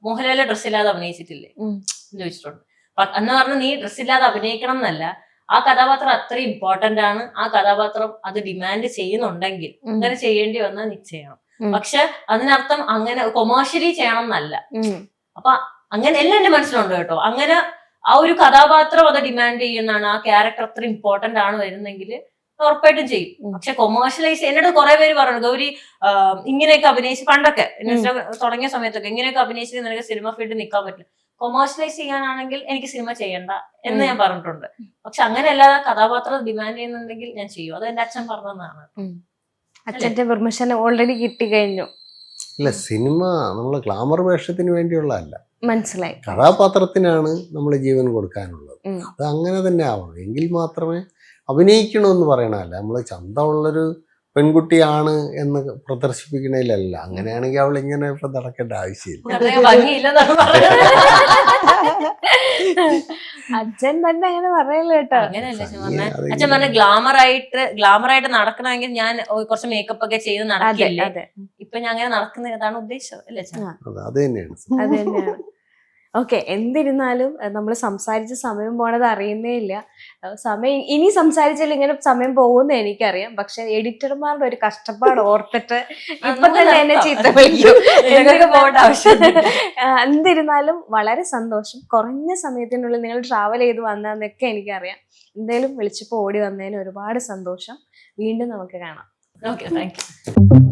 മോഹൻലാല് ഡ്രസ്സില്ലാതെ അഭിനയിച്ചിട്ടില്ലേ എന്ന് ചോദിച്ചിട്ടുണ്ട്. എന്ന് പറഞ്ഞാൽ നീ ഡ്രസ്സില്ലാതെ അഭിനയിക്കണം എന്നല്ല, ആ കഥാപാത്രം അത്ര ഇമ്പോർട്ടന്റ് ആണ്, ആ കഥാപാത്രം അത് ഡിമാൻഡ് ചെയ്യുന്നുണ്ടെങ്കിൽ അങ്ങനെ ചെയ്യേണ്ടി വന്നാൽ നീ ചെയ്യണം. പക്ഷെ അതിനർത്ഥം അങ്ങനെ കൊമേഴ്ഷ്യലി ചെയ്യണം എന്നല്ല. അപ്പൊ അങ്ങനെ എല്ലാം എന്റെ മനസ്സിലുണ്ട് കേട്ടോ. അങ്ങനെ ആ ഒരു കഥാപാത്രം അത് ഡിമാൻഡ് ചെയ്യുന്നതാണ്, ആ ക്യാരക്ടർ അത്ര ഇമ്പോർട്ടന്റ് ആണ് വരുന്നെങ്കിൽ ഉറപ്പായിട്ടും ചെയ്യും. പക്ഷെ കൊമേഴ്ഷ്യലൈസ് എന്നോട് കുറെ പേര് പറഞ്ഞു, ഗൗരി ഇങ്ങനെയൊക്കെ അഭിനയിച്ച് പണ്ടൊക്കെ തുടങ്ങിയ സമയത്തൊക്കെ ഇങ്ങനെയൊക്കെ അഭിനയിച്ച് നിനക്ക് സിനിമ ഫീൽഡിൽ നിൽക്കാൻ പറ്റില്ല, കൊമേഴ്ഷ്യലൈസ് ചെയ്യാനാണെങ്കിൽ എനിക്ക് സിനിമ ചെയ്യണ്ട എന്ന് ഞാൻ പറഞ്ഞിട്ടുണ്ട്. പക്ഷെ അങ്ങനെയല്ലാതെ കഥാപാത്രം ഡിമാൻഡ് ചെയ്യുന്നുണ്ടെങ്കിൽ ഞാൻ ചെയ്യും. അത് എന്റെ അച്ഛൻ പറഞ്ഞതാണ്. അച്ഛന്റെ പെർമിഷൻ ഓൾറെഡി കിട്ടി കഴിഞ്ഞു. ഇല്ല, സിനിമ നമ്മൾ ഗ്ലാമർ വേഷത്തിന് വേണ്ടിയുള്ളതല്ല, മനസ്സിലായി. കഥാപാത്രത്തിനാണ് നമ്മൾ ജീവൻ കൊടുക്കാനുള്ളത്. അത് അങ്ങനെ തന്നെ ആവണം. എങ്കിൽ മാത്രമേ അഭിനയിക്കണമെന്ന് പറയണല്ല, നമ്മൾ ചന്തമുള്ളൊരു പെൺകുട്ടിയാണ് എന്ന് പ്രദർശിപ്പിക്കണേലല്ല. അങ്ങനെയാണെങ്കിൽ അവൾ ഇങ്ങനെ ഇപ്പൊ നടക്കേണ്ട ആവശ്യമില്ല. അച്ഛൻ തന്നെ അങ്ങനെ പറയല്ലോ കേട്ടോ. അങ്ങനെയല്ല അച്ഛൻ പറഞ്ഞ ഗ്ലാമറായിട്ട് നടക്കണമെങ്കിൽ ഞാൻ കുറച്ച് മേക്കപ്പ് ഒക്കെ ചെയ്ത് നടക്കില്ലേ. ഇപ്പൊ ഞാൻ അങ്ങനെ നടക്കുന്നത് അതാണ് ഉദ്ദേശിച്ചത് അല്ലേ അച്ഛൻ? അത് തന്നെയാണ്. അത് തന്നെയാണ്. ഓക്കെ, എന്തിരുന്നാലും നമ്മൾ സംസാരിച്ച സമയം പോണത് അറിയുന്നേ ഇല്ല. സമയം ഇനി സംസാരിച്ചാൽ ഇങ്ങനെ സമയം പോകുമെന്ന് എനിക്കറിയാം. പക്ഷെ എഡിറ്റർമാരുടെ ഒരു കഷ്ടപ്പാട് ഓർത്തിട്ട് ഇപ്പൊ തന്നെ എന്നെ ചീത്ത വിളിക്കും. എന്തിരുന്നാലും വളരെ സന്തോഷം. കുറഞ്ഞ സമയത്തിനുള്ളിൽ നിങ്ങൾ ട്രാവൽ ചെയ്ത് വന്നതെന്നൊക്കെ എനിക്കറിയാം. എന്തായാലും വിളിച്ചപ്പോൾ ഓടി വന്നതിന് ഒരുപാട് സന്തോഷം. വീണ്ടും നമുക്ക് കാണാം. Okay, thank you.